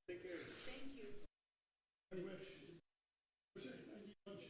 Take care. Thank you. Very much. Thank you much.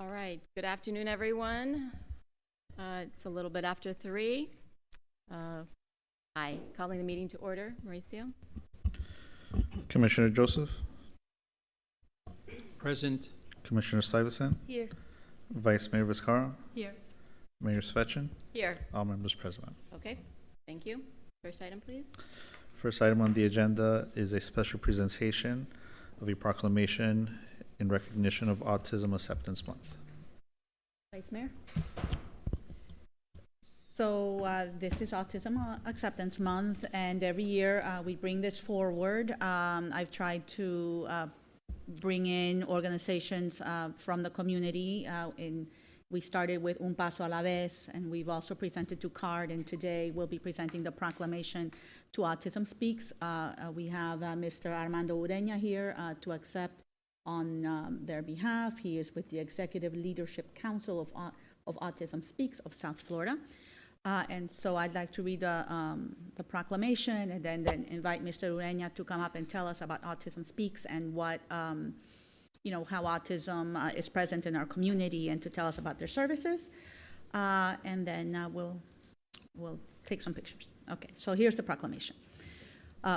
All right, good afternoon, everyone. It's a little bit after 3. Hi, calling the meeting to order. Mauricio? Commissioner Joseph, Present. Commissioner Stuyvesant, Here. Vice Mayor Vizcarra, Here. Mayor Svechin, Here. all members present. Okay, thank you. First item, please. First item on the agenda is a special presentation of a proclamation in recognition of Autism Acceptance Month. Vice Mayor? So this is Autism Acceptance Month, and every year we bring this forward. I've tried to bring in organizations from the community. We started with Un Paso a la Vez, and we've also presented to CARD, and today we'll be presenting the proclamation to Autism Speaks. We have Mr. Armando Ureña here to accept on their behalf. He is with the Executive Leadership Council of Autism Speaks of South Florida. And so I'd like to read the proclamation and then invite Mr. Ureña to come up and tell us about Autism Speaks and what, how autism is present in our community, and to tell us about their services. And then we'll take some pictures. Okay, so here's the proclamation.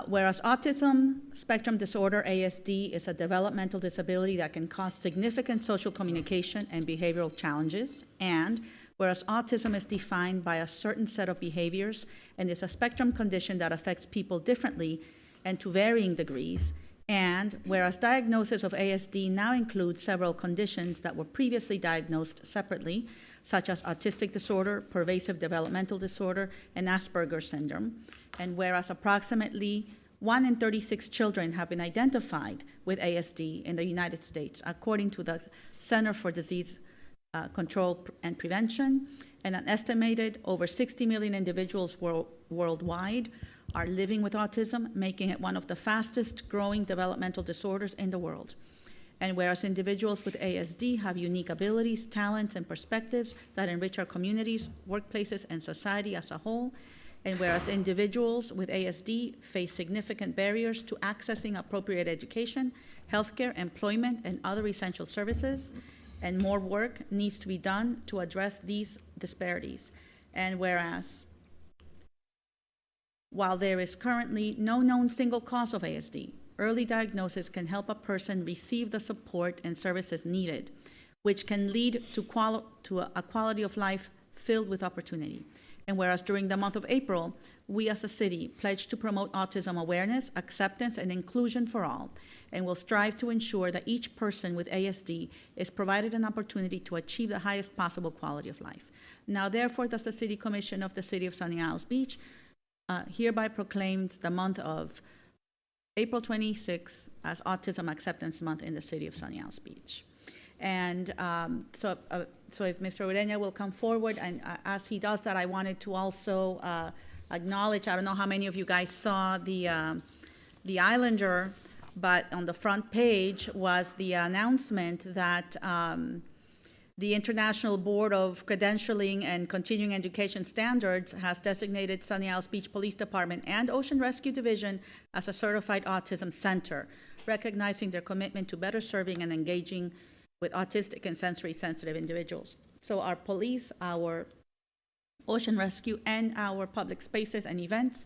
Whereas autism spectrum disorder, ASD, is a developmental disability that can cause significant social communication and behavioral challenges, and whereas autism is defined by a certain set of behaviors and is a spectrum condition that affects people differently and to varying degrees, and whereas diagnosis of ASD now includes several conditions that were previously diagnosed separately, such as autistic disorder, pervasive developmental disorder, and Asperger's syndrome, and whereas approximately 1 in 36 children have been identified with ASD in the United States, according to the Center for Disease Control and Prevention, and an estimated over 60 million individuals worldwide are living with autism, making it one of the fastest growing developmental disorders in the world. And whereas individuals with ASD have unique abilities, talents, and perspectives that enrich our communities, workplaces, and society as a whole, and whereas individuals with ASD face significant barriers to accessing appropriate education, healthcare, employment, and other essential services, and more work needs to be done to address these disparities. And whereas, while there is currently no known single cause of ASD, early diagnosis can help a person receive the support and services needed, which can lead to a quality of life filled with opportunity. And whereas during the month of April, we as a city pledge to promote autism awareness, acceptance, and inclusion for all, and will strive to ensure that each person with ASD is provided an opportunity to achieve the highest possible quality of life. Now, therefore, does the City Commission of the City of Sunny Isles Beach hereby proclaims the month of April 26 as Autism Acceptance Month in the City of Sunny Isles Beach. And so if Mr. Ureña will come forward, and as he does that, I wanted to also acknowledge, I don't know how many of you guys saw the Islander, but on the front page was the announcement that the International Board of Credentialing and Continuing Education Standards has designated Sunny Isles Beach Police Department and Ocean Rescue Division as a certified autism center, recognizing their commitment to better serving and engaging with autistic and sensory sensitive individuals. So our police, our ocean rescue, and our public spaces and events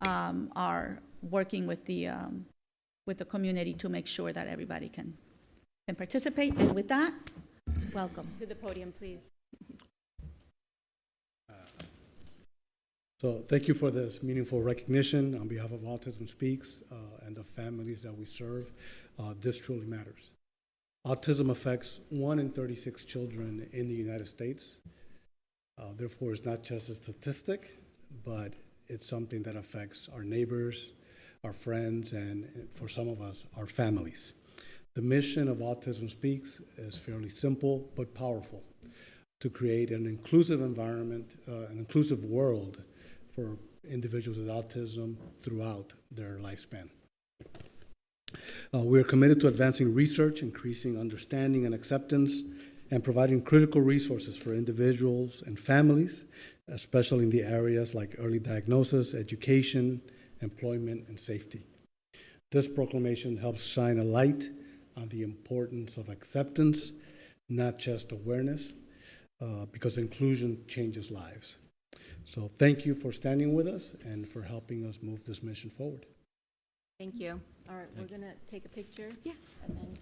are working with the community to make sure that everybody can participate. And with that, welcome. To the podium, please. So thank you for this meaningful recognition on behalf of Autism Speaks and the families that we serve. This truly matters. Autism affects 1 in 36 children in the United States. Therefore, it's not just a statistic, but it's something that affects our neighbors, our friends, and for some of us, our families. The mission of Autism Speaks is fairly simple but powerful: to create an inclusive environment, an inclusive world for individuals with autism throughout their lifespan. We are committed to advancing research, increasing understanding and acceptance, and providing critical resources for individuals and families, especially in the areas like early diagnosis, education, employment, and safety. This proclamation helps shine a light on the importance of acceptance, not just awareness, because inclusion changes lives. So thank you for standing with us and for helping us move this mission forward. Thank you. All right, we're going to take a picture. Yeah. And then.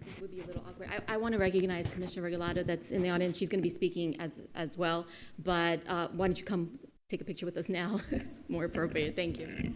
It would be a little awkward. I want to recognize Commissioner Regalado that's in the audience. She's going to be speaking as well, but why don't you come take a picture with us now? It's more appropriate. Thank you.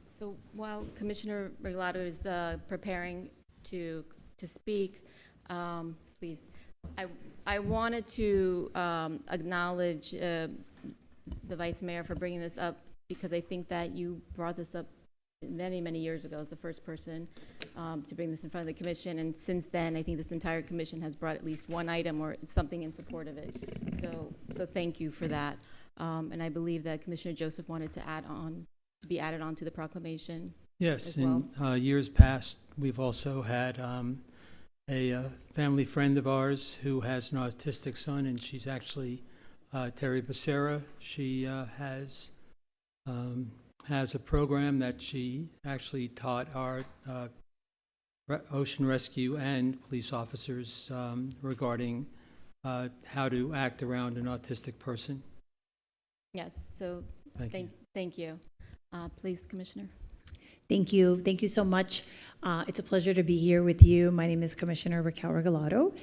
So while Commissioner Regalado is preparing to speak, please, I wanted to acknowledge the Vice Mayor for bringing this up, because I think that you brought this up many, many years ago as the first person to bring this in front of the commission, and since then, I think this entire commission has brought at least one item or something in support of it. So thank you for that. And I believe that Commissioner Joseph wanted to be added on to the proclamation. Yes, well. in years past, we've also had a family friend of ours who has an autistic son, and she's actually Terry Becerra. She has a program that she actually taught our ocean rescue and police officers regarding how to act around an autistic person. Yes, so thank you. Please, Commissioner. Thank you. Thank you so much. It's a pleasure to be here with you. My name is Commissioner Raquel Regalado,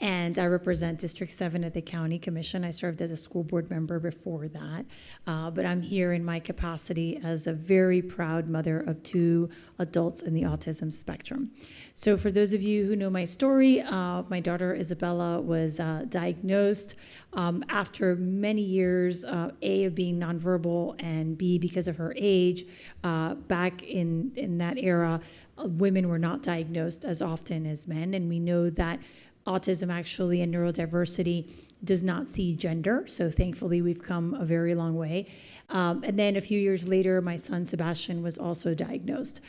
and I represent District 7 at the County Commission. I served as a school board member before that, but I'm here in my capacity as a very proud mother of 2 adults in the autism spectrum. So for those of you who know my story, my daughter Isabella was diagnosed after many years, A, of being nonverbal, and B, because of her age. Back in that era, women were not diagnosed as often as men, and we know that autism actually and neurodiversity does not see gender, so thankfully we've come a very long way. And then a few years later, my son Sebastian was also diagnosed.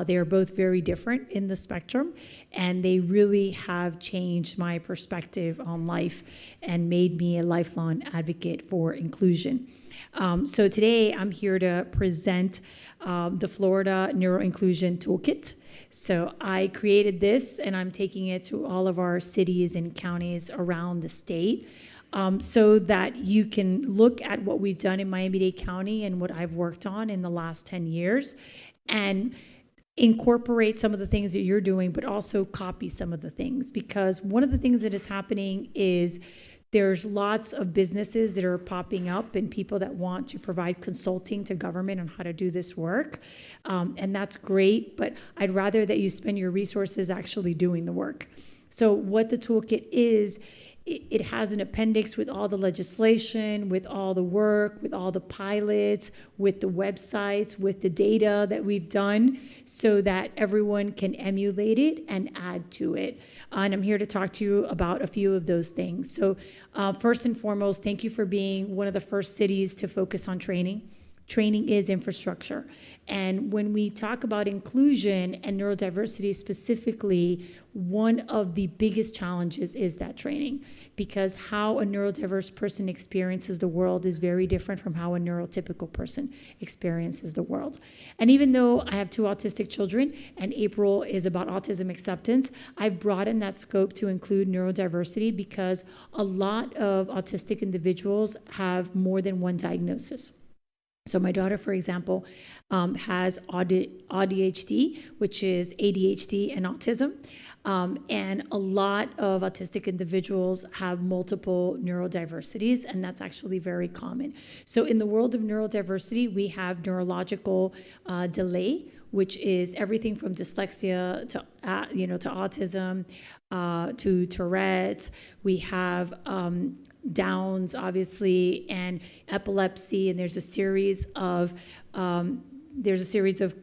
They are both very different in the spectrum, and they really have changed my perspective on life and made me a lifelong advocate for inclusion. So today I'm here to present the Florida Neuroinclusion Toolkit. So I created this, and I'm taking it to all of our cities and counties around the state, so that you can look at what we've done in Miami-Dade County and what I've worked on in the last 10 years and incorporate some of the things that you're doing, but also copy some of the things. Because one of the things that is happening is there's lots of businesses that are popping up and people that want to provide consulting to government on how to do this work. And that's great, but I'd rather that you spend your resources actually doing the work. So what the toolkit is it has an appendix with all the legislation, with all the work, with all the pilots, with the websites, with the data that we've done, so that everyone can emulate it and add to it. And I'm here to talk to you about a few of those things. So first and foremost, thank you for being one of the first cities to focus on training. Training is infrastructure. And when we talk about inclusion and neurodiversity specifically, one of the biggest challenges is that training, because how a neurodiverse person experiences the world is very different from how a neurotypical person experiences the world. And even though I have 2 autistic children and April is about autism acceptance, I've broadened that scope to include neurodiversity because a lot of autistic individuals have more than one diagnosis. So my daughter, for example, has ADHD, which is ADHD and autism. And a lot of autistic individuals have multiple neurodiversities, and that's actually very common. So in the world of neurodiversity, we have neurological delay, which is everything from dyslexia to autism, to Tourette's. We have Downs, obviously, and epilepsy, and there's a series of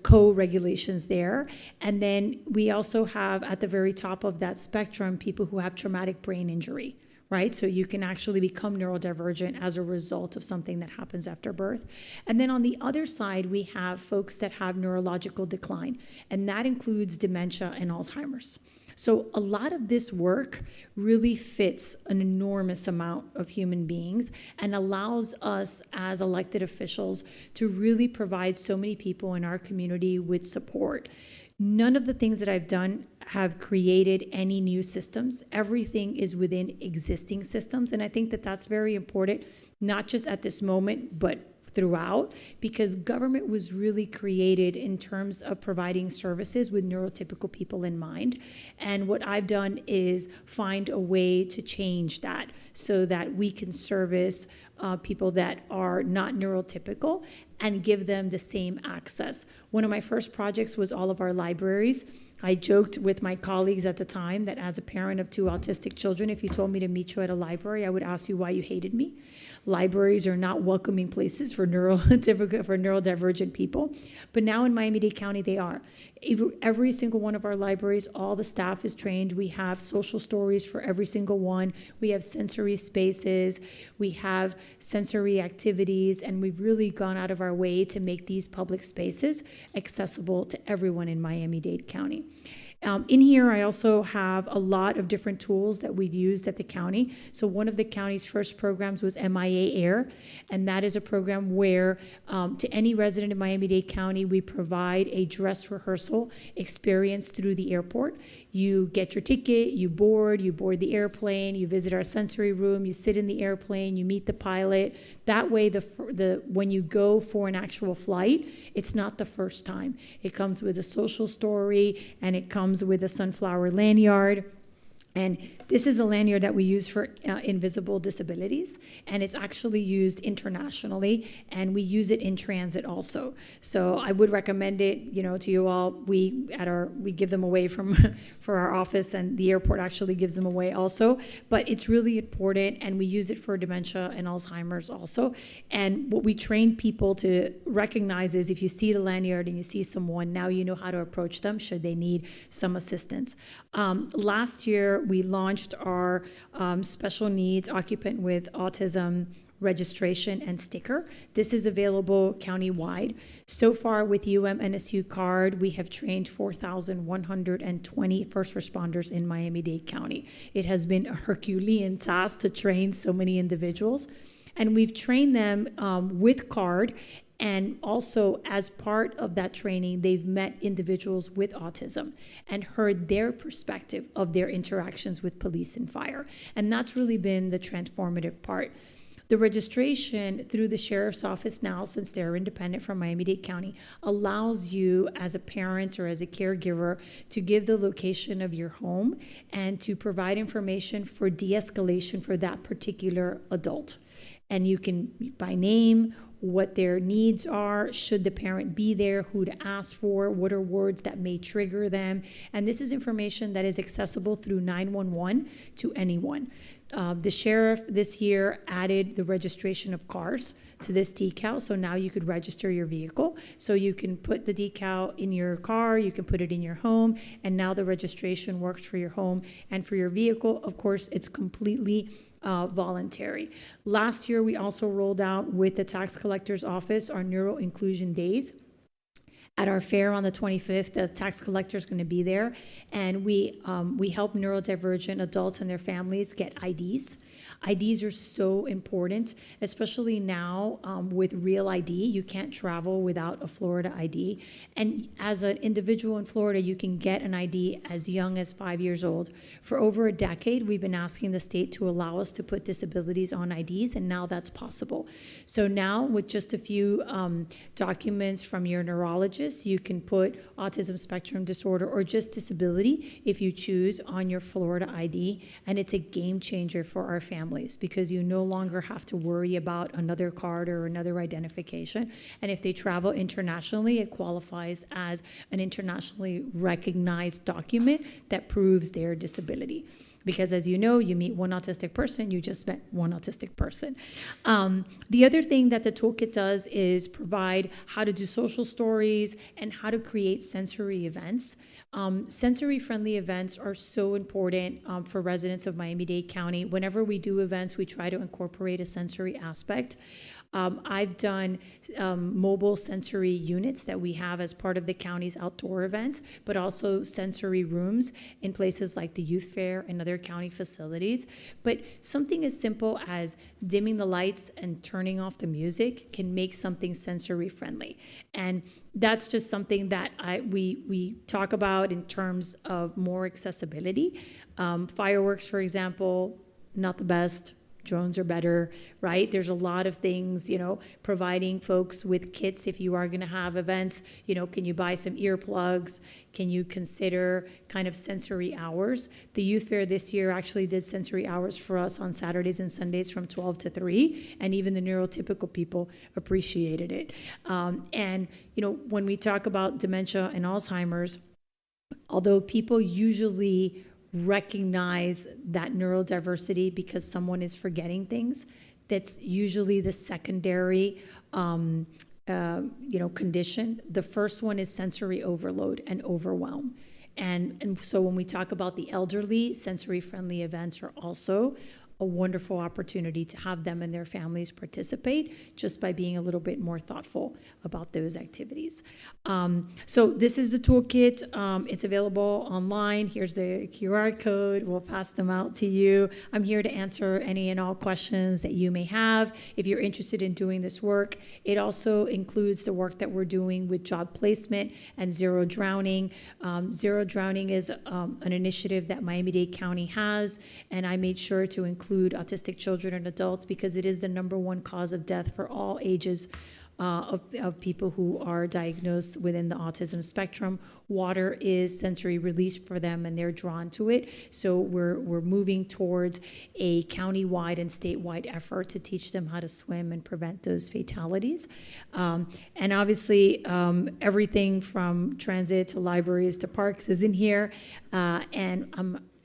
co-regulations there. And then we also have at the very top of that spectrum people who have traumatic brain injury, right? So you can actually become neurodivergent as a result of something that happens after birth. And then on the other side, we have folks that have neurological decline, and that includes dementia and Alzheimer's. So a lot of this work really fits an enormous amount of human beings and allows us as elected officials to really provide so many people in our community with support. None of the things that I've done have created any new systems. Everything is within existing systems. And I think that that's very important, not just at this moment, but throughout, because government was really created in terms of providing services with neurotypical people in mind. And what I've done is find a way to change that so that we can service people that are not neurotypical and give them the same access. One of my first projects was all of our libraries. I joked with my colleagues at the time that as a parent of 2 autistic children, if you told me to meet you at a library, I would ask you why you hated me. Libraries are not welcoming places for neurodivergent people. But now in Miami-Dade County, they are. Every single one of our libraries, all the staff is trained. We have social stories for every single one. We have sensory spaces. We have sensory activities. And we've really gone out of our way to make these public spaces accessible to everyone in Miami-Dade County. In here, I also have a lot of different tools that we've used at the county. So one of the county's first programs was MIA Air, and that is a program where to any resident in Miami-Dade County, we provide a dress rehearsal experience through the airport. You get your ticket, you board the airplane, you visit our sensory room, you sit in the airplane, you meet the pilot. That way, when you go for an actual flight, it's not the first time. It comes with a social story, and it comes with a sunflower lanyard. And this is a lanyard that we use for invisible disabilities, and it's actually used internationally, and we use it in transit also. So I would recommend it, to you all. We give them away for our office, and the airport actually gives them away also. But it's really important, and we use it for dementia and Alzheimer's also. And what we train people to recognize is if you see the lanyard and you see someone, now you know how to approach them should they need some assistance. Last year, we launched our special needs occupant with autism registration and sticker. This is available countywide. So far with NSU card, we have trained 4,120 first responders in Miami-Dade County. It has been a Herculean task to train so many individuals. And we've trained them with card. And also, as part of that training, they've met individuals with autism and heard their perspective of their interactions with police and fire. And that's really been the transformative part. The registration through the sheriff's office now, since they're independent from Miami-Dade County, allows you as a parent or as a caregiver to give the location of your home and to provide information for de-escalation for that particular adult. And you can, by name, what their needs are, should the parent be there, who to ask for, what are words that may trigger them. And this is information that is accessible through 911 to anyone. The sheriff this year added the registration of cars to this decal, so now you could register your vehicle. So you can put the decal in your car, you can put it in your home, and now the registration works for your home and for your vehicle. Of course, it's completely voluntary. Last year, we also rolled out with the tax collector's office our neuro inclusion days. At our fair on the 25th, the tax collector is going to be there, and we help neurodivergent adults and their families get IDs. IDs are so important, especially now with Real ID. You can't travel without a Florida ID. And as an individual in Florida, you can get an ID as young as 5 years old. For over a decade, we've been asking the state to allow us to put disabilities on IDs, and now that's possible. So now, with just a few documents from your neurologist, you can put autism spectrum disorder or just disability, if you choose, on your Florida ID, and it's a game changer for our families because you no longer have to worry about another card or another identification. And if they travel internationally, it qualifies as an internationally recognized document that proves their disability. Because as you know, you meet one autistic person, you just met one autistic person. The other thing that the toolkit does is provide how to do social stories and how to create sensory events. Sensory-friendly events are so important for residents of Miami-Dade County. Whenever we do events, we try to incorporate a sensory aspect. I've done mobile sensory units that we have as part of the county's outdoor events, but also sensory rooms in places like the youth fair and other county facilities. But something as simple as dimming the lights and turning off the music can make something sensory friendly. And that's just something that we talk about in terms of more accessibility. Fireworks, for example, not the best. Drones are better, right? There's a lot of things, providing folks with kits if you are going to have events. Can you buy some earplugs? Can you consider kind of sensory hours? The youth fair this year actually did sensory hours for us on Saturdays and Sundays from 12 to 3, and even the neurotypical people appreciated it. When we talk about dementia and Alzheimer's, although people usually recognize that neurodiversity because someone is forgetting things, that's usually the secondary condition. The first one is sensory overload and overwhelm. And so when we talk about the elderly, sensory-friendly events are also a wonderful opportunity to have them and their families participate just by being a little bit more thoughtful about those activities. So this is the toolkit. It's available online. Here's the QR code. We'll pass them out to you. I'm here to answer any and all questions that you may have if you're interested in doing this work. It also includes the work that we're doing with job placement and zero drowning. Zero drowning is an initiative that Miami-Dade County has, and I made sure to include autistic children and adults because it is the #1 cause of death for all ages of people who are diagnosed within the autism spectrum. Water is sensory release for them and they're drawn to it. So we're moving towards a county-wide and statewide effort to teach them how to swim and prevent those fatalities. And obviously everything from transit to libraries to parks is in here.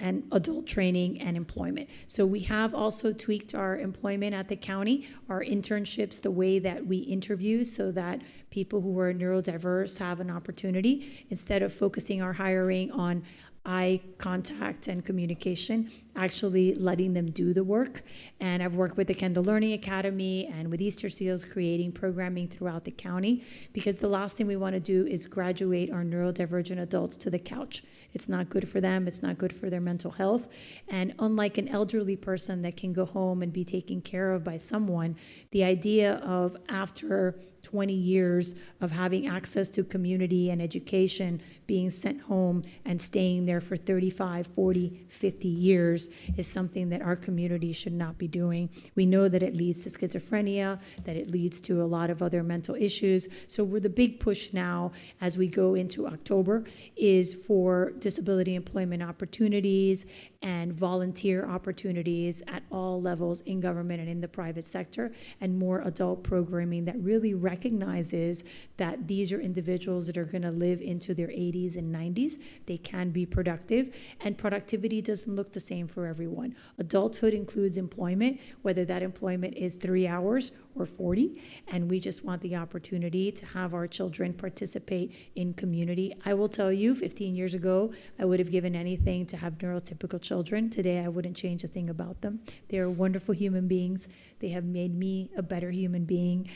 And adult training and employment. So we have also tweaked our employment at the county, our internships, the way that we interview so that people who are neurodiverse have an opportunity instead of focusing our hiring on eye contact and communication, actually letting them do the work. And I've worked with the Kendall Learning Academy and with Easter Seals creating programming throughout the county because the last thing we want to do is graduate our neurodivergent adults to the couch. It's not good for them. It's not good for their mental health. And unlike an elderly person that can go home and be taken care of by someone, the idea of after 20 years of having access to community and education, being sent home and staying there for 35, 40, 50 years is something that our community should not be doing. We know that it leads to schizophrenia, that it leads to a lot of other mental issues. So the big push now as we go into October is for disability employment opportunities and volunteer opportunities at all levels in government and in the private sector, and more adult programming that really recognizes that these are individuals that are going to live into their 80s and 90s. They can be productive, and productivity doesn't look the same for everyone. Adulthood includes employment, whether that employment is 3 hours or 40, and we just want the opportunity to have our children participate in community. I will tell you, 15 years ago, I would have given anything to have neurotypical children. Today, I wouldn't change a thing about them. They are wonderful human beings. They have made me a better human being.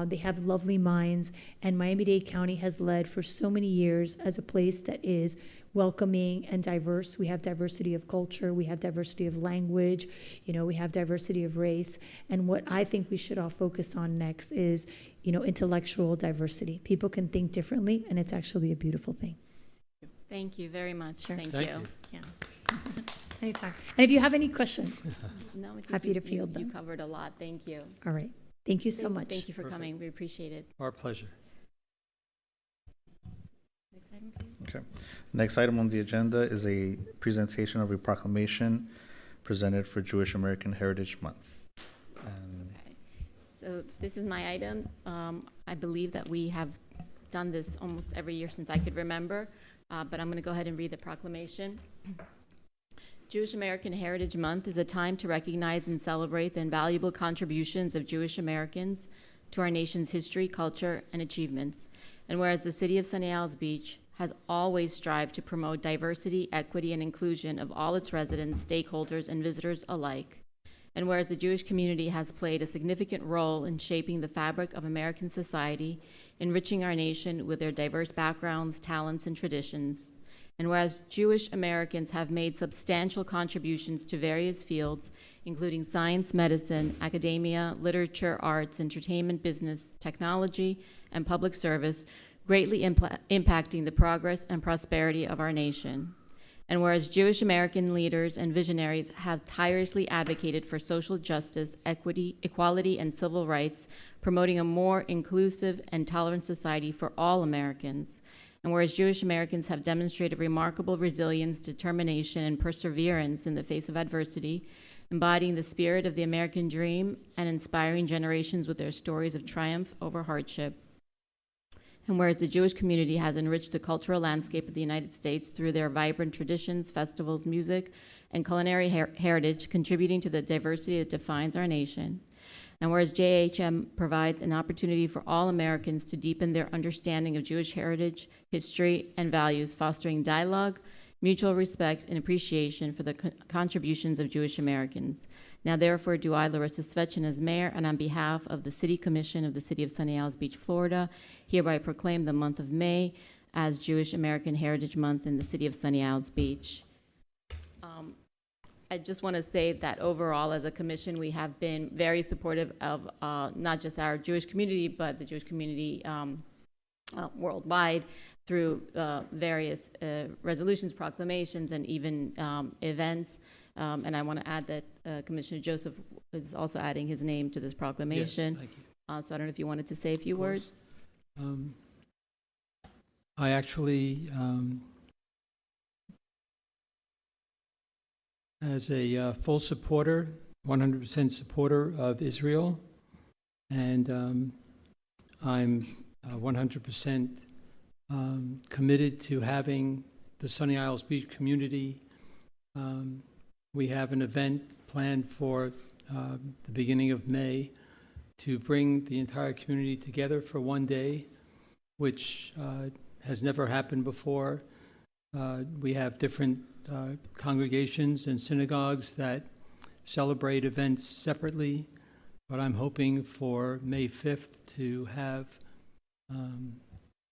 They have lovely minds, and Miami-Dade County has led for so many years as a place that is welcoming and diverse. We have diversity of culture, we have diversity of language, we have diversity of race. And what I think we should all focus on next is, intellectual diversity. People can think differently, and it's actually a beautiful thing. Thank you very much. Sure. Thank Thank you. you. Yeah. Anytime. And if you have any questions, No, I think Happy to field you them. covered a lot. Thank you. all right. Thank you so much. Thank you for Perfect. coming. We appreciate it. Our pleasure. Next item, please. Okay. Next item on the agenda is a presentation of a proclamation presented for Jewish American Heritage Month. And Okay. So this is my item. I believe that we have done this almost every year since I could remember, but I'm going to go ahead and read the proclamation. Jewish American Heritage Month is a time to recognize and celebrate the invaluable contributions of Jewish Americans to our nation's history, culture, and achievements. And whereas the city of Sunny Isles Beach has always strived to promote diversity, equity, and inclusion of all its residents, stakeholders, and visitors alike. And whereas the Jewish community has played a significant role in shaping the fabric of American society, enriching our nation with their diverse backgrounds, talents, and traditions. And whereas Jewish Americans have made substantial contributions to various fields, including science, medicine, academia, literature, arts, entertainment, business, technology, and public service, greatly impacting the progress and prosperity of our nation. And whereas Jewish American leaders and visionaries have tirelessly advocated for social justice, equity, equality, and civil rights, promoting a more inclusive and tolerant society for all Americans. And whereas Jewish Americans have demonstrated remarkable resilience, determination, and perseverance in the face of adversity, embodying the spirit of the American dream and inspiring generations with their stories of triumph over hardship. And whereas the Jewish community has enriched the cultural landscape of the United States through their vibrant traditions, festivals, music, and culinary heritage, contributing to the diversity that defines our nation. And whereas JHM provides an opportunity for all Americans to deepen their understanding of Jewish heritage, history, and values, fostering dialogue, mutual respect, and appreciation for the contributions of Jewish Americans. Now, therefore, do I, Larissa Svechin, as mayor, and on behalf of the City Commission of the City of Sunny Isles Beach, Florida, hereby proclaim the month of May as Jewish American Heritage Month in the City of Sunny Isles Beach. I just want to say that overall, as a commission, we have been very supportive of not just our Jewish community, but the Jewish community worldwide through various resolutions, proclamations, and even events. And I want to add that Commissioner Joseph is also adding his name to this proclamation. Yes, thank you. So I don't know if you wanted to say a few words. I actually, as a full supporter, 100% supporter of Israel, and I'm 100% committed to having the Sunny Isles Beach community. We have an event planned for the beginning of May to bring the entire community together for one day, which has never happened before. We have different congregations and synagogues that celebrate events separately, but I'm hoping for May 5th to have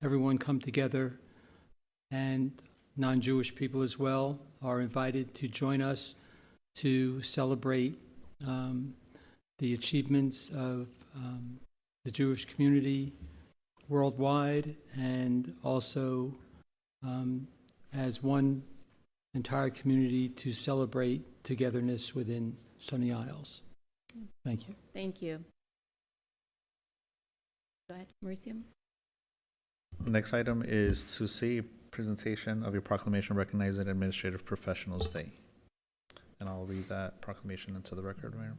everyone come together, and non-Jewish people as well are invited to join us to celebrate the achievements of the Jewish community worldwide, and also as one entire community to celebrate togetherness within Sunny Isles. Thank you. Thank you. Go ahead, Mauricio. next item is to see presentation of a proclamation recognizing Administrative Professionals Day. And I'll read that proclamation into the record, Mayor.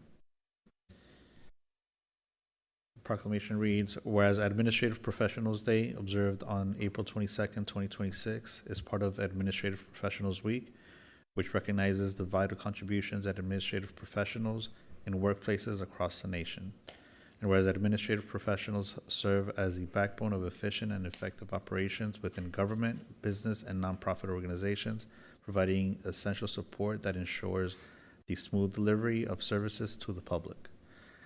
Proclamation reads, whereas Administrative Professionals Day, observed on April 22nd, 2026, is part of Administrative Professionals Week, which recognizes the vital contributions that administrative professionals in workplaces across the nation. And whereas administrative professionals serve as the backbone of efficient and effective operations within government, business, and nonprofit organizations, providing essential support that ensures the smooth delivery of services to the public.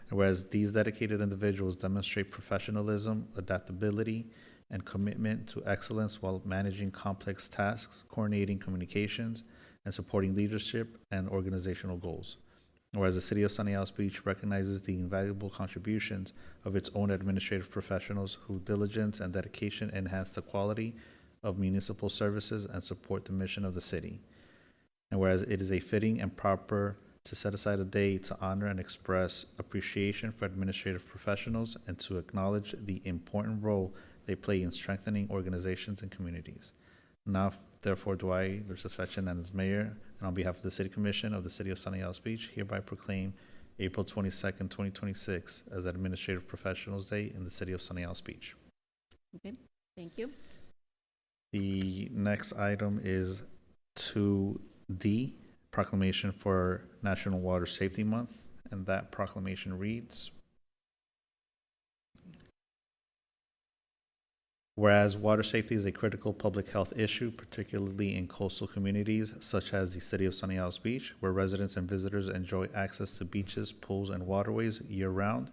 And whereas these dedicated individuals demonstrate professionalism, adaptability, and commitment to excellence while managing complex tasks, coordinating communications, and supporting leadership and organizational goals. Whereas the City of Sunny Isles Beach recognizes the invaluable contributions of its own administrative professionals whose diligence and dedication enhance the quality of municipal services and support the mission of the city. And whereas it is a fitting and proper to set aside a day to honor and express appreciation for administrative professionals and to acknowledge the important role they play in strengthening organizations and communities. Now, therefore, do I, Lucia Fetchin, and as mayor, and on behalf of the City Commission of the City of Sunny Isles Beach, hereby proclaim April 22nd, 2026 as Administrative Professionals Day in the City of Sunny Isles Beach. Okay, thank you. The next item is 2D, proclamation for National Water Safety Month, and that proclamation reads, whereas water safety is a critical public health issue, particularly in coastal communities such as the City of Sunny Isles Beach, where residents and visitors enjoy access to beaches, pools, and waterways year-round,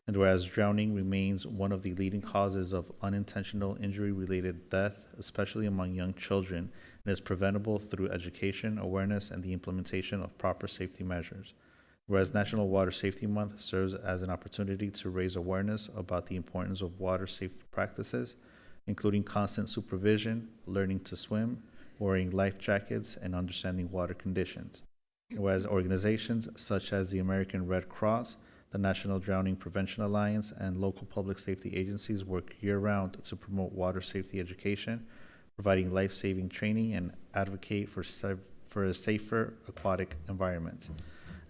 and whereas drowning remains one of the leading causes of unintentional injury-related death, especially among young children, and is preventable through education, awareness, and the implementation of proper safety measures. Whereas National Water Safety Month serves as an opportunity to raise awareness about the importance of water safety practices, including constant supervision, learning to swim, wearing life jackets, and understanding water conditions. Whereas organizations such as the American Red Cross, the National Drowning Prevention Alliance, and local public safety agencies work year-round to promote water safety education, providing life-saving training, and advocate for a safer aquatic environment.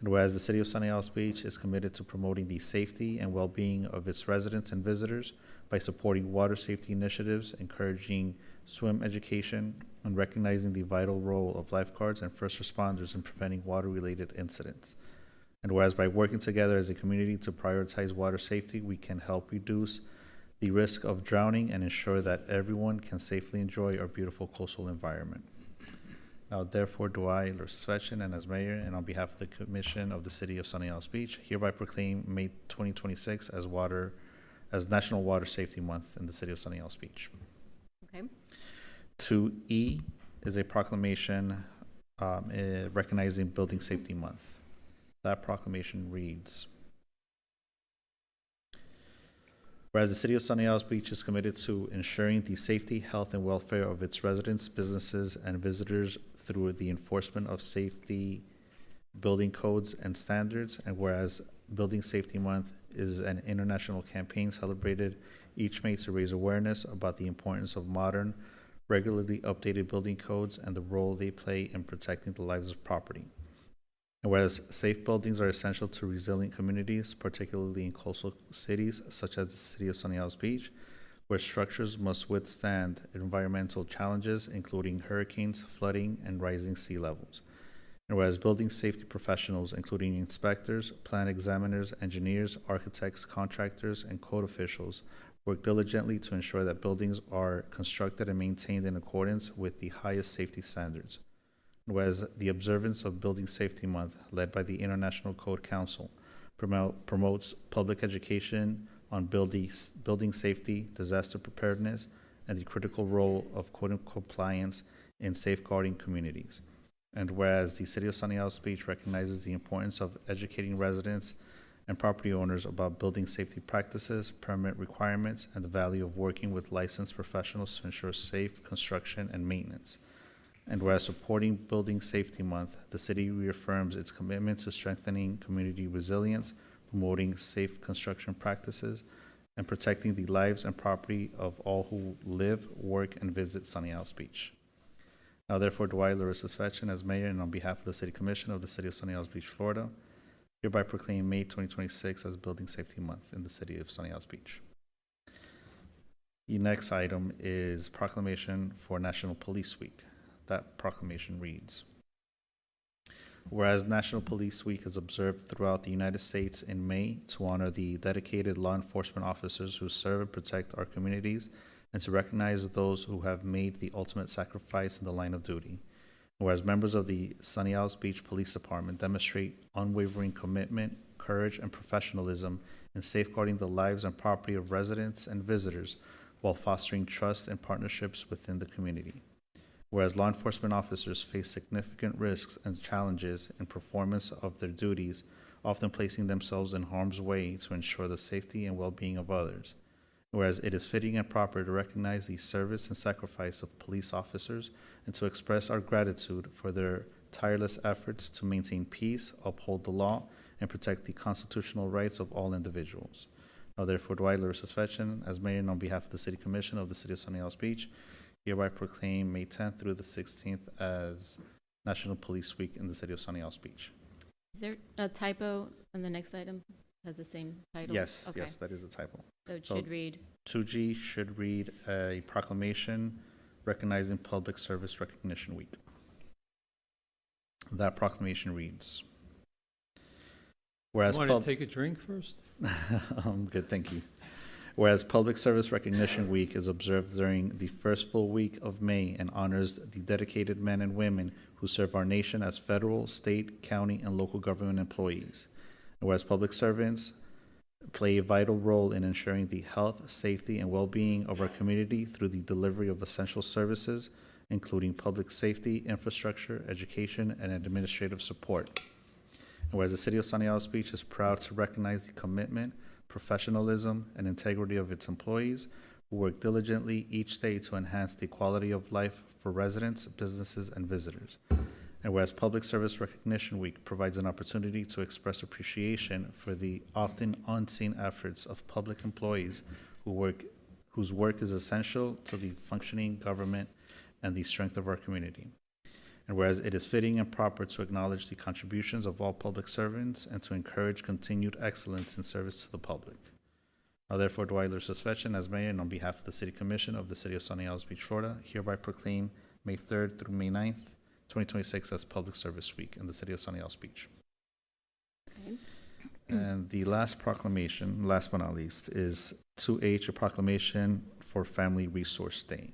And whereas the City of Sunny Isles Beach is committed to promoting the safety and well-being of its residents and visitors by supporting water safety initiatives, encouraging swim education, and recognizing the vital role of lifeguards and first responders in preventing water-related incidents. And whereas by working together as a community to prioritize water safety, we can help reduce the risk of drowning and ensure that everyone can safely enjoy our beautiful coastal environment. Now, therefore, do I, Lourdes Fetchin, and as mayor, and on behalf of the Commission of the City of Sunny Isles Beach, hereby proclaim May 2026 as National Water Safety Month in the City of Sunny Isles Beach. Okay. 2E is a proclamation recognizing Building Safety Month. That proclamation reads, whereas the City of Sunny Isles Beach is committed to ensuring the safety, health, and welfare of its residents, businesses, and visitors through the enforcement of safety building codes and standards, and whereas Building Safety Month is an international campaign celebrated each May to raise awareness about the importance of modern, regularly updated building codes and the role they play in protecting the lives of property. And whereas safe buildings are essential to resilient communities, particularly in coastal cities such as the City of Sunny Isles Beach, where structures must withstand environmental challenges, including hurricanes, flooding, and rising sea levels. And whereas building safety professionals, including inspectors, plant examiners, engineers, architects, contractors, and code officials, work diligently to ensure that buildings are constructed and maintained in accordance with the highest safety standards. Whereas the observance of Building Safety Month, led by the International Code Council, promotes public education on building safety, disaster preparedness, and the critical role of code compliance in safeguarding communities. And whereas the City of Sunny Isles Beach recognizes the importance of educating residents and property owners about building safety practices, permit requirements, and the value of working with licensed professionals to ensure safe construction and maintenance. And whereas supporting Building Safety Month, the city reaffirms its commitment to strengthening community resilience, promoting safe construction practices, and protecting the lives and property of all who live, work, and visit Sunny Isles Beach. Now therefore do I, Larissa Svetchin, as mayor and on behalf of the City Commission of the City of Sunny Isles Beach, Florida, hereby proclaim May 2026 as Building Safety Month in the City of Sunny Isles Beach. The next item is proclamation for National Police Week. That proclamation reads, whereas National Police Week is observed throughout the United States in May to honor the dedicated law enforcement officers who serve and protect our communities and to recognize those who have made the ultimate sacrifice in the line of duty. Whereas members of the Sunny Isles Beach Police Department demonstrate unwavering commitment, courage, and professionalism in safeguarding the lives and property of residents and visitors while fostering trust and partnerships within the community. Whereas law enforcement officers face significant risks and challenges in performance of their duties, often placing themselves in harm's way to ensure the safety and well-being of others. Whereas it is fitting and proper to recognize the service and sacrifice of police officers and to express our gratitude for their tireless efforts to maintain peace, uphold the law, and protect the constitutional rights of all individuals. Now therefore do I, Larissa Svetchin, as mayor and on behalf of the City Commission of the City of Sunny Isles Beach, hereby proclaim May 10th through the 16th as National Police Week in the City of Sunny Isles Beach. Is there a typo on the next item? Has the same title? Yes, Okay. yes, that is a typo. So it So- should read, 2G should read a proclamation recognizing Public Service Recognition Week. That proclamation reads, whereas Want to take a drink first? good, thank you. Whereas Public Service Recognition Week is observed during the first full week of May and honors the dedicated men and women who serve our nation as federal, state, county, and local government employees. And whereas public servants play a vital role in ensuring the health, safety, and well-being of our community through the delivery of essential services, including public safety, infrastructure, education, and administrative support. And whereas the City of Sunny Isles Beach is proud to recognize the commitment, professionalism, and integrity of its employees who work diligently each day to enhance the quality of life for residents, businesses, and visitors. And whereas Public Service Recognition Week provides an opportunity to express appreciation for the often unseen efforts of public employees whose work is essential to the functioning government and the strength of our community. And whereas it is fitting and proper to acknowledge the contributions of all public servants and to encourage continued excellence in service to the public. Now therefore do I, Larissa Svetchin, as mayor and on behalf of the City Commission of the City of Sunny Isles Beach, Florida, hereby proclaim May 3rd through May 9th, 2026 as Public Service Week in the City of Sunny Isles Beach. okay. And the last proclamation, last but not least, is 2H, a proclamation for Family Resource Day.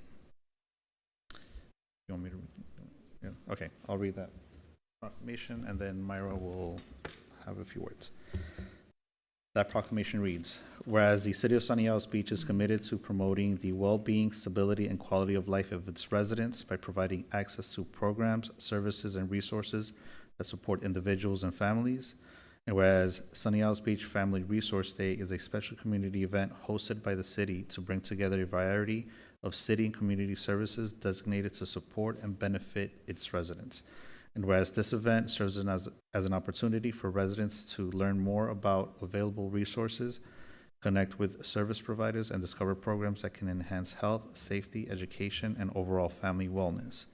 You want me to read? Yeah. Okay, I'll read that proclamation, and then Myra will have a few words. That proclamation reads, whereas the City of Sunny Isles Beach is committed to promoting the well-being, stability, and quality of life of its residents by providing access to programs, services, and resources that support individuals and families. And whereas Sunny Isles Beach Family Resource Day is a special community event hosted by the city to bring together a variety of city and community services designated to support and benefit its residents. And whereas this event serves as an opportunity for residents to learn more about available resources, connect with service providers, and discover programs that can enhance health, safety, education, and overall family wellness.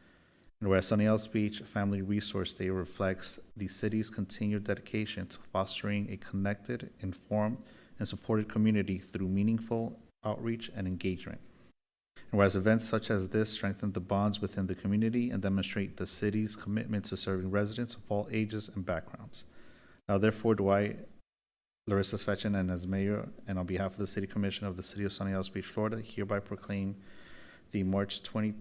And whereas Sunny Isles Beach Family Resource Day reflects the city's continued dedication to fostering a connected, informed, and supported community through meaningful outreach and engagement. And whereas events such as this strengthen the bonds within the community and demonstrate the city's commitment to serving residents of all ages and backgrounds. Now, therefore, do I, Larissa Svetchin, and as mayor and on behalf of the City Commission of the City of Sunny Isles Beach, Florida, hereby proclaim the March 12,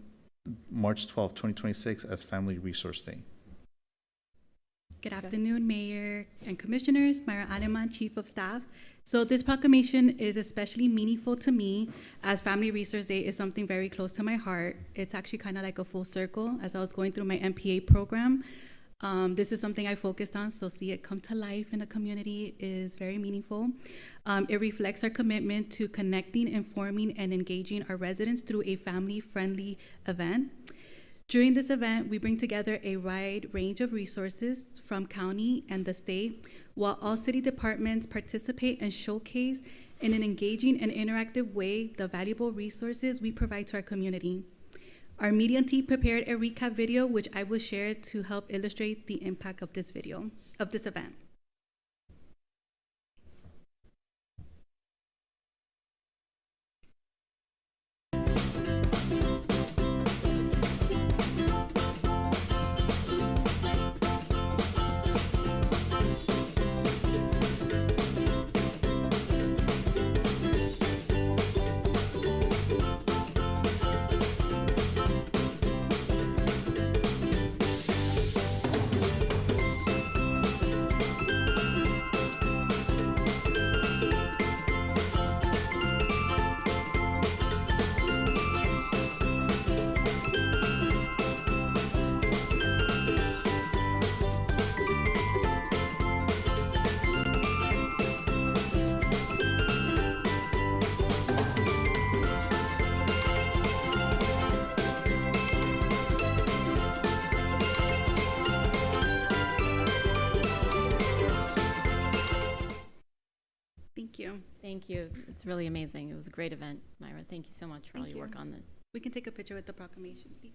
2026 as Family Resource Day. Good afternoon, Mayor and Commissioners. Myra Aleman, Chief of Staff. So this proclamation is especially meaningful to me as Family Resource Day is something very close to my heart. It's actually kind of like a full circle as I was going through my MPA program. This is something I focused on, so see it come to life in the community is very meaningful. It reflects our commitment to connecting, informing, and engaging our residents through a family-friendly event. During this event, we bring together a wide range of resources from county and the state, while all city departments participate and showcase in an engaging and interactive way the valuable resources we provide to our community. Our media team prepared a recap video, which I will share to help illustrate the impact of this event. Thank you. Thank you. It's really amazing. It was a great event, Myra. Thank you so much for all your work on it. We can take a picture with the proclamation, please.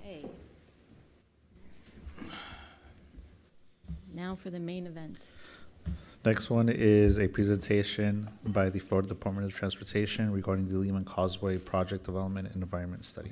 Okay. Now for the main event. Next one is a presentation by the Florida Department of Transportation regarding the Lehman Causeway Project Development and Environment Study.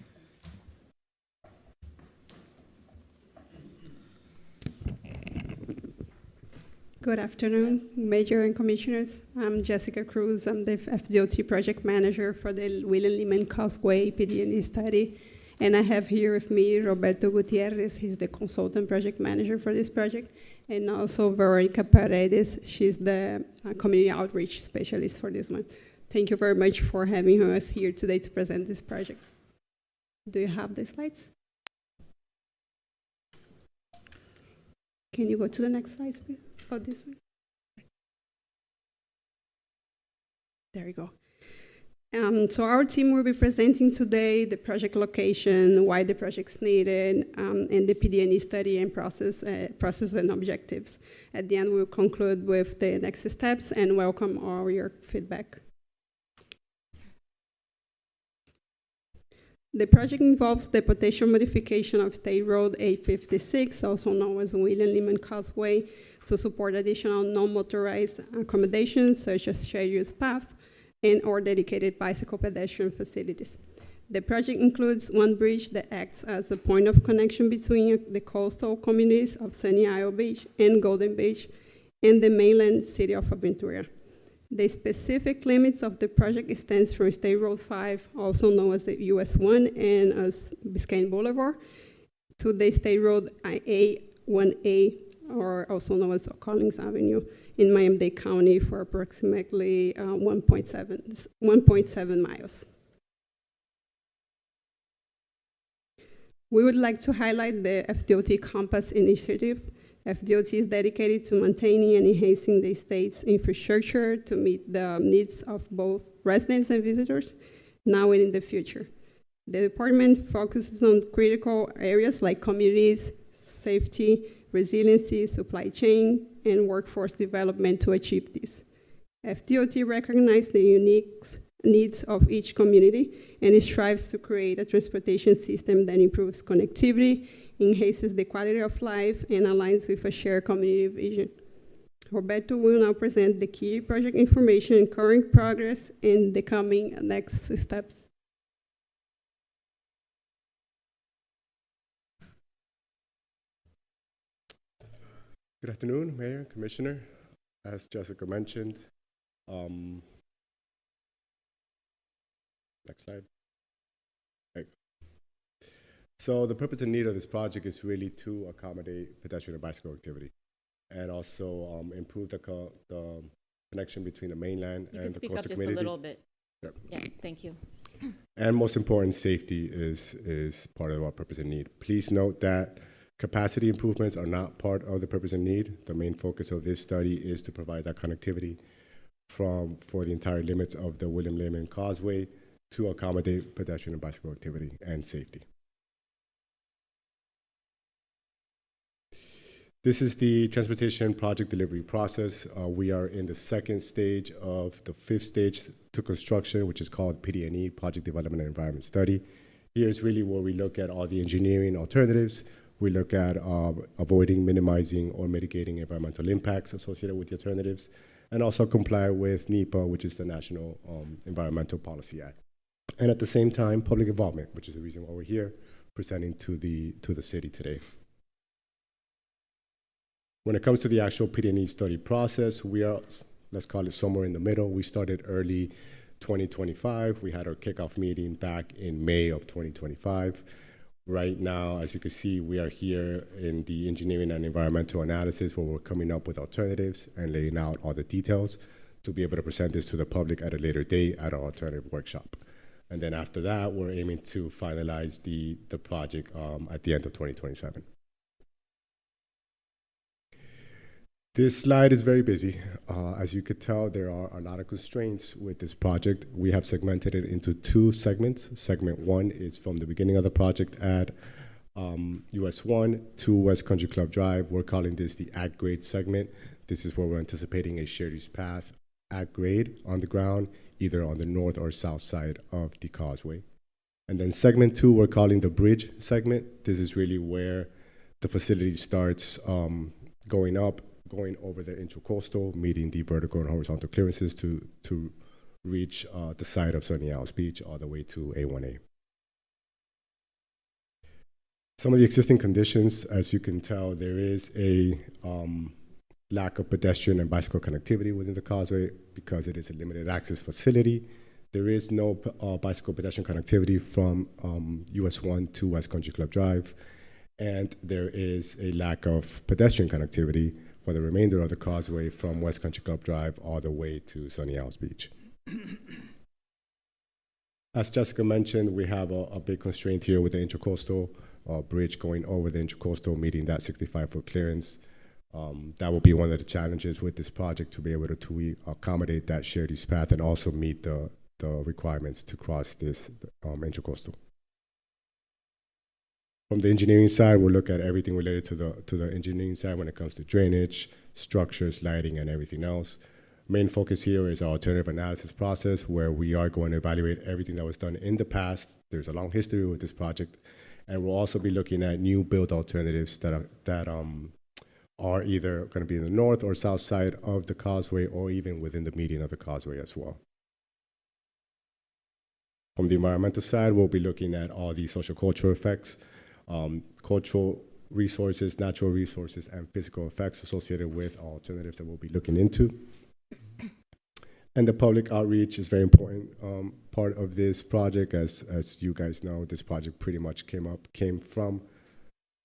Good afternoon, Mayor and Commissioners. I'm Jessica Cruz. I'm the FDOT Project Manager for the William Lehman Causeway PD&E study. And I have here with me Roberto Gutierrez. He's the Consultant Project Manager for this project. And also Veronica Paredes. She's the Community Outreach Specialist for this one. Thank you very much for having us here today to present this project. Do you have the slides? Can you go to the next slide, please? Oh, this one. There you go. So our team will be presenting today the project location, why the project's needed, and the PD&E study and process and objectives. At the end, we'll conclude with the next steps and welcome all your feedback. The project involves the potential modification of State Road 856, also known as William Lehman Causeway, to support additional non-motorized accommodations such as shared use path and or dedicated bicycle pedestrian facilities. The project includes one bridge that acts as a point of connection between the coastal communities of Sunny Isle Beach and Golden Beach and the mainland city of Aventura. The specific limits of the project extends from State Road 5, also known as the US 1 and as Biscayne Boulevard, to the State Road A1A, or also known as Collins Avenue, in Miami-Dade County for approximately 1.7 miles. We would like to highlight the FDOT Compass initiative. FDOT is dedicated to maintaining and enhancing the state's infrastructure to meet the needs of both residents and visitors, now and in the future. The department focuses on critical areas like communities, safety, resiliency, supply chain, and workforce development to achieve this. FDOT recognizes the unique needs of each community, and it strives to create a transportation system that improves connectivity, enhances the quality of life, and aligns with a shared community vision. Roberto will now present the key project information, current progress, and the coming next steps. Good afternoon, Mayor, Commissioner. As Jessica mentioned, next slide. Okay. So the purpose and need of this project is really to accommodate pedestrian and bicycle activity, and also improve the connection between the mainland and the coastal community. You can speak up just a little bit. Yep. Yeah, thank you. And most important, safety is part of our purpose and need. Please note that capacity improvements are not part of the purpose and need. The main focus of this study is to provide that connectivity for the entire limits of the William Lehman Causeway to accommodate pedestrian and bicycle activity and safety. This is the transportation project delivery process. We are in the second stage of the fifth stage to construction, which is called PD&E, Project Development and Environment Study. Here's really where we look at all the engineering alternatives. We look at avoiding, minimizing, or mitigating environmental impacts associated with the alternatives, and also comply with NEPA, which is the National Environmental Policy Act. And at the same time, public involvement, which is the reason why we're here presenting to the city today. When it comes to the actual PD&E study process, we are, let's call it somewhere in the middle. We started early 2025. We had our kickoff meeting back in May of 2025. Right now, as you can see, we are here in the engineering and environmental analysis where we're coming up with alternatives and laying out all the details to be able to present this to the public at a later date at our alternative workshop. And then after that, we're aiming to finalize the project at the end of 2027. This slide is very busy. As you could tell, there are a lot of constraints with this project. We have segmented it into two segments. Segment one is from the beginning of the project at US 1 to West Country Club Drive. We're calling this the at-grade segment. This is where we're anticipating a shared use path at grade on the ground, either on the north or south side of the causeway. And then segment two, we're calling the bridge segment. This is really where the facility starts going up, going over the intracoastal, meeting the vertical and horizontal clearances to reach the site of Sunny Isles Beach all the way to A1A. Some of the existing conditions, as you can tell, there is a lack of pedestrian and bicycle connectivity within the causeway because it is a limited access facility. There is no bicycle pedestrian connectivity from US 1 to West Country Club Drive, and there is a lack of pedestrian connectivity for the remainder of the causeway from West Country Club Drive all the way to Sunny Isles Beach. As Jessica mentioned, we have a big constraint here with the intracoastal bridge going over the intracoastal, meeting that 65-foot clearance. That will be one of the challenges with this project, to be able to accommodate that shared use path and also meet the requirements to cross this intracoastal. From the engineering side, we'll look at everything related to the engineering side when it comes to drainage, structures, lighting, and everything else. Main focus here is our alternative analysis process, where we are going to evaluate everything that was done in the past. There's a long history with this project, and we'll also be looking at new build alternatives that are either going to be in the north or south side of the causeway, or even within the median of the causeway as well. From the environmental side, we'll be looking at all the social cultural effects, cultural resources, natural resources, and physical effects associated with alternatives that we'll be looking into. And the public outreach is a very important part of this project. As you guys know, this project pretty much came from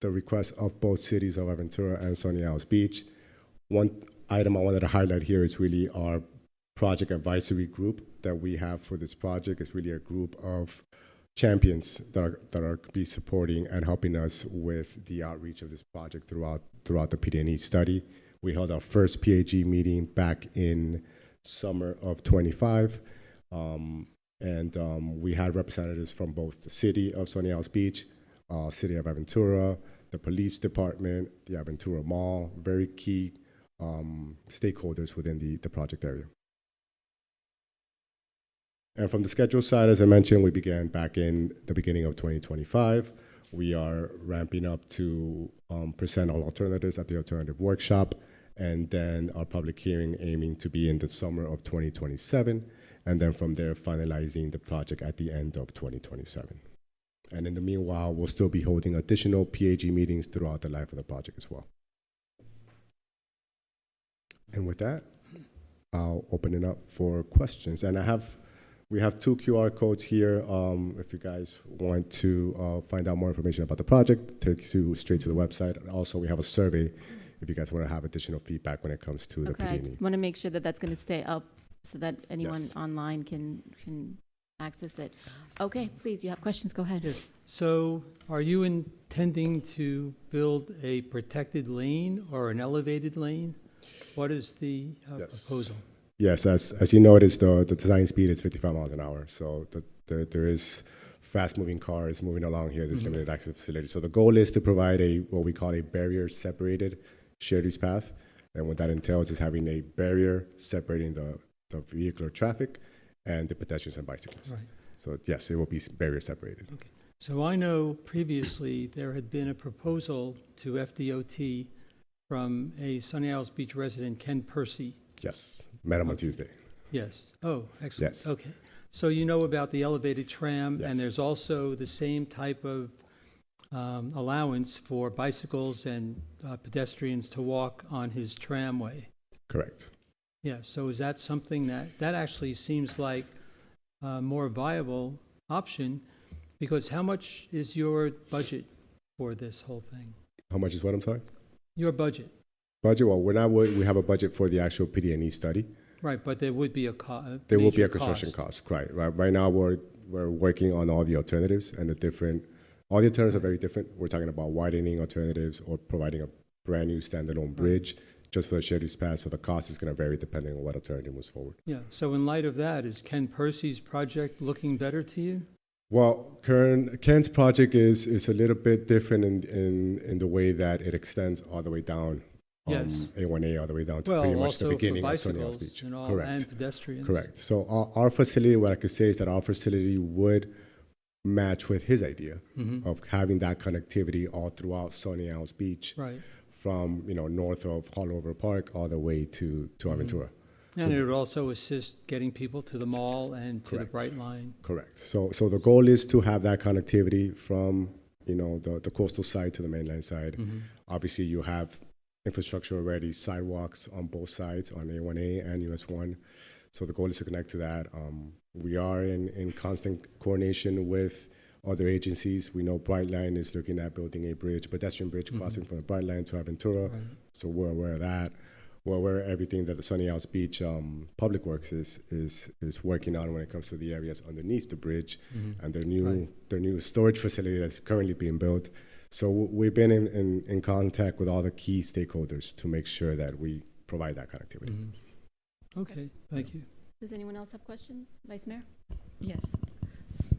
the request of both cities of Aventura and Sunny Isles Beach. One item I wanted to highlight here is really our project advisory group that we have for this project. It's really a group of champions that are be supporting and helping us with the outreach of this project throughout the PD&E study. We held our first PAG meeting back in summer of 25, and we had representatives from both the city of Sunny Isles Beach, city of Aventura, the police department, the Aventura Mall, very key stakeholders within the project area. And from the schedule side, as I mentioned, we began back in the beginning of 2025. We are ramping up to present all alternatives at the alternative workshop, and then our public hearing aiming to be in the summer of 2027, and then from there finalizing the project at the end of 2027. And in the meanwhile, we'll still be holding additional PAG meetings throughout the life of the project as well. And with that, I'll open it up for questions. And we have 2 QR codes here. If you guys want to find out more information about the project, it takes you straight to the website. And also, we have a survey if you guys want to have additional feedback when it comes to the Okay, I PDE. just want to make sure that that's going to stay up so that anyone Yes. online can access it. Okay, please, you have questions, go ahead. Yes. So are you intending to build a protected lane or an elevated lane? What is the Yes. proposal? Yes, as you noticed, the design speed is 55 miles an hour. So there is fast-moving cars moving along here. There's limited access facility. So the goal is to provide what we call a barrier-separated shared use path. And what that entails is having a barrier separating the vehicular traffic and the pedestrians and bicyclists. Right. So yes, it will be barrier separated. Okay. So I know previously there had been a proposal to FDOT from a Sunny Isles Beach resident, Ken Percy. Yes, met him on Tuesday. Yes. Oh, excellent. Yes. Okay. So you know about the elevated tram, Yes. and there's also the same type of allowance for bicycles and pedestrians to walk on his tramway. Correct. Yeah. So is that something that actually seems like a more viable option? Because how much is your budget for this whole thing? How much is what, I'm sorry? Your budget. Budget, well, we have a budget for the actual PD&E study. Right, but there would be a cost. There will be a construction cost, right? Right now, we're working on all the alternatives and all the alternatives are very different. We're talking about widening alternatives or providing a brand new standalone bridge just for the shared use path. So the cost is going to vary depending on what alternative moves forward. Yeah, so in light of that, is Ken Percy's project looking better to you? Well, Ken's project is a little bit different in the way that it extends all the way down Yes. A1A all the way down to Well, pretty much also the beginning for of Sunny Isles bicycles Beach. and all, Correct. and pedestrians. Correct. So our facility, what I could say is that our facility would match with his idea Mhm. of having that connectivity all throughout Sunny Isles Beach, Right, from north of Haulover Park all the way to Aventura. and it would also assist getting people to the mall and to the Correct. Bright Line. Correct. So the goal is to have that connectivity from the coastal side to the mainland side. Mhm. Obviously, you have infrastructure already, sidewalks on both sides, on A1A and US1. So the goal is to connect to that. We are in constant coordination with other agencies. We know Brightline is looking at building a pedestrian bridge crossing from the Brightline to Aventura. Right. So we're aware of that. We're aware of everything that the Sunny Isles Beach Public Works is working on when it comes to the areas underneath the bridge Mhm. and Right. their new storage facility that's currently being built. So we've been in contact with all the key stakeholders to make sure that we provide that connectivity. Mhm. Okay, thank you. Does anyone else have questions? Vice Mayor? Yes.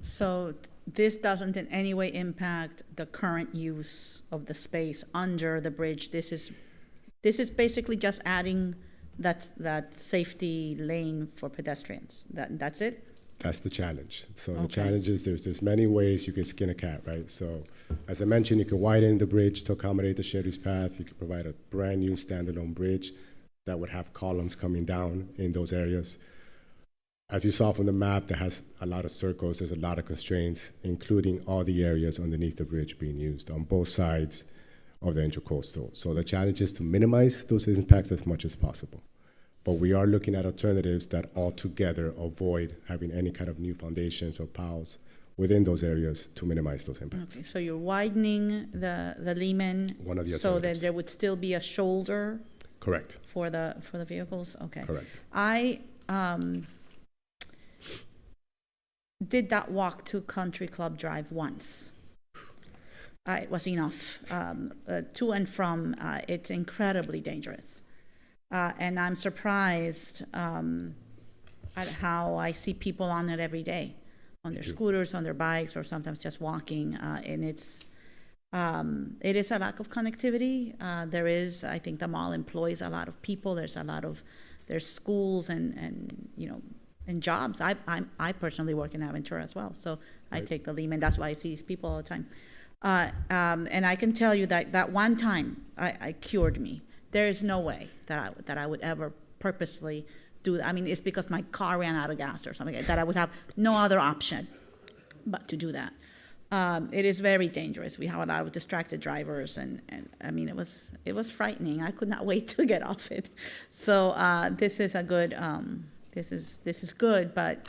So this doesn't in any way impact the current use of the space under the bridge. This is basically just adding that safety lane for pedestrians. That's it? That's the challenge. So the Okay. challenge is there's many ways you can skin a cat, right? So as I mentioned, you can widen the bridge to accommodate the shared use path. You can provide a brand new standalone bridge that would have columns coming down in those areas. As you saw from the map, that has a lot of circles. There's a lot of constraints, including all the areas underneath the bridge being used on both sides of the intercoastal. So the challenge is to minimize those impacts as much as possible. But we are looking at alternatives that altogether avoid having any kind of new foundations or piles within those areas to minimize those impacts. Okay, so you're widening the Lehman One of the so that alternatives. there would still be a shoulder Correct, for the vehicles? Okay. correct. I did that walk to Country Club Drive once. It was enough. To and from, it's incredibly dangerous. And I'm surprised at how I see people on it every day, on their scooters, on their bikes, or sometimes just walking. And it is a lack of connectivity. I think the mall employs a lot of people. There's schools and and jobs. I personally work in Aventura as well, so I Right. take the leave, and that's why I see these people all the time. And I can tell you that one time I cured me. There is no way that I would ever purposely do that. I mean, it's because my car ran out of gas or something like that. I would have no other option but to do that. It is very dangerous. We have a lot of distracted drivers, and I mean, it was frightening. I could not wait to get off it. So this is a good. This is good, but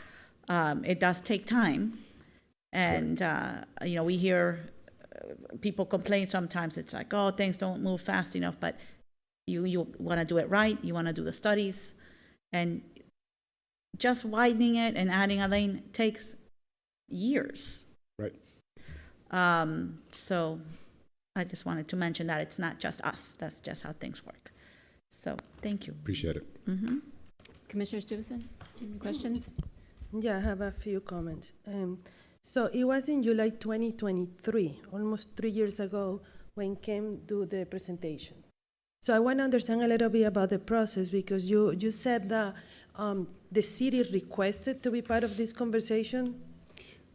it does take time, and we hear people complain sometimes. It's like, oh, things don't move fast enough, but you want to do it right. You want to do the studies, and just widening it and adding a lane takes years. Right. So I just wanted to mention that it's not just us. That's just how things work. So thank you. Appreciate it. Mm-hmm. Commissioner Stevenson, do you have any questions? Yeah, I have a few comments. So it was in July 2023, almost 3 years ago, when Kim do the presentation. So I want to understand a little bit about the process, because you said that the city requested to be part of this conversation.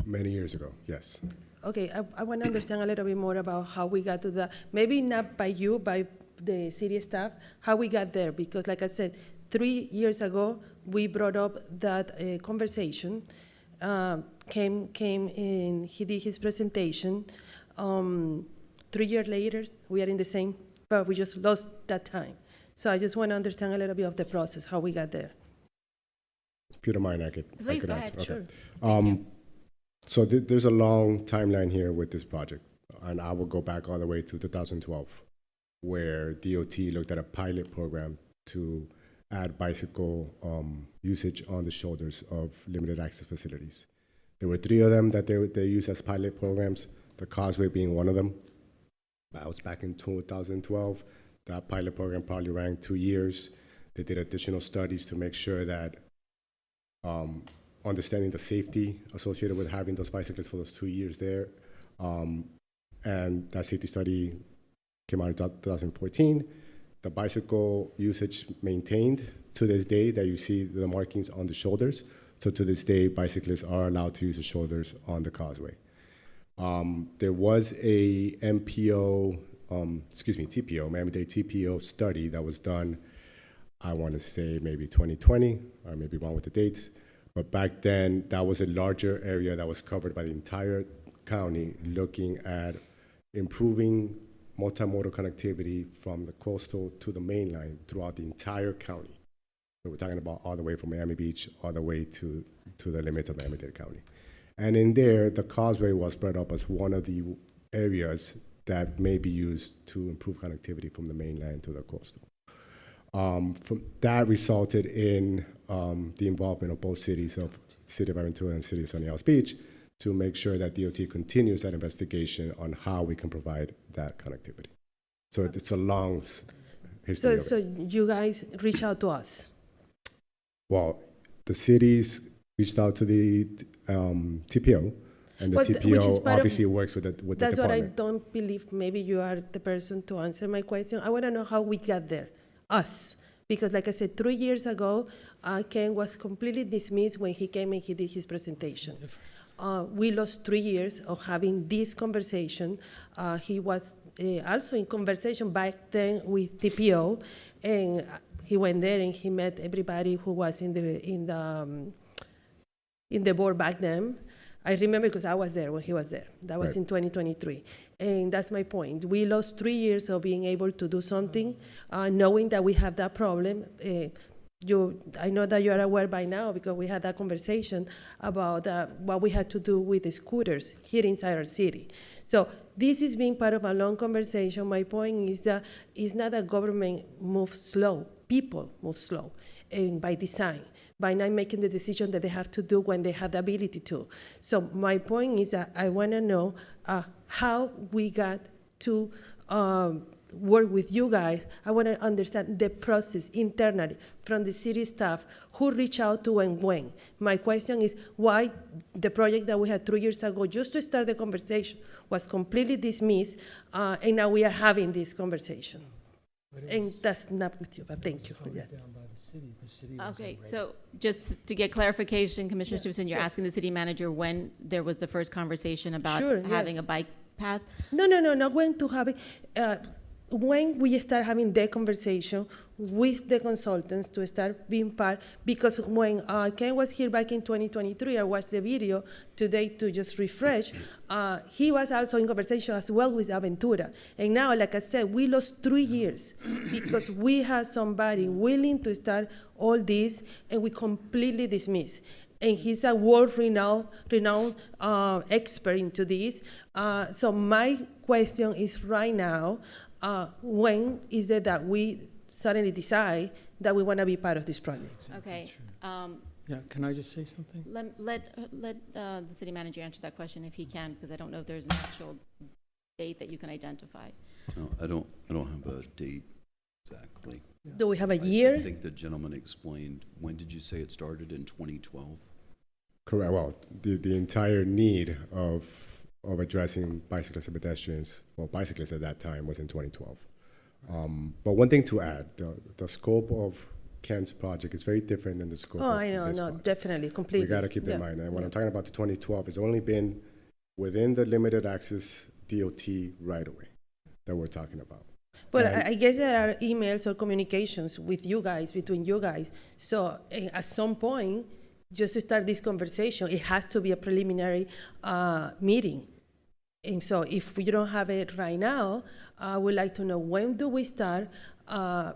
Many years ago, yes. Okay, I want to understand a little bit more about how we got to that. Maybe not by you, by the city staff, how we got there, because like I said, 3 years ago, we brought up that conversation. Came and he did his presentation. 3 years later, we are in the same, but we just lost that time. So I just want to understand a little bit of the process, how we got there. If you don't mind, I could Please go add. ahead, Okay. sure. So there's a long timeline here with this project, and I will go back all the way to 2012, where DOT looked at a pilot program to add bicycle usage on the shoulders of limited access facilities. There were 3 of them that they used as pilot programs, the Causeway being one of them. That was back in 2012. That pilot program probably ran 2 years. They did additional studies to make sure that understanding the safety associated with having those bicyclists for those 2 years there. And that safety study came out in 2014. The bicycle usage maintained to this day, that you see the markings on the shoulders. So to this day, bicyclists are allowed to use the shoulders on the causeway. There was a TPO, Miami-Dade TPO study that was done, I want to say maybe 2020, I may be wrong with the dates, but back then, that was a larger area that was covered by the entire county, looking at improving multimodal connectivity from the coastal to the main line throughout the entire county. So we're talking about all the way from Miami Beach, all the way to the limits of Miami-Dade County. And in there, the causeway was brought up as one of the areas that may be used to improve connectivity from the mainland to the coastal. From that resulted in the involvement of both cities, of City of Aventura and City of Sunny Isles Beach, to make sure that DOT continues that investigation on how we can provide that connectivity. So it's a long history of it. So you guys reach out to us. Well, the cities reached out to the TPO, and the But which is TPO part of- obviously works with the That's what I department. don't believe. Maybe you are the person to answer my question. I want to know how we got there, us. Because like I said, 3 years ago, Ken was completely dismissed when he came and he did his presentation. We lost 3 years of having this conversation. He was also in conversation back then with TPO, and he went there and he met everybody who was in the board back then. I remember because I was there when he was there. That was Right. in 2023. And that's my point. We lost 3 years of being able to do something, knowing that we have that problem. I know that you are aware by now because we had that conversation about what we had to do with the scooters here inside our city. So this is being part of a long conversation. My point is that it's not that government moves slow. People move slow, and by design, by not making the decision that they have to do when they have the ability to. So my point is that I want to know how we got to work with you guys. I want to understand the process internally from the city staff, who reached out to and when. My question is why the project that we had 3 years ago, just to start the conversation, was completely dismissed, and now we are having this conversation. And that's not with you, but thank you for that. Okay, so just to get clarification, Commissioner Stevenson, you're Yes. asking the city manager when there was the first conversation about Sure, having a yes. bike path? No, not going to have it. When we start having the conversation with the consultants to start being part, because when Ken was here back in 2023, I watched the video today to just refresh. He was also in conversation as well with Aventura. And now, like I said, we lost 3 years because we had somebody willing to start all this and we completely dismissed. And he's a world-renowned expert into this. So my question is right now, when is it that we suddenly decide that we want to be part of this project? Okay, Yeah, can I just say something? let the city manager answer that question if he can, because I don't know if there's an actual date that you can identify. No, I don't have a date exactly. Do we have a I year? think the gentleman explained, when did you say it started, in 2012? Correct. Well, the entire need of addressing bicyclists and pedestrians, well, bicyclists at that time, was in 2012. But one thing to add, the scope of Ken's project is very different than the scope Oh, of I know, this no, project. definitely, completely. We got to keep that in Yeah. mind. And when Yeah. I'm talking about the 2012, it's only been within the limited access DOT right away that we're talking about. Well, And- I guess there are emails or communications with you guys, between you guys. So at some point, just to start this conversation, it has to be a preliminary meeting. And so if we don't have it right now, I would like to know, when do we start?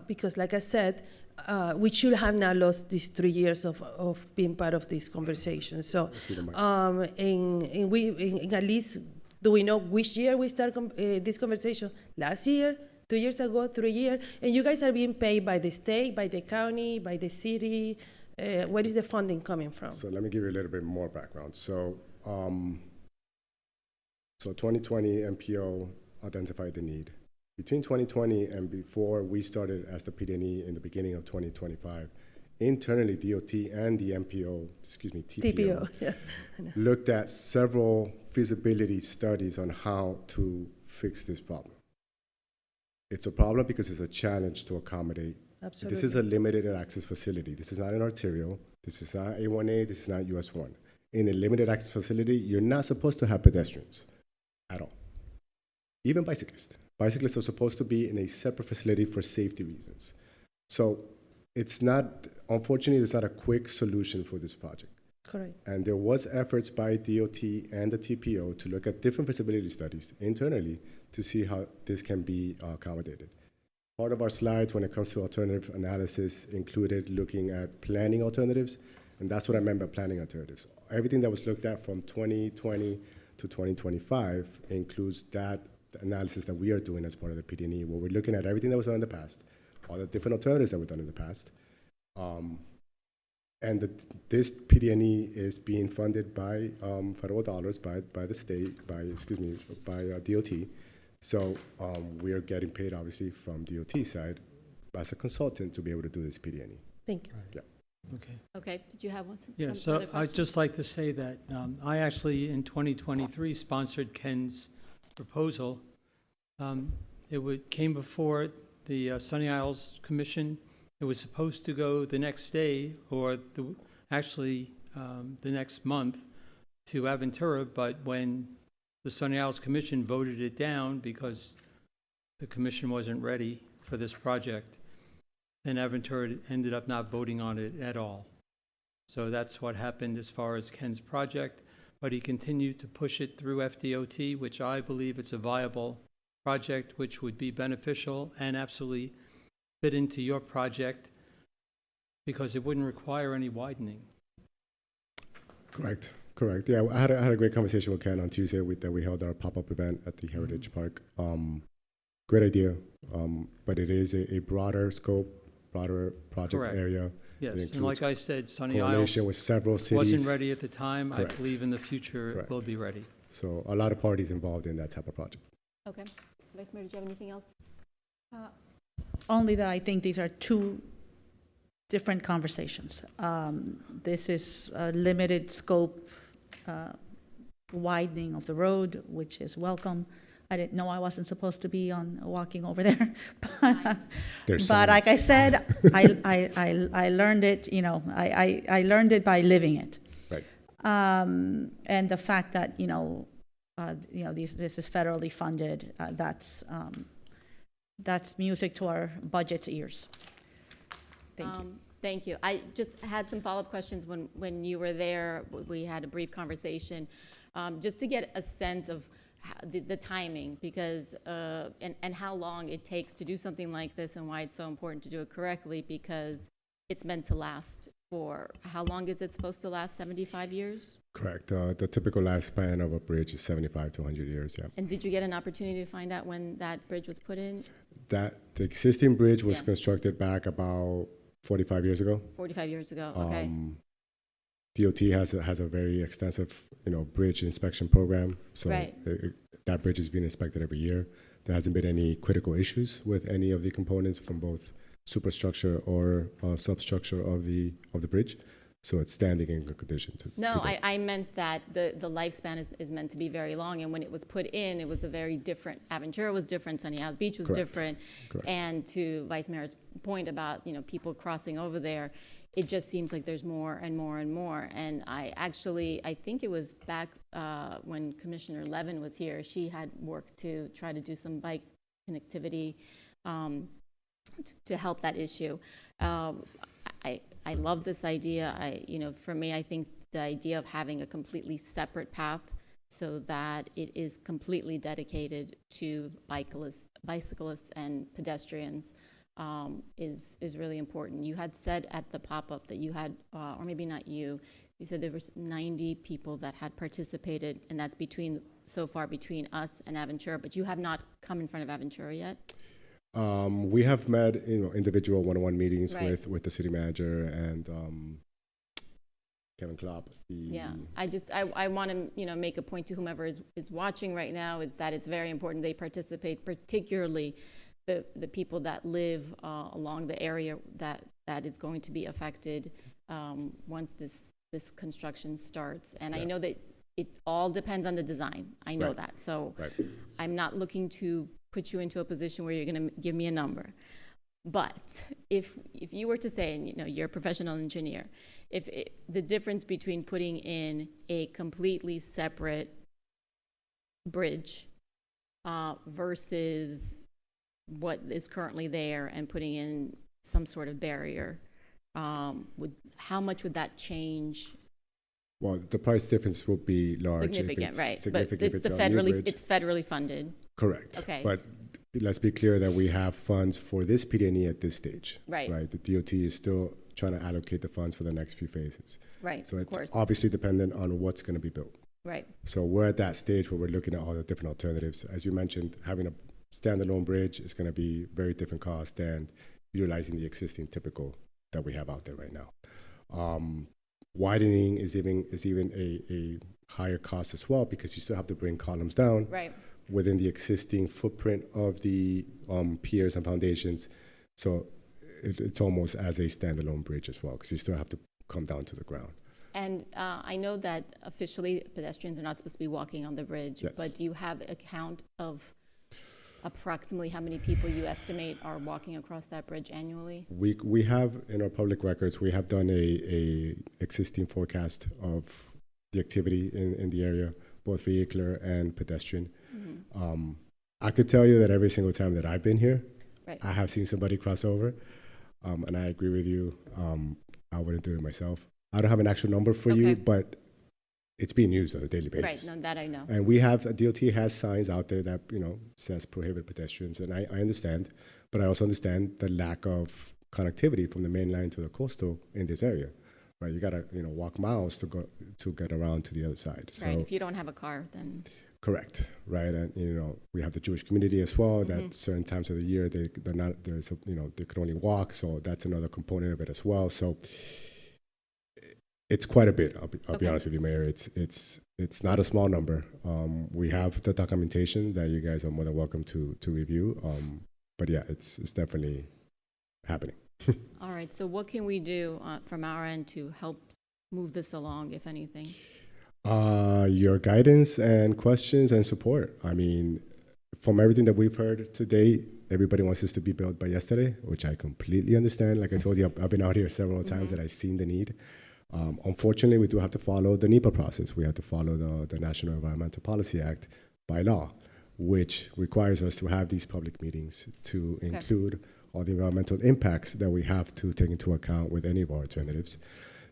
Because like I said, we should have not lost these 3 years of being part of this conversation. So, and at least, do we know which year we start this conversation? Last year, 2 years ago, 3 years? And you guys are being paid by the state, by the county, by the city? Where is the funding coming from? So let me give you a little bit more background. So 2020 MPO identified the need. Between 2020 and before we started as the PD&E in the beginning of 2025, internally DOT and the MPO, TPO, yeah. looked at several feasibility studies on how to fix this problem. It's a problem because it's a challenge to accommodate. Absolutely. This is a limited access facility. This is not an arterial. This is not A1A. This is not US 1. In a limited access facility, you're not supposed to have pedestrians at all. Even bicyclists. Bicyclists are supposed to be in a separate facility for safety reasons. So it's not, unfortunately, there's not a quick solution for this project. Correct. And there was efforts by DOT and the TPO to look at different feasibility studies internally to see how this can be accommodated. Part of our slides when it comes to alternative analysis included looking at planning alternatives, and that's what I meant by planning alternatives. Everything that was looked at from 2020 to 2025 includes that analysis that we are doing as part of the PD&E, where we're looking at everything that was done in the past, all the different alternatives that were done in the past. And this PD&E is being funded by federal dollars, by the state, by DOT. So we are getting paid, obviously, from DOT side as a consultant to be able to do this PD&E. Thank you. Yeah. Okay. Okay, did you have one? Yeah, some so other I'd questions? just like to say that I actually, in 2023, sponsored Ken's proposal. It came before the Sunny Isles Commission. It was supposed to go the next day, or the next month, to Aventura, but when the Sunny Isles Commission voted it down because the commission wasn't ready for this project, then Aventura ended up not voting on it at all. So that's what happened as far as Ken's project, but he continued to push it through FDOT, which I believe it's a viable project which would be beneficial and absolutely fit into your project because it wouldn't require any widening. Correct. Yeah, I had a great conversation with Ken on Tuesday that we held our pop-up event at the Heritage Park. Great idea, but it is a broader scope, broader project Correct. area. Yes, and like I said, Sunny Isles Coordination with several cities. wasn't ready at the time. Correct. I believe in the future Correct. it will be ready. So a lot of parties involved in that type of project. Okay. Vice Mayor, did you have anything else? Only that I think these are two different conversations. This is a limited scope widening of the road, which is welcome. I didn't know I wasn't supposed to be walking over there. There's But like I signs. said, I learned it, I learned it by living it. Right. And the fact that, this is federally funded, that's music to our budget's ears. Thank you. Thank you. I just had some follow-up questions when you were there. We had a brief conversation, just to get a sense of the timing, because and how long it takes to do something like this, and why it's so important to do it correctly, because it's meant to last for, how long is it supposed to last? 75 years? Correct. The typical lifespan of a bridge is 75 to 100 years, yeah. And did you get an opportunity to find out when that bridge was put in? The existing bridge was Yeah. constructed back about 45 years ago. 45 years ago, okay. DOT has a very extensive, bridge inspection program. So Right. That bridge is being inspected every year. There hasn't been any critical issues with any of the components from both superstructure or substructure of the bridge. So it's standing in good condition. No, I meant that the lifespan is meant to be very long, and when it was put in, it was a very different, Aventura was different, Sunny Isles Beach was Correct. different. Correct. And to Vice Mayor's point about, people crossing over there, it just seems like there's more and more and more. And I think it was back when Commissioner Levin was here, she had worked to try to do some bike connectivity to help that issue. I love this idea. For me, I think the idea of having a completely separate path so that it is completely dedicated to bicyclists and pedestrians is really important. You had said at the pop-up that you had, or maybe not you said there was 90 people that had participated, and that's so far between us and Aventura, but you have not come in front of Aventura yet? We have met, individual one-on-one meetings Right. with the city manager and Kevin Klopp. Yeah, I want to, make a point to whomever is watching right now, is that it's very important they participate, particularly the people that live along the area that is going to be affected once this construction starts. And Yeah. I know that it all depends on the design. I know Right. that. So Right. I'm not looking to put you into a position where you're going to give me a number. But if you were to say, and you're a professional engineer, the difference between putting in a completely separate bridge versus what is currently there and putting in some sort of barrier, how much would that change? Well, the price difference will be large. Significant, right? Significant But if it's a new bridge. it's federally funded. Correct. Okay. But let's be clear that we have funds for this PD&E at this stage. Right. Right. The DOT is still trying to allocate the funds for the next few phases. Right, So of it's course. obviously dependent on what's going to be built. Right, So we're at that stage where we're looking at all the different alternatives. As you mentioned, having a standalone bridge is going to be very different cost than utilizing the existing typical that we have out there right now. Widening is even a higher cost as well, because you still have to bring columns down right. within the existing footprint of the piers and foundations. So it's almost as a standalone bridge as well, because you still have to come down to the ground. And I know that officially pedestrians are not supposed to be walking on the bridge, Yes. but do you have a count of approximately how many people you estimate are walking across that bridge annually? We have in our public records, we have done a existing forecast of the activity in the area, both vehicular and pedestrian. Mm-hmm. I could tell you that every single time that I've been here, Right. I have seen somebody cross over, and I agree with you. I wouldn't do it myself. I don't have an actual number for Okay. you, but it's being used on a daily basis. Right, no, that I know. And we have, DOT has signs out there that, says prohibit pedestrians, and I understand, but I also understand the lack of connectivity from the main line to the coastal in this area, right? You gotta, walk miles to get around to the other side. So, Right, if you don't have a car, then, correct, right? And, we have the Jewish community as well, Mm-hmm. that certain times of the year, they could only walk, so that's another component of it as well. So it's quite a bit. I'll be Okay. honest with you, Mayor. It's not a small number. We have the documentation that you guys are more than welcome to review. But yeah, it's definitely happening. all right, so what can we do from our end to help move this along, if anything? Your guidance and questions and support. I mean, from everything that we've heard today, everybody wants this to be built by yesterday, which I completely understand. Like I told you, I've been out here several times and I've seen the need. Unfortunately, we do have to follow the NEPA process. We have to follow the National Environmental Policy Act by law, which requires us to have these public meetings to include all the environmental impacts that we have to take into account with any of our alternatives.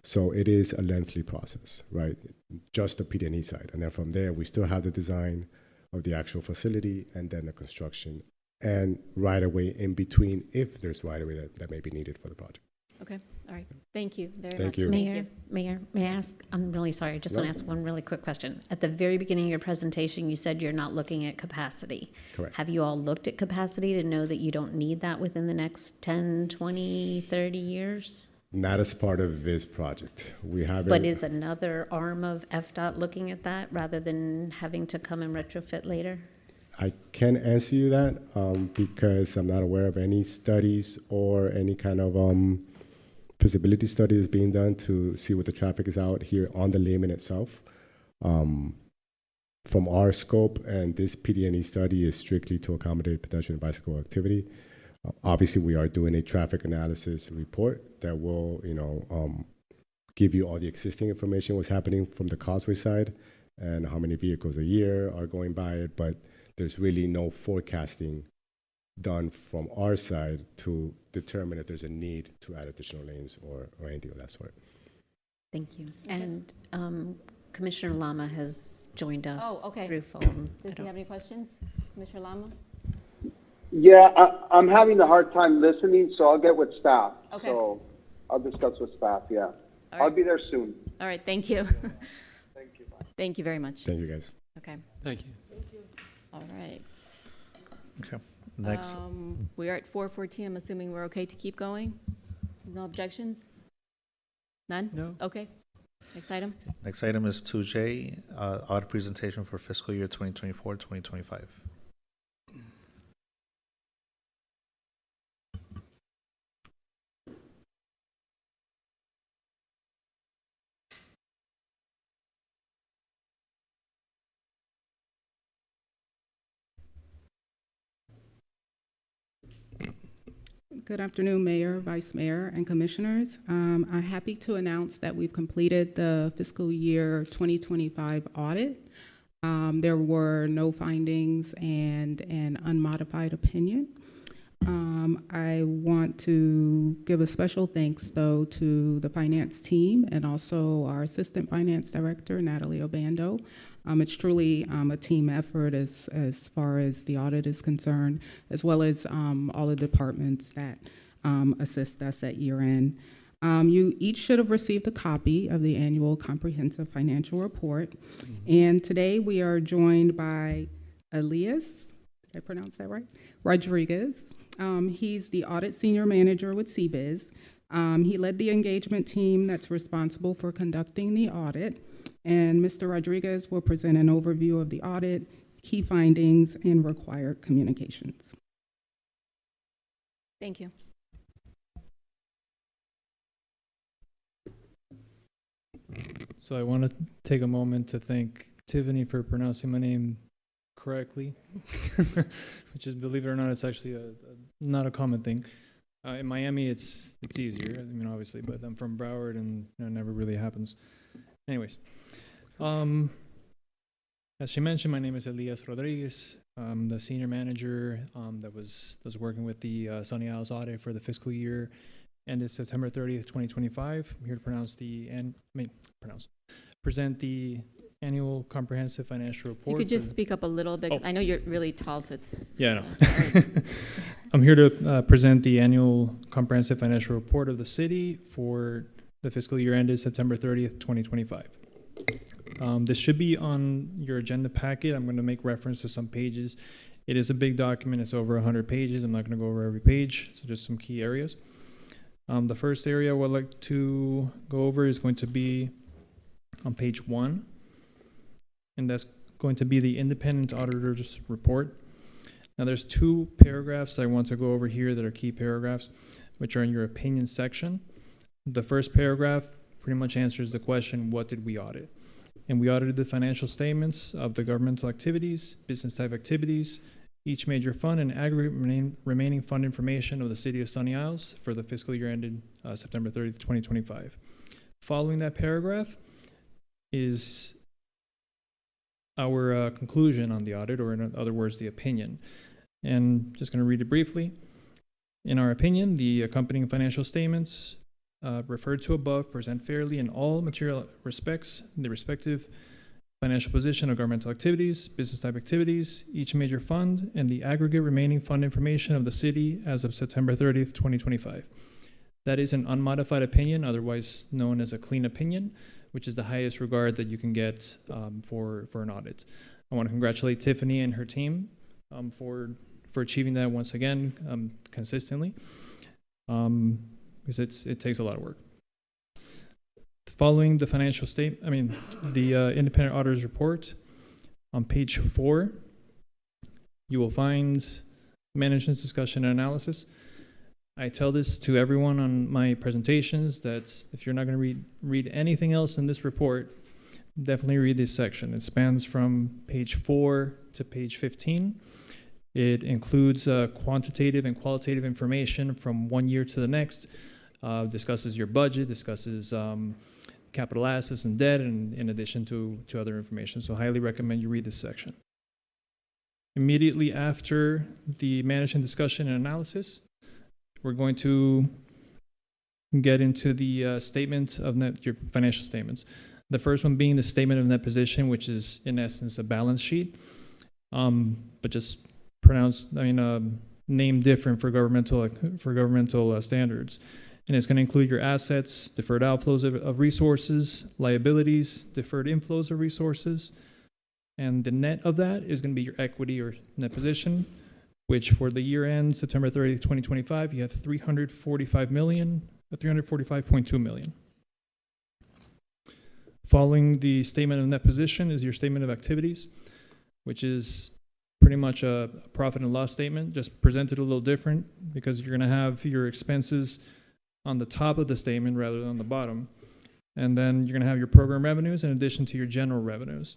So it is a lengthy process, right? Just the PD&E side. And then from there, we still have the design of the actual facility and then the construction and right-of-way in between if there's right-of-way that may be needed for the project. Okay, all right. Thank you very Thank much. you. Mayor, may I ask, I'm really sorry, I just want to ask one really quick question. At the very beginning of your presentation, you said you're not looking at capacity. Correct. Have you all looked at capacity to know that you don't need that within the next 10, 20, 30 years? Not as part of this project. We haven't. But is another arm of FDOT looking at that rather than having to come and retrofit later? I can't answer you that because I'm not aware of any studies or any kind of feasibility study that's being done to see what the traffic is out here on the layman itself. From our scope, and this PD&E study is strictly to accommodate pedestrian and bicycle activity. Obviously, we are doing a traffic analysis report that will, give you all the existing information, what's happening from the causeway side, and how many vehicles a year are going by it. But there's really no forecasting done from our side to determine if there's a need to add additional lanes or anything of that sort. Thank you. And Commissioner Lama has joined us through phone. Does he have any questions? Commissioner Lama? Yeah, I'm having a hard time listening, so I'll get with staff. Okay. So I'll discuss with staff, yeah. All I'll right. be there soon. All right, thank you. Thank you. Bye. Thank you very much. Thank you, guys. Okay, Thank you. all right. Okay, next. We are at 4:14. I'm assuming we're okay to keep going? No objections? None? No. Okay. Next item? Next item is 2J, audit presentation for fiscal year 2024-2025. Good afternoon, Mayor, Vice Mayor, and Commissioners. I'm happy to announce that we've completed the fiscal year 2025 audit. There were no findings and an unmodified opinion. I want to give a special thanks, though, to the finance team and also our Assistant Finance Director, Natalie Obando. It's truly a team effort as far as the audit is concerned, as well as all the departments that assist us at year end. You each should have received a copy of the annual comprehensive financial report. And today we are joined by Elias, did I pronounce that right? Rodriguez. He's the audit senior manager with CBIZ. He led the engagement team that's responsible for conducting the audit. And Mr. Rodriguez will present an overview of the audit, key findings, and required communications. Thank you. So I want to take a moment to thank Tiffany for pronouncing my name correctly, which is, believe it or not, it's actually not a common thing. In Miami, it's easier, I mean, obviously, but I'm from Broward, and it never really happens. Anyways, as she mentioned, my name is Elias Rodriguez. I'm the senior manager that was working with the Sunny Isles audit for the fiscal year ended September 30th, 2025. I'm here to present the annual comprehensive financial report. You could just speak up a little bit. Oh. I know you're really tall, so it's... Yeah, no. I'm here to present the annual comprehensive financial report of the city for the fiscal year ended September 30th, 2025. This should be on your agenda packet. I'm going to make reference to some pages. It is a big document. It's over 100 pages. I'm not going to go over every page, so just some key areas. The first area I would like to go over is going to be on page 1, and that's going to be the independent auditor's report. Now, there's 2 paragraphs I want to go over here that are key paragraphs, which are in your opinion section. The first paragraph pretty much answers the question, what did we audit? And we audited the financial statements of the governmental activities, business type activities, each major fund, and aggregate remaining fund information of the City of Sunny Isles for the fiscal year ended September 30th, 2025. Following that paragraph is our conclusion on the audit, or in other words, the opinion. And just going to read it briefly. In our opinion, the accompanying financial statements referred to above present fairly in all material respects the respective financial position of governmental activities, business type activities, each major fund, and the aggregate remaining fund information of the city as of September 30th, 2025. That is an unmodified opinion, otherwise known as a clean opinion, which is the highest regard that you can get for an audit. I want to congratulate Tiffany and her team for achieving that once again consistently, because it takes a lot of work. Following the financial the independent auditor's report, on page 4, you will find management's discussion and analysis. I tell this to everyone on my presentations that if you're not going to read anything else in this report, definitely read this section. It spans from page 4 to page 15. It includes quantitative and qualitative information from one year to the next, discusses your budget, discusses capital assets and debt, and in addition to other information. So highly recommend you read this section. Immediately after the management discussion and analysis, we're going to get into the statement of your financial statements. The first one being the statement of net position, which is in essence a balance sheet, but just name different for governmental standards. And it's going to include your assets, deferred outflows of resources, liabilities, deferred inflows of resources, and the net of that is going to be your equity or net position, which for the year end September 30th, 2025, you have $345.2 million. Following the statement of net position is your statement of activities, which is pretty much a profit and loss statement, just presented a little different because you're going to have your expenses on the top of the statement rather than on the bottom. And then you're going to have your program revenues in addition to your general revenues.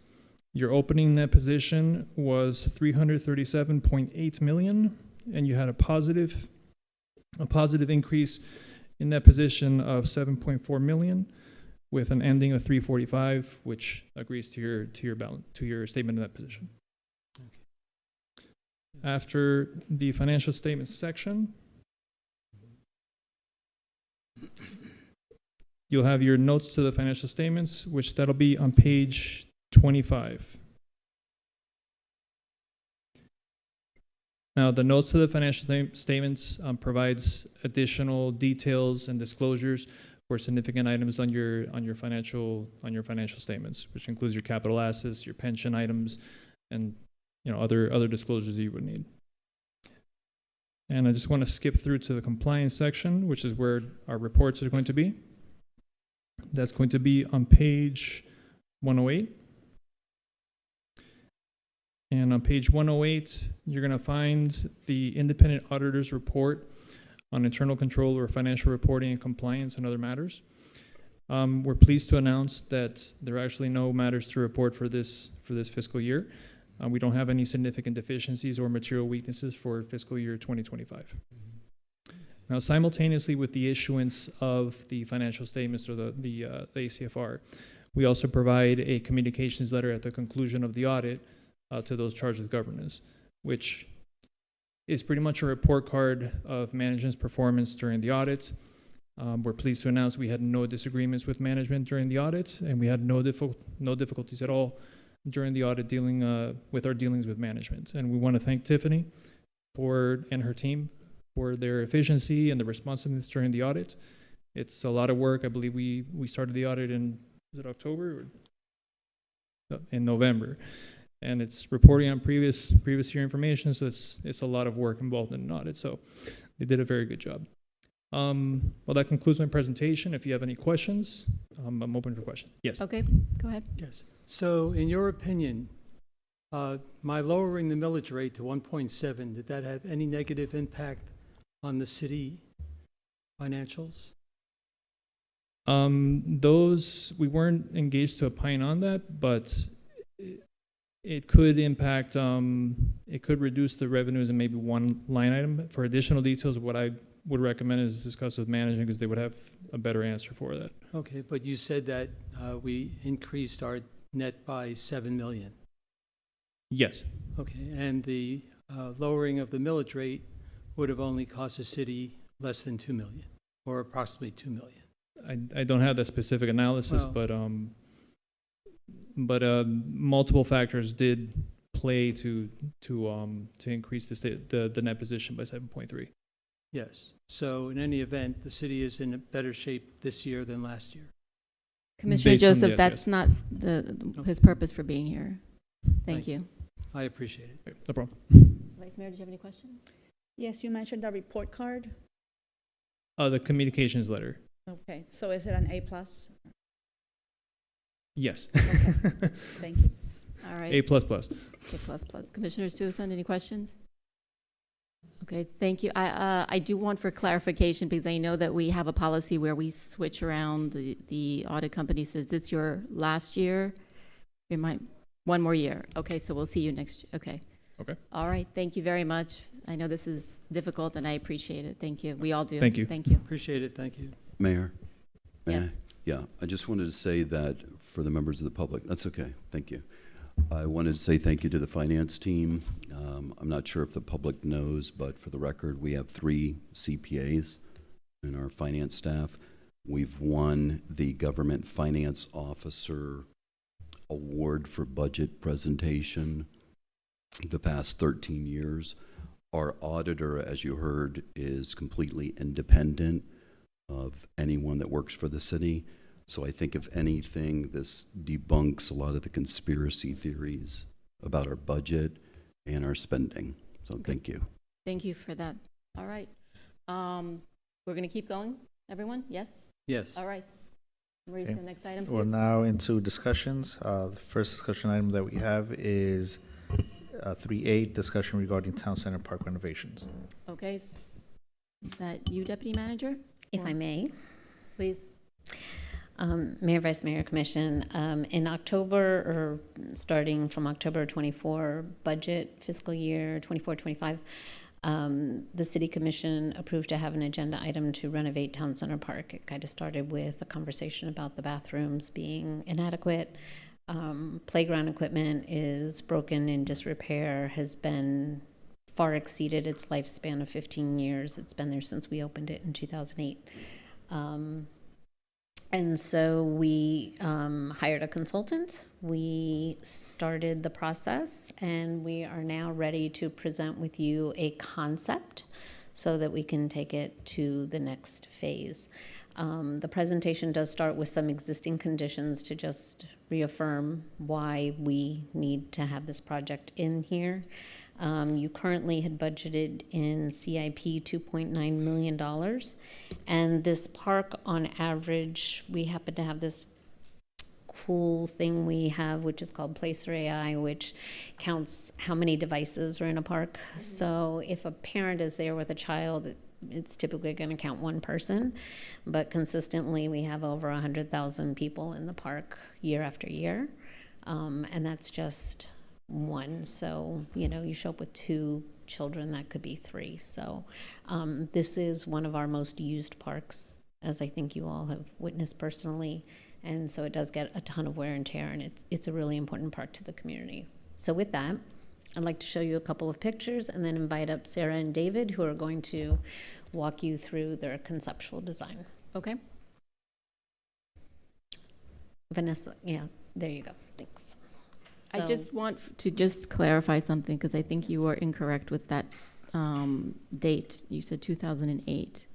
Your opening net position was $337.8 million, and you had a positive increase in net position of $7.4 million, with an ending of 345, which agrees to your statement of net position. After the financial statements section, you'll have your notes to the financial statements, which that'll be on page 25. Now, the notes to the financial statements provides additional details and disclosures for significant items on your financial statements, which includes your capital assets, your pension items, and other disclosures that you would need. And I just want to skip through to the compliance section, which is where our reports are going to be. That's going to be on page 108. And on page 108, you're going to find the independent auditor's report on internal control or financial reporting and compliance and other matters. We're pleased to announce that there are actually no matters to report for this fiscal year. We don't have any significant deficiencies or material weaknesses for fiscal year 2025. Now, simultaneously with the issuance of the financial statements or the ACFR, we also provide a communications letter at the conclusion of the audit to those charged with governance, which is pretty much a report card of management's performance during the audit. We're pleased to announce we had no disagreements with management during the audit, and we had no difficulties at all during the audit with our dealings with management. And we want to thank Tiffany and her team for their efficiency and the responsiveness during the audit. It's a lot of work. I believe we started the audit in October or in November, and it's reporting on previous year information. So it's a lot of work involved in an audit. So they did a very good job. Well, that concludes my presentation. If you have any questions, I'm open for questions. Yes. Okay, go ahead. Yes. So in your opinion, my lowering the millage rate to 1.7, did that have any negative impact on the city financials? We weren't engaged to opine on that, but it could impact, it could reduce the revenues in maybe one line item. For additional details, what I would recommend is discuss with management because they would have a better answer for that. Okay, but you said that we increased our net by 7 million. Yes. Okay, and the lowering of the millage rate would have only cost the city less than 2 million, or approximately 2 million. I don't have that specific analysis, Well, but multiple factors did play to increase the net position by 7.3. yes. So in any event, the city is in a better shape this year than last year. Commissioner Based on- Joseph, yes, that's yes. not his purpose for being here. Thank you. I appreciate it. No problem. Vice Mayor, did you have any questions? Yes, you mentioned the report card. The communications letter. Okay, so is it an A+? Yes. Okay, thank you. All right. A++. A++. Commissioner Susan, any questions? Okay, thank you. I do want for clarification, because I know that we have a policy where we switch around the audit company. So is this your last year? It might, one more year. Okay, so we'll see you next, okay. Okay. All right, thank you very much. I know this is difficult and I appreciate it. Thank you. We all do. Thank you. Thank you. Appreciate it, thank you. Mayor? May Yes. I? Yeah, I just wanted to say that for the members of the public, that's okay, thank you. I wanted to say thank you to the finance team. I'm not sure if the public knows, but for the record, we have 3 CPAs in our finance staff. We've won the Government Finance Officer Award for budget presentation the past 13 years. Our auditor, as you heard, is completely independent of anyone that works for the city. So I think if anything, this debunks a lot of the conspiracy theories about our budget and our spending. So Okay. thank you. Thank you for that. All right. We're going to keep going, everyone? Yes? Yes. All right. Mauricio, Okay. next item, We're please. now into discussions. The first discussion item that we have is 3A, discussion regarding town center park renovations. Okay. Is that you, Deputy Manager? If Or- I may. Please. Mayor, Vice Mayor, Commission, in October, or starting from October 24 budget fiscal year 24-25, the City Commission approved to have an agenda item to renovate Town Center Park. It kind of started with a conversation about the bathrooms being inadequate. Playground equipment is broken in disrepair, has been far exceeded its lifespan of 15 years. It's been there since we opened it in 2008. And so we hired a consultant. We started the process, and we are now ready to present with you a concept so that we can take it to the next phase. The presentation does start with some existing conditions to just reaffirm why we need to have this project in here. You currently had budgeted in CIP $2.9 million. And this park, on average, we happen to have this cool thing we have, which is called Placer AI, which counts how many devices are in a park. So if a parent is there with a child, it's typically going to count one person. But consistently, we have over 100,000 people in the park year after year. And that's just one. So, you know, you show up with 2 children, that could be 3. So this is one of our most used parks, as I think you all have witnessed personally. And so it does get a ton of wear and tear, and it's a really important park to the community. So with that, I'd like to show you a couple of pictures and then invite up Sarah and David, who are going to walk you through their conceptual design. Okay. Vanessa, yeah, there you go. Thanks. I So- just want to just clarify something, because I think you were incorrect with that date. You said 2008.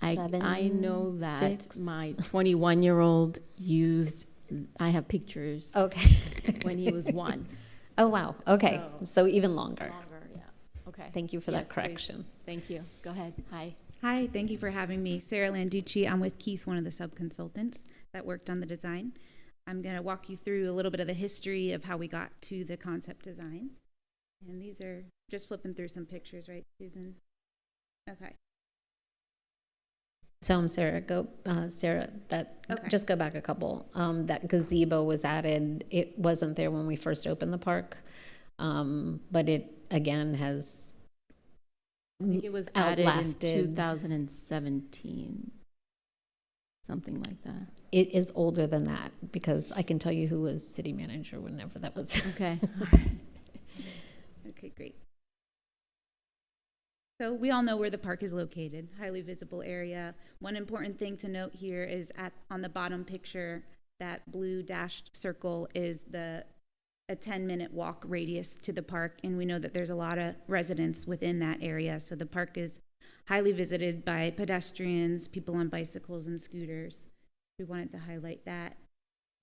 I know that 6. my 21-year-old used, I have pictures. Okay. When he was 1. Oh, wow. Okay. So even longer. Longer, yeah. Okay. Thank you for Yes, that correction. please. Thank you. Go ahead. Hi. Hi, thank you for having me. Sarah Landucci. I'm with Keith, one of the sub-consultants that worked on the design. I'm going to walk you through a little bit of the history of how we got to the concept design. And these are just flipping through some pictures, right, Susan? Okay. So Sarah, just go back a couple. That gazebo was added. It wasn't there when we first opened the park, but it again has I think it was added in 2017, something like that. It is older than that because I can tell you who was city manager whenever that was. Okay. Okay, great. So we all know where the park is located, highly visible area. One important thing to note here is on the bottom picture, that blue dashed circle is a 10-minute walk radius to the park, and we know that there's a lot of residents within that area. So the park is highly visited by pedestrians, people on bicycles and scooters. We wanted to highlight that.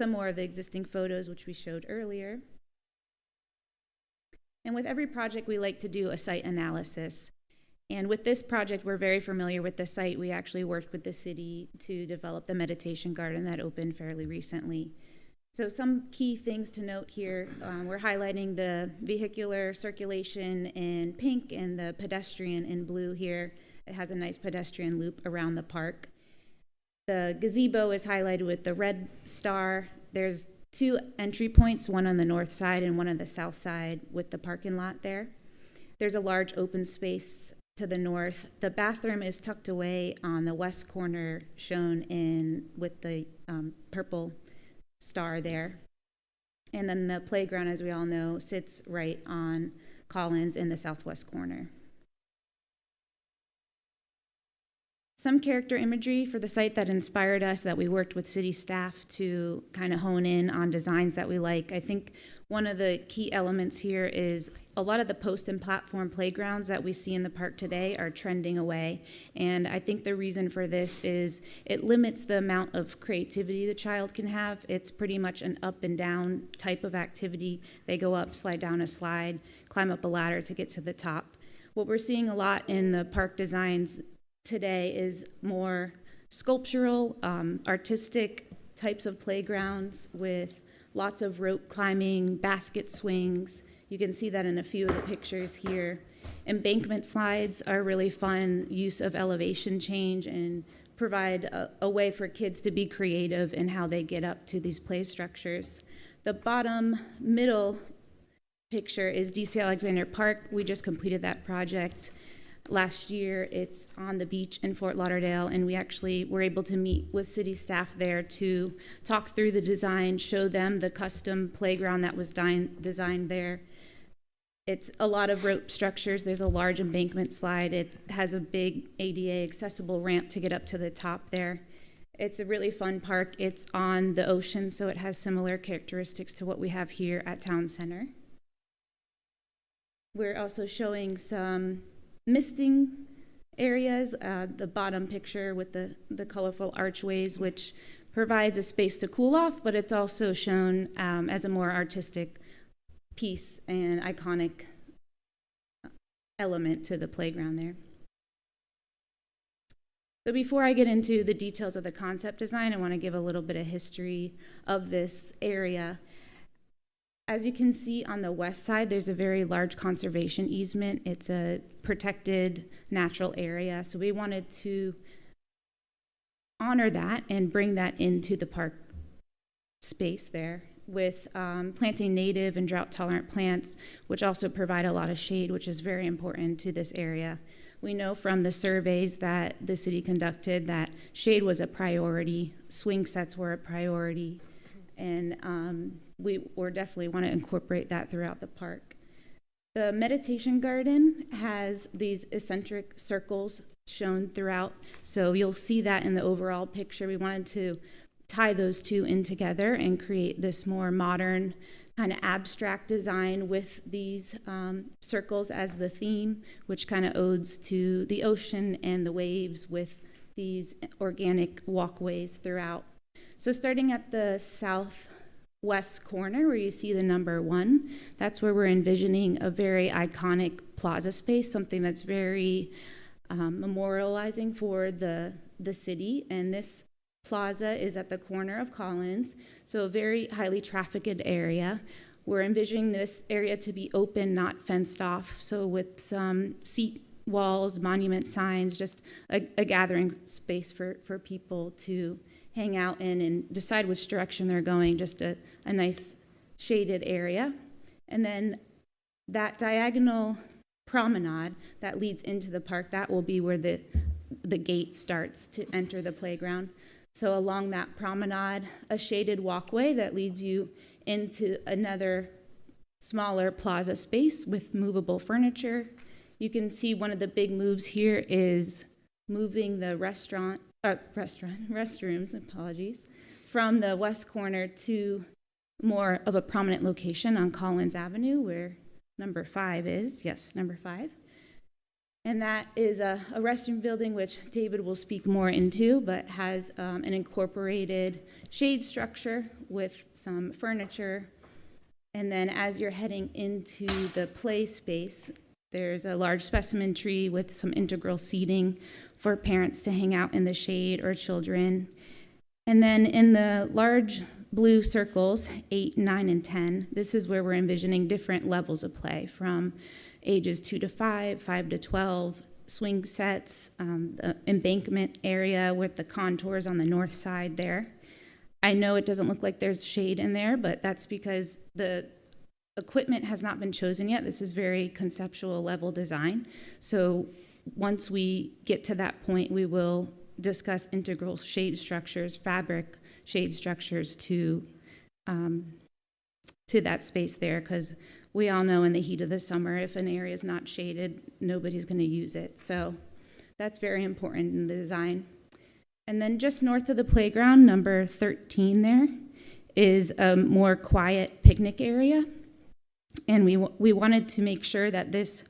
Some more of the existing photos, which we showed earlier. And with every project, we like to do a site analysis. And with this project, we're very familiar with the site. We actually worked with the city to develop the meditation garden that opened fairly recently. So some key things to note here, we're highlighting the vehicular circulation in pink and the pedestrian in blue here. It has a nice pedestrian loop around the park. The gazebo is highlighted with the red star. There's 2 entry points, one on the north side and one on the south side with the parking lot there. There's a large open space to the north. The bathroom is tucked away on the west corner, shown in with the purple star there. And then the playground, as we all know, sits right on Collins in the southwest corner. Some character imagery for the site that inspired us, that we worked with city staff to kind of hone in on designs that we like. I think one of the key elements here is a lot of the post and platform playgrounds that we see in the park today are trending away. And I think the reason for this is it limits the amount of creativity the child can have. It's pretty much an up and down type of activity. They go up, slide down a slide, climb up a ladder to get to the top. What we're seeing a lot in the park designs today is more sculptural, artistic types of playgrounds with lots of rope climbing, basket swings. You can see that in a few of the pictures here. Embankment slides are really fun use of elevation change and provide a way for kids to be creative in how they get up to these play structures. The bottom middle picture is DC Alexander Park. We just completed that project last year. It's on the beach in Fort Lauderdale, and we actually were able to meet with city staff there to talk through the design, show them the custom playground that was designed there. It's a lot of rope structures. There's a large embankment slide. It has a big ADA accessible ramp to get up to the top there. It's a really fun park. It's on the ocean, so it has similar characteristics to what we have here at Town Center. We're also showing some misting areas, the bottom picture with the colorful archways, which provides a space to cool off, but it's also shown as a more artistic piece and iconic element to the playground there. So before I get into the details of the concept design, I want to give a little bit of history of this area. As you can see on the west side, there's a very large conservation easement. It's a protected natural area. So we wanted to honor that and bring that into the park space there with planting native and drought-tolerant plants, which also provide a lot of shade, which is very important to this area. We know from the surveys that the city conducted that shade was a priority, swing sets were a priority, and we definitely want to incorporate that throughout the park. The meditation garden has these eccentric circles shown throughout, so you'll see that in the overall picture. We wanted to tie those two in together and create this more modern kind of abstract design with these circles as the theme, which kind of odes to the ocean and the waves with these organic walkways throughout. So starting at the southwest corner where you see the number 1, that's where we're envisioning a very iconic plaza space, something that's very memorializing for the city. And this plaza is at the corner of Collins, so a very highly trafficked area. We're envisioning this area to be open, not fenced off, so with some seat walls, monument signs, just a gathering space for people to hang out in and decide which direction they're going, just a nice shaded area. And then that diagonal promenade that leads into the park, that will be where the gate starts to enter the playground. So along that promenade, a shaded walkway that leads you into another smaller plaza space with movable furniture. You can see one of the big moves here is moving the restrooms, apologies, from the west corner to more of a prominent location on Collins Avenue where number 5 is. Yes, number 5. And that is a restroom building, which David will speak more into, but has an incorporated shade structure with some furniture. And then as you're heading into the play space, there's a large specimen tree with some integral seating for parents to hang out in the shade or children. And then in the large blue circles, 8, 9, and 10, this is where we're envisioning different levels of play from ages 2 to 5, 5 to 12, swing sets, the embankment area with the contours on the north side there. I know it doesn't look like there's shade in there, but that's because the equipment has not been chosen yet. This is very conceptual level design. So once we get to that point, we will discuss integral shade structures, fabric shade structures to that space there, because we all know in the heat of the summer, if an area is not shaded, nobody's going to use it. So that's very important in the design. And then just north of the playground, number 13 there, is a more quiet picnic area. And we wanted to make sure that this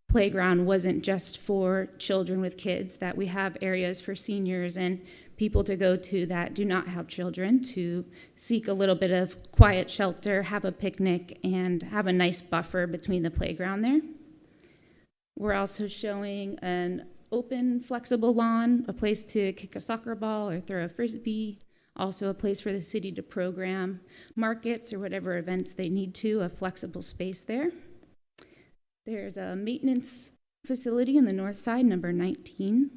playground wasn't just for children with kids, that we have areas for seniors and people to go to that do not have children to seek a little bit of quiet shelter, have a picnic, and have a nice buffer between the playground there. We're also showing an open, flexible lawn, a place to kick a soccer ball or throw a frisbee, also a place for the city to program markets or whatever events they need to, a flexible space there. There's a maintenance facility in the north side, number 19.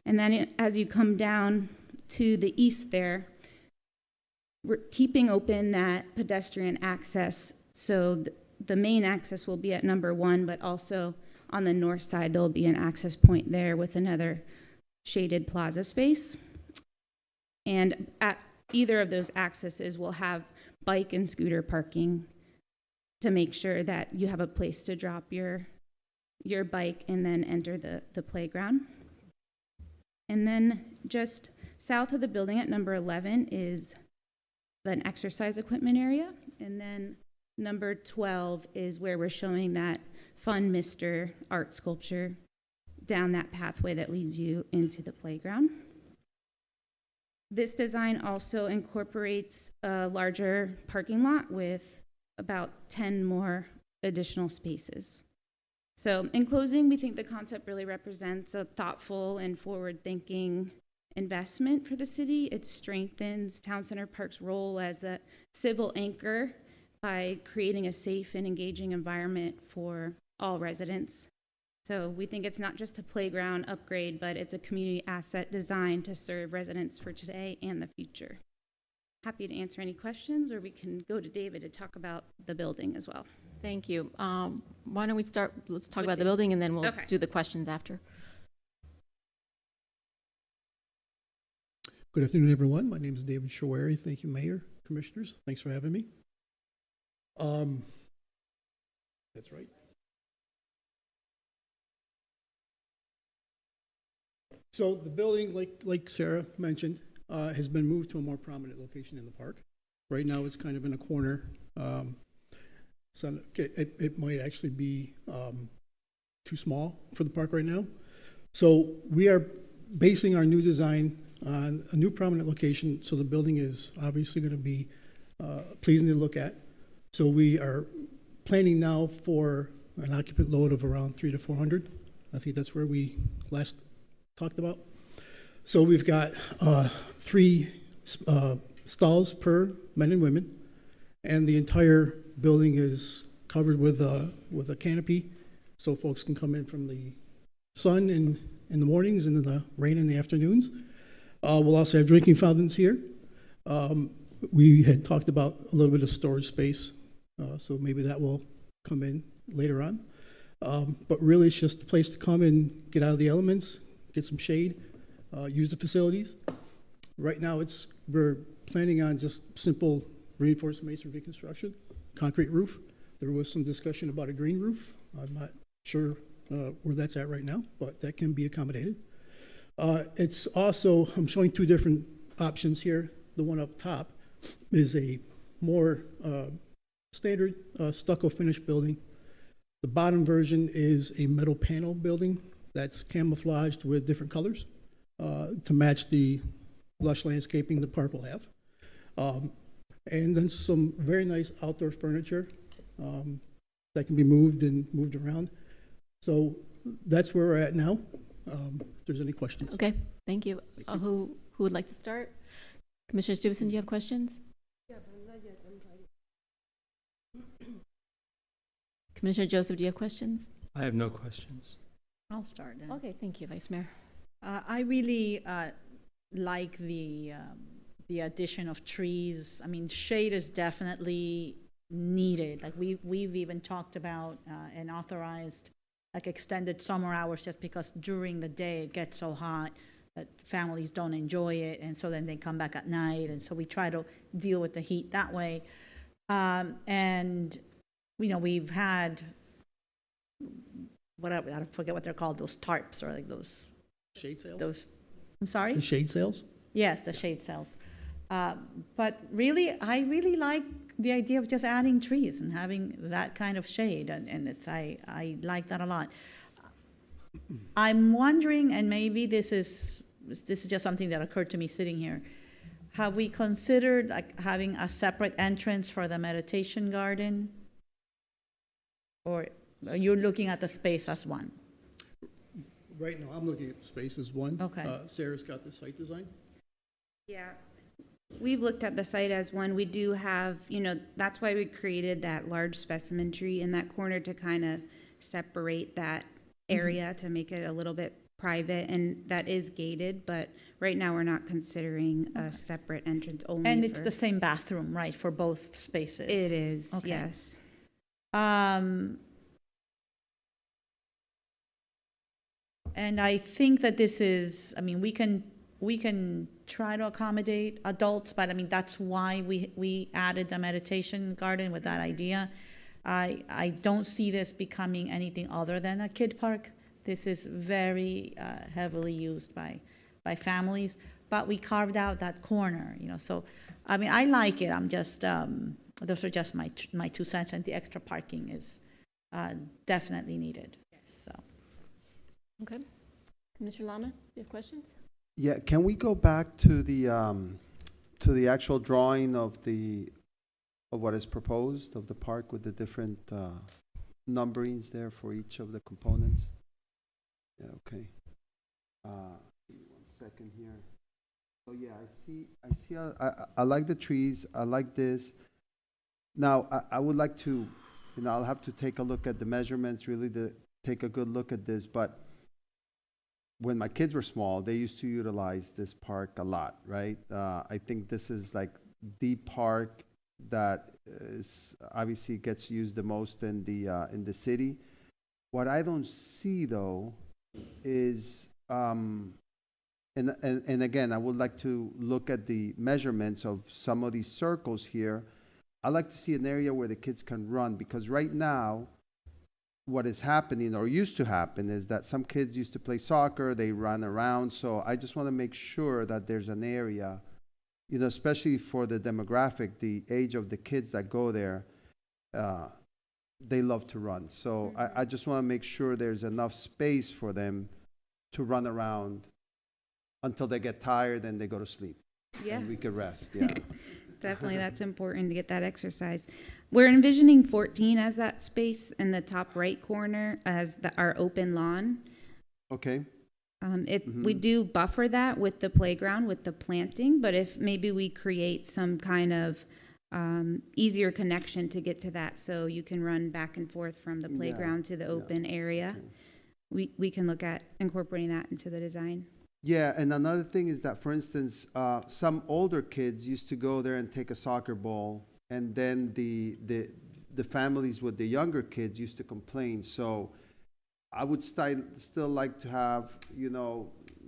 And then as you come down to the east there, we're keeping open that pedestrian access. So the main access will be at number 1, but also on the north side, there'll be an access point there with another shaded plaza space. And at either of those accesses, we'll have bike and scooter parking to make sure that you have a place to drop your bike and then enter the playground. And then just south of the building at number 11 is an exercise equipment area. And then number 12 is where we're showing that fun Mr. art sculpture down that pathway that leads you into the playground. This design also incorporates a larger parking lot with about 10 more additional spaces. So in closing, we think the concept really represents a thoughtful and forward-thinking investment for the city. It strengthens Town Center Park's role as a civil anchor by creating a safe and engaging environment for all residents. So we think it's not just a playground upgrade, but it's a community asset designed to serve residents for today and the future. Happy to answer any questions, or we can go to David to talk about the building as well. Thank you. Why don't we start, let's talk about the building, and then we'll do the questions after. Good afternoon, everyone. My name is David Shawari. Thank you, Mayor, Commissioners. Thanks for having me. That's right. So the building, like Sarah mentioned, has been moved to a more prominent location in the park. Right now, it's kind of in a corner. So it might actually be too small for the park right now. So we are basing our new design on a new prominent location. So the building is obviously going to be pleasing to look at. So we are planning now for an occupant load of around 300 to 400. I think that's where we last talked about. So we've got 3 stalls per men and women, and the entire building is covered with a canopy, so folks can come in from the sun in the mornings and the rain in the afternoons. We'll also have drinking fountains here. We had talked about a little bit of storage space, so maybe that will come in later on. But really, it's just a place to come and get out of the elements, get some shade, use the facilities. Right now, we're planning on just simple reinforced masonry construction, concrete roof. There was some discussion about a green roof. I'm not sure where that's at right now, but that can be accommodated. It's also, I'm showing two different options here. The one up top is a more standard stucco finished building. The bottom version is a metal panel building that's camouflaged with different colors to match the lush landscaping the park will have. And then some very nice outdoor furniture that can be moved and moved around. So that's where we're at now. If there's any questions. Okay, thank you. Who would like to start? Commissioner Stevenson, do you have questions? Yeah, but not yet. I'm writing. Commissioner Joseph, do you have questions? I have no questions. I'll start then. Okay, thank you, Vice Mayor. I really like the addition of trees. I mean, shade is definitely needed. Like we've even talked about and authorized like extended summer hours just because during the day it gets so hot that families don't enjoy it, and so then they come back at night, and so we try to deal with the heat that way. And you know, we've had whatever, I forget what they're called, those tarps or like those Shade sails? those. I'm sorry? The shade sails? Yes, the shade sails. But really, I really like the idea of just adding trees and having that kind of shade, and it's I like that a lot. I'm wondering, and maybe this is just something that occurred to me sitting here. Have we considered like having a separate entrance for the meditation garden, or you're looking at the space as one? Right now, I'm looking at the space as one. Okay. Sarah's got the site design. Yeah, we've looked at the site as one. We do have, you know, that's why we created that large specimen tree in that corner to kind of separate that area to make it a little bit private, and that is gated, but right now we're not considering a separate entrance only. And it's the same bathroom, right, for both spaces? It is, okay. yes. And I think that this is, I mean, we can try to accommodate adults, but I mean, that's why we added the meditation garden with that idea. I don't see this becoming anything other than a kid park. This is very heavily used by families, but we carved out that corner, you know, so, I mean, I like it. I'm just, those are just my 2 cents, and the extra parking is definitely needed, so. Okay. Commissioner Lama, do you have questions? Yeah, can we go back to the actual drawing of what is proposed of the park with the different numberings there for each of the components? Yeah, okay. Give me 1 second here. So yeah, I see. I like the trees. I like this. Now I would like to, you know, I'll have to take a look at the measurements, really to take a good look at this, but when my kids were small, they used to utilize this park a lot, right? I think this is like the park that is obviously gets used the most in the city. What I don't see though is, and again, I would like to look at the measurements of some of these circles here. I like to see an area where the kids can run, because right now, what is happening or used to happen is that some kids used to play soccer, they run around. So I just want to make sure that there's an area, you know, especially for the demographic, the age of the kids that go there, they love to run. So I just want to make sure there's enough space for them to run around until they get tired and they go to sleep. Yeah. And we could rest, yeah. Definitely, that's important to get that exercise. We're envisioning 14 as that space in the top right corner as our open lawn. Okay. We do buffer that with the playground, with the planting, but if maybe we create some kind of easier connection to get to that, so you can run back and forth from the playground to the open area. we can look at incorporating that into the design. Yeah, and another thing is that, for instance, some older kids used to go there and take a soccer ball, and then the families with the younger kids used to complain. So I would still like to have,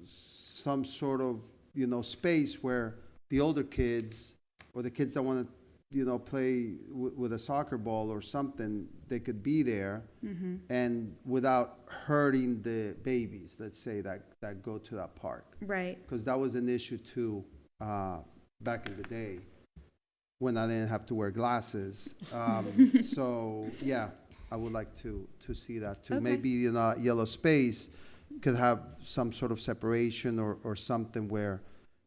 some sort of, space where the older kids or the kids that want to, play with a soccer ball or something, they could be there and without hurting the babies, let's say, that go to that park. Right. Because that was an issue too, back in the day when I didn't have to wear glasses. So yeah, I would like to see that too. Okay. Maybe in a yellow space could have some sort of separation or something where,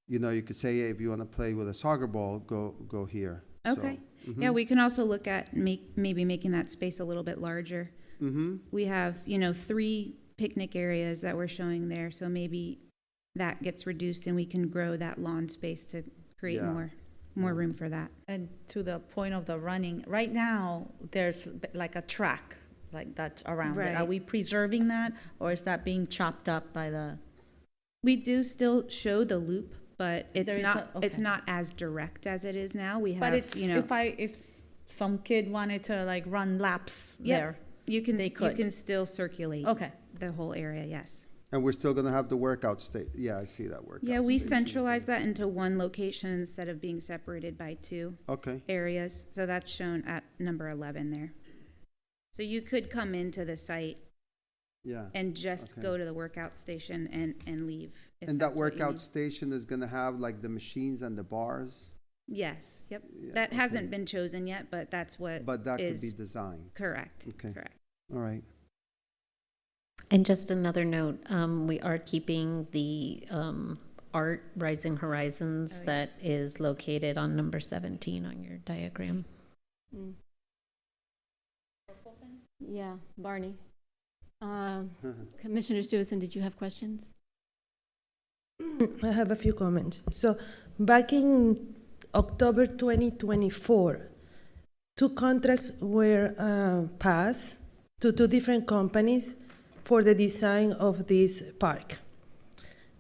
you could say, hey, if you want to play with a soccer ball, go here. Okay. So, Yeah, we can also look at maybe making that space a little bit larger. We have, 3 picnic areas that we're showing there, so maybe that gets reduced and we can grow that lawn space to create Yeah. more room for that. And to the point of the running, right now, there's like a track, like that's around it. Are Right. we preserving that, or is that being chopped up by the? We do still show the loop, but There it's is not, it's okay. not as direct as it is now. We have, But it's, if some kid wanted to like run laps Yep. there, you can, they you could. can still circulate Okay. the whole area, yes. And we're still going to have the workout state. Yeah, I see that workout. Yeah, we station. centralize that into one location instead of being separated by 2 Okay. areas. So that's shown at number 11 there. So you could come into the site Yeah. and just Okay. go to the workout station and leave. if And that that's what you workout need. station is going to have like the machines and the bars, Yes, yep. Yeah, That okay. hasn't been chosen yet, but that's what but that could is be designed. correct. Okay. Correct. All right. And just another note, we are keeping the art Rising Horizons Oh, that yes. is located on number 17 on your diagram. Yeah, Barney. Commissioner Stewardson, did you have questions? I have a few comments. So back in October 2024, 2 contracts were passed to 2 different companies for the design of this park.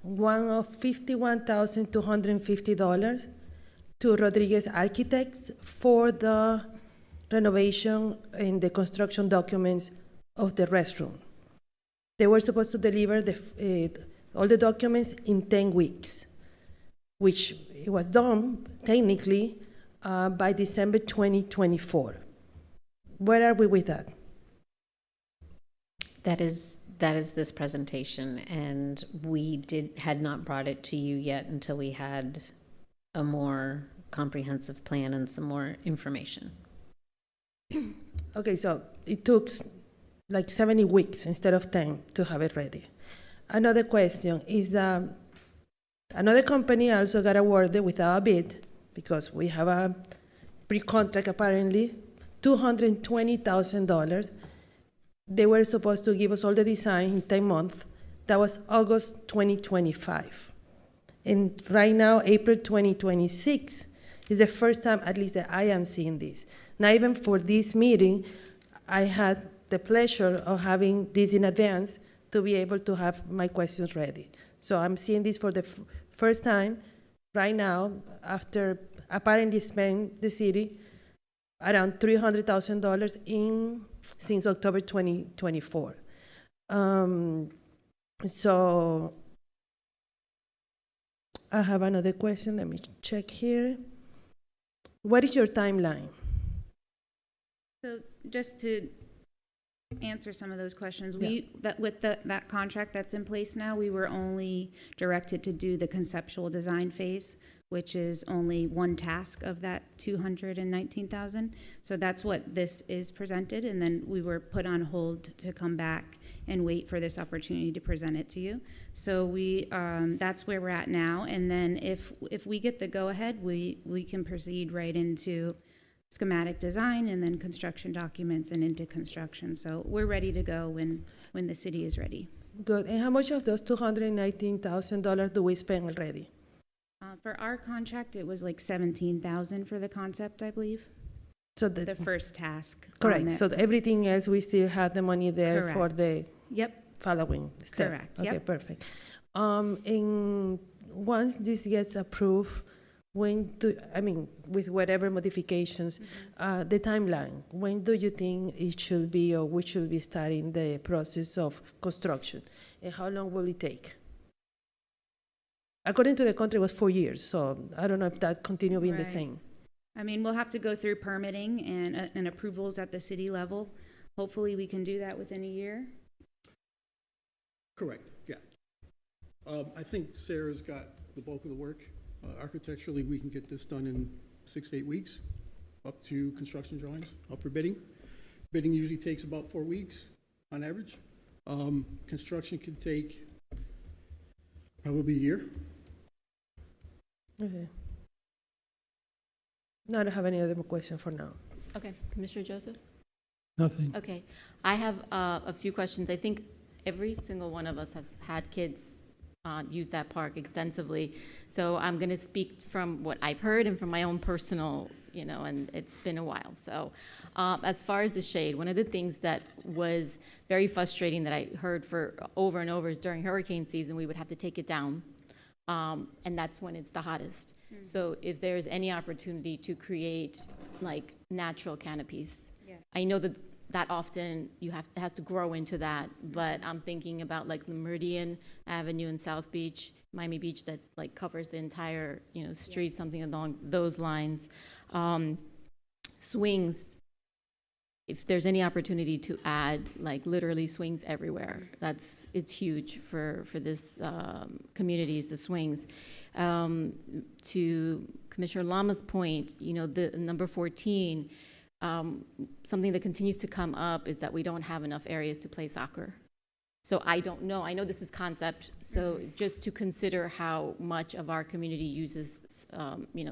One of $51,250 to Rodriguez Architects for the renovation and the construction documents of the restroom. They were supposed to deliver all the documents in 10 weeks, which it was done technically by December 2024. Where are we with that? That is this presentation, and we had not brought it to you yet until we had a more comprehensive plan and some more information. Okay, so it took like 70 weeks instead of 10 to have it ready. Another question is another company also got awarded without a bid because we have a pre-contract apparently, $220,000. They were supposed to give us all the design in 10 months. That was August 2025. And right now, April 2026 is the first time, at least that I am seeing this. Now, even for this meeting, I had the pleasure of having this in advance to be able to have my questions ready. So I'm seeing this for the first time right now, after apparently spending the city around $300,000 since October 2024. So I have another question. Let me check here. What is your timeline? So just to answer some of those questions, Yeah. with that contract that's in place now, we were only directed to do the conceptual design phase, which is only one task of that 219,000. So that's what this is presented, and then we were put on hold to come back and wait for this opportunity to present it to you. So that's where we're at now, and then if we get the go-ahead, we can proceed right into schematic design and then construction documents and into construction. So we're ready to go when the city is ready. Good. And how much of those $219,000 do we spend already? For our contract, it was like 17,000 for the concept, I believe. So the first task. Correct. So everything else, we still have the money there for Correct. the. Yep. following step. Correct, Okay, yep. perfect. And once this gets approved, with whatever modifications, the timeline, when do you think it should be, or we should be starting the process of construction? And how long will it take? According to the country, it was 4 years, so I don't know if that continue being the Right. same. I mean, we'll have to go through permitting and approvals at the city level. Hopefully, we can do that within a year. Correct, yeah. I think Sarah's got the bulk of the work. Architecturally, we can get this done in 6 to 8 weeks, up to construction drawings, up for bidding. Bidding usually takes about 4 weeks on average. Construction can take probably a year. Okay. No, I don't have any other question for now. Okay, Commissioner Joseph? Nothing. Okay, I have a few questions. I think every single one of us has had kids use that park extensively. So I'm going to speak from what I've heard and from my own personal, and it's been a while. So as far as the shade, one of the things that was very frustrating that I heard for over and over is during hurricane season, we would have to take it down. And that's when it's the hottest. So if there's any opportunity to create like natural canopies, I know that often it has to grow into that, but I'm thinking about like the Meridian Avenue in South Beach, Miami Beach, that like covers the entire street, something along those lines. Swings, if there's any opportunity to add like literally swings everywhere, it's huge for this communities, the swings. To Commissioner Lama's point, the number 14. Something that continues to come up is that we don't have enough areas to play soccer. So I don't know. I know this is concept. So just to consider how much of our community uses,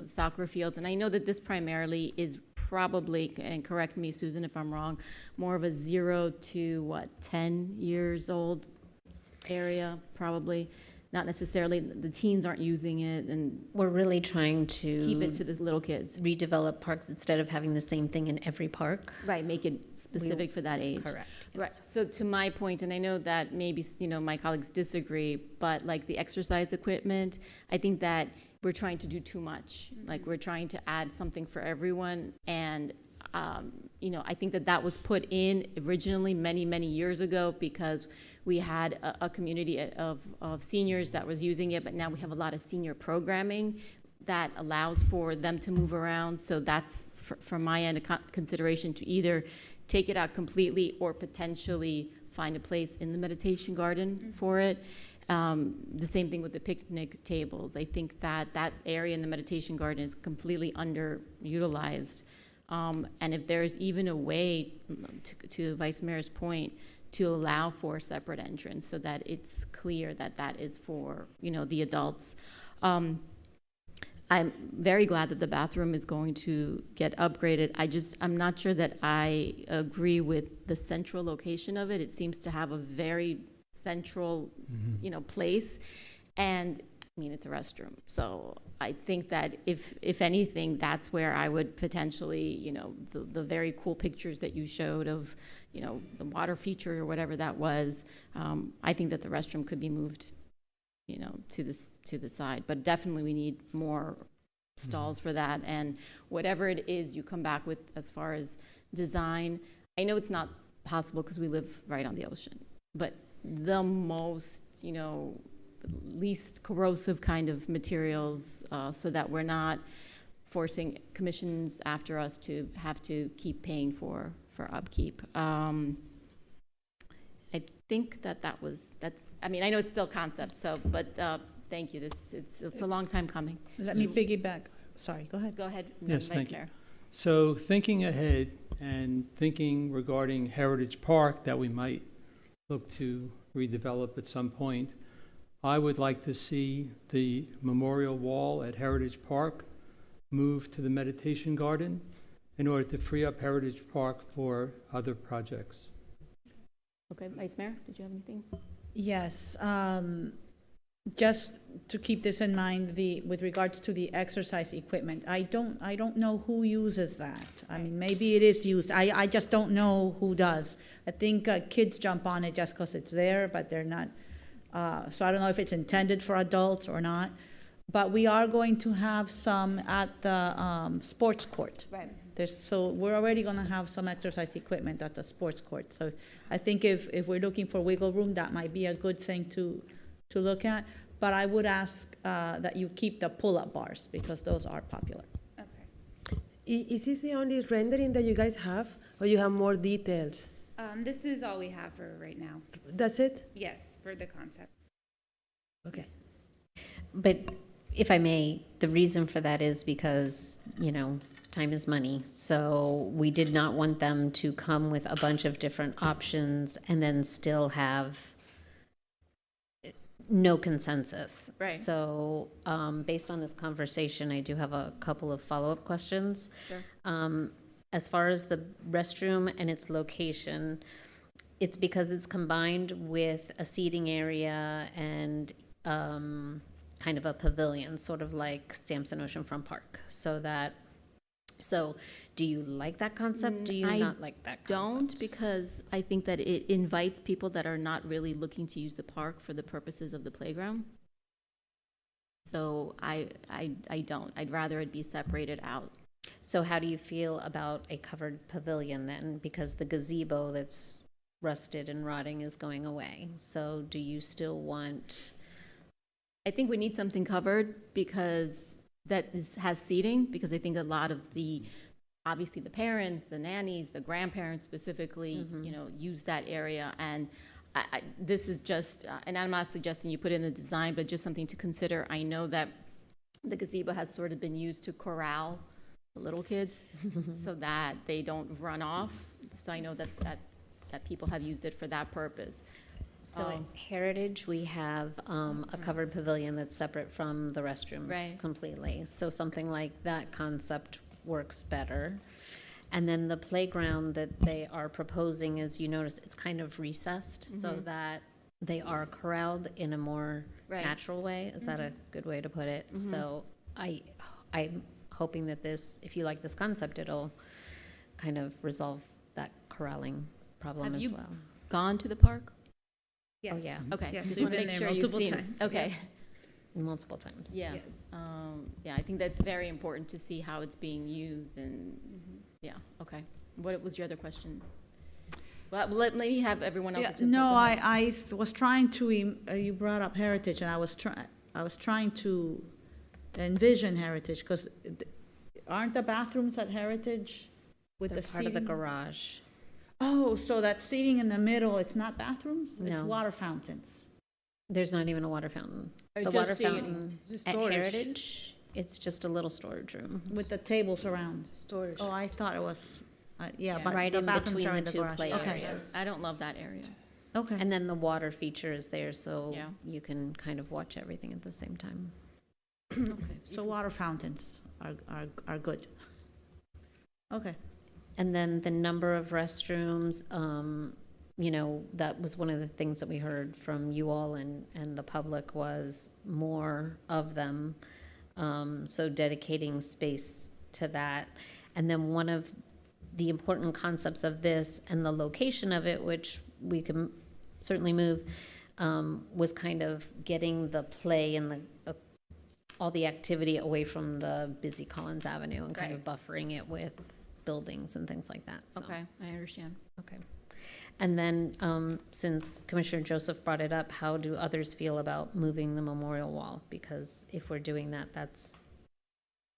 soccer fields. And I know that this primarily is probably, and correct me, Susan, if I'm wrong, more of a 0 to 10 years old area, probably. Not necessarily, the teens aren't using it, and we're really trying to keep it to the little kids. Redevelop parks instead of having the same thing in every park. Right, make it specific for that age. Correct. Yes. Right. So to my point, and I know that maybe my colleagues disagree, but like the exercise equipment, I think that we're trying to do too much. Like we're trying to add something for everyone, and I think that was put in originally many years ago because we had a community of seniors that was using it, but now we have a lot of senior programming that allows for them to move around. So that's, from my end, a consideration to either take it out completely or potentially find a place in the meditation garden for it. The same thing with the picnic tables. I think that area in the meditation garden is completely underutilized. And if there's even a way, to the Vice Mayor's point, to allow for a separate entrance so that it's clear that is for, the adults. I'm very glad that the bathroom is going to get upgraded. I'm not sure that I agree with the central location of it. It seems to have a very central, place. And it's a restroom. So I think that if anything, that's where I would potentially, the very cool pictures that you showed of, the water feature or whatever that was, I think that the restroom could be moved, to the side. But definitely we need more stalls for that. And whatever it is you come back with as far as design, I know it's not possible because we live right on the ocean, but the most, least corrosive kind of materials, so that we're not forcing commissions after us to have to keep paying for upkeep. I think that's, I know it's still concept, but thank you. It's a long time coming. Let me piggyback. Sorry, go ahead. Go ahead, Yes, Vice thank you. Mayor. So thinking ahead and thinking regarding Heritage Park that we might look to redevelop at some point, I would like to see the memorial wall at Heritage Park move to the meditation garden in order to free up Heritage Park for other projects. Okay, Vice Mayor, did you have anything? Yes. just to keep this in mind, with regards to the exercise equipment, I don't know who uses that. I mean, maybe it is used. I just don't know who does. I think kids jump on it just because it's there, but they're not. So I don't know if it's intended for adults or not. But we are going to have some at the sports court. Right. So we're already going to have some exercise equipment at the sports court. So I think if we're looking for wiggle room, that might be a good thing to look at. But I would ask that you keep the pull-up bars because those are popular. Okay. Is this the only rendering that you guys have, or you have more details? This is all we have for right now. That's it? Yes, for the concept. Okay. But if I may, the reason for that is because, time is money. So we did not want them to come with a bunch of different options and then still have no consensus. Right. So based on this conversation, I do have a couple of follow-up questions. Sure. As far as the restroom and its location, it's because it's combined with a seating area and kind of a pavilion, sort of like Sampson Oceanfront Park. So do you like that concept? Do you not like that concept? Don't, because I think that it invites people that are not really looking to use the park for the purposes of the playground. So I don't. I'd rather it be separated out. So how do you feel about a covered pavilion then? Because the gazebo that's rusted and rotting is going away. So do you still want... I think we need something covered because has seating, because I think a lot of obviously the parents, the nannies, the grandparents specifically, use that area. And this is just, and I'm not suggesting you put in the design, but just something to consider. I know that the gazebo has sort of been used to corral the little kids so that they don't run off. So I know that people have used it for that purpose. So at Heritage, we have a covered pavilion that's separate from the restrooms completely. So something like that concept works better. And then the playground that they are proposing, as you notice, it's kind of recessed so that they are corralled in a more natural way. Is that a good way to put it? So I'm hoping that if you like this concept, it'll kind of resolve that corralling problem as well. Have you gone to the park? Yes. Oh, yeah. Okay. Yes, Just we've want to been make there sure you've multiple seen times. it. Okay. Multiple times. Yeah. Yes. Yeah, I think that's very important to see how it's being used and, yeah, okay. What was your other question? Well, let me have everyone else. No, I was trying to, you brought up Heritage, and I was trying to envision Heritage, because aren't the bathrooms at Heritage with They're the part seating? of the garage. Oh, so that seating in the middle, it's not bathrooms? It's No. water fountains. There's not even a water fountain. Or The just water seating. fountain Just at storage. Heritage, it's just a little storage room. With the tables around. Storage. Oh, I thought it was, yeah, but Right the in bathrooms between are the in the two garage. play Okay. areas. I don't love that area. Okay. And then the water feature is there, so Yeah. you can kind of watch everything at the same time. Okay. So water fountains are good. Okay. And then the number of restrooms, that was one of the things that we heard from you all and the public was more of them. So dedicating space to that. And then one of the important concepts of this and the location of it, which we can certainly move, was kind of getting the play and all the activity away from the busy Collins Avenue and kind of buffering it with buildings and things like that. So. Okay, I understand. Okay. And then, since Commissioner Joseph brought it up, how do others feel about moving the memorial wall? Because if we're doing that, that's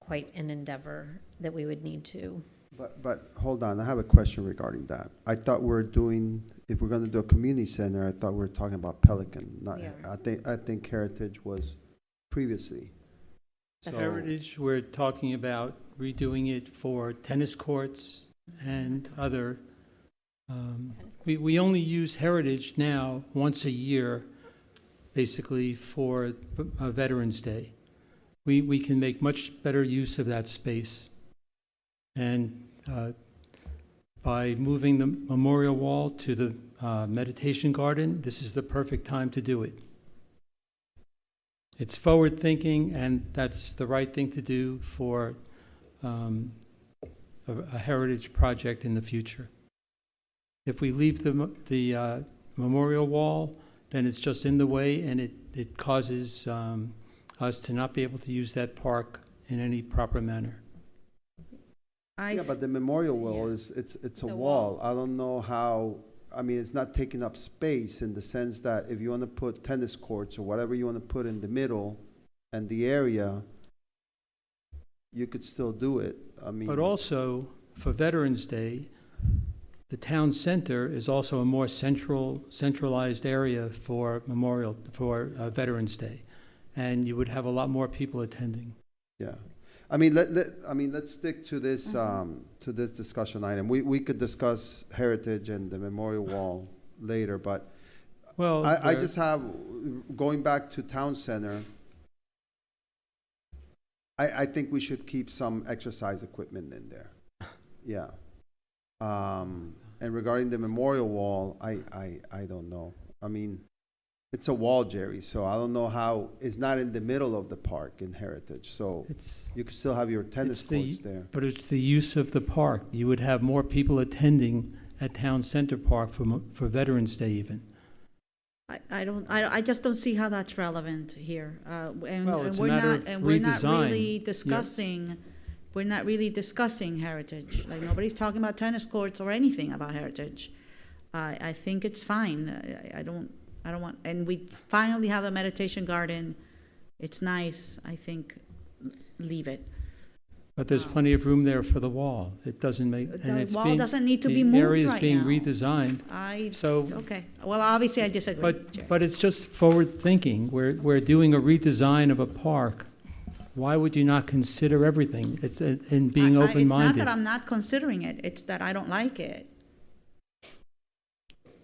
quite an endeavor that we would need to. But hold on, I have a question regarding that. I thought if we're going to do a community center, I thought we were talking about Pelican. Not, We are. I think Heritage was previously. That's So- Heritage, we're talking about redoing it for tennis courts and other. We only use Heritage now once a year, basically for Veterans Day. We can make much better use of that space. And by moving the memorial wall to the meditation garden, this is the perfect time to do it. It's forward-thinking, and that's the right thing to do for a heritage project in the future. If we leave the memorial wall, then it's just in the way, and it causes us to not be able to use that park in any proper manner. Yeah, but the memorial wall it's a wall. I don't know how, I mean, it's not taking up space in the sense that if you want to put tennis courts or whatever you want to put in the middle and the area, you could still do it. I mean. But also, for Veterans Day, the town center is also a more centralized area for Veterans Day, and you would have a lot more people attending. Yeah, I mean, let's stick to this discussion item. We could discuss heritage and the memorial wall later, but I just have, going back to town center, I think we should keep some exercise equipment in there. Yeah. And regarding the memorial wall, I don't know. I mean, it's a wall, Jerry, so I don't know how, it's not in the middle of the park in Heritage, so you could still have your tennis courts there. But it's the use of the park. You would have more people attending at Town Center Park for Veterans Day even. I just don't see how that's relevant here. It's a matter of redesign. We're not really discussing. Yeah. We're not really discussing heritage. Like, nobody's talking about tennis courts or anything about heritage. I think it's fine. I don't want, and we finally have a meditation garden. It's nice. I think leave it. But there's plenty of room there for the wall. It doesn't make, and it's wall doesn't need to be moved right now. The area is being redesigned. Okay. Well, obviously I disagree. But it's just forward thinking. We're doing a redesign of a park. Why would you not consider everything? It's in being open-minded. It's not that I'm not considering it. It's that I don't like it.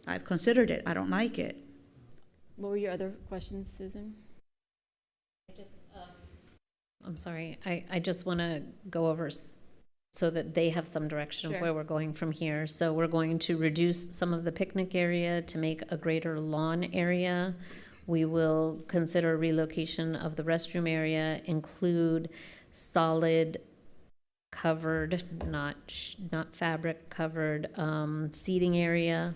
I've considered it. I don't like it. What were your other questions, Susan? I'm sorry. I just want to go over so that they have some direction of where we're going from here. So we're going to reduce some of the picnic area to make a greater lawn area. We will consider relocation of the restroom area, include solid covered, not fabric covered seating area.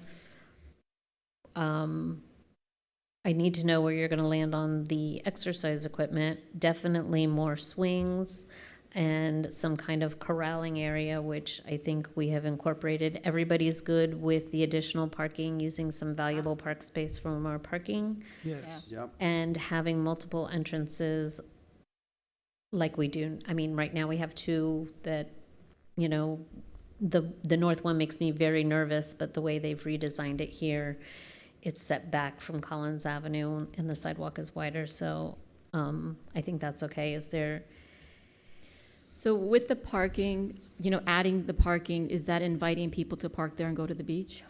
I need to know where you're going to land on the exercise equipment. Definitely more swings and some kind of corralling area, which I think we have incorporated. Everybody's good with the additional parking, using some valuable park space from our parking. Yes. Yep. And having multiple entrances like we do. I mean, right now we have two that, you know, the north one makes me very nervous, but the way they've redesigned it here, it's set back from Collins Avenue and the sidewalk is wider. So I think that's okay. Is there... So with the parking, you know, adding the parking, is that inviting people to park there and go to the beach?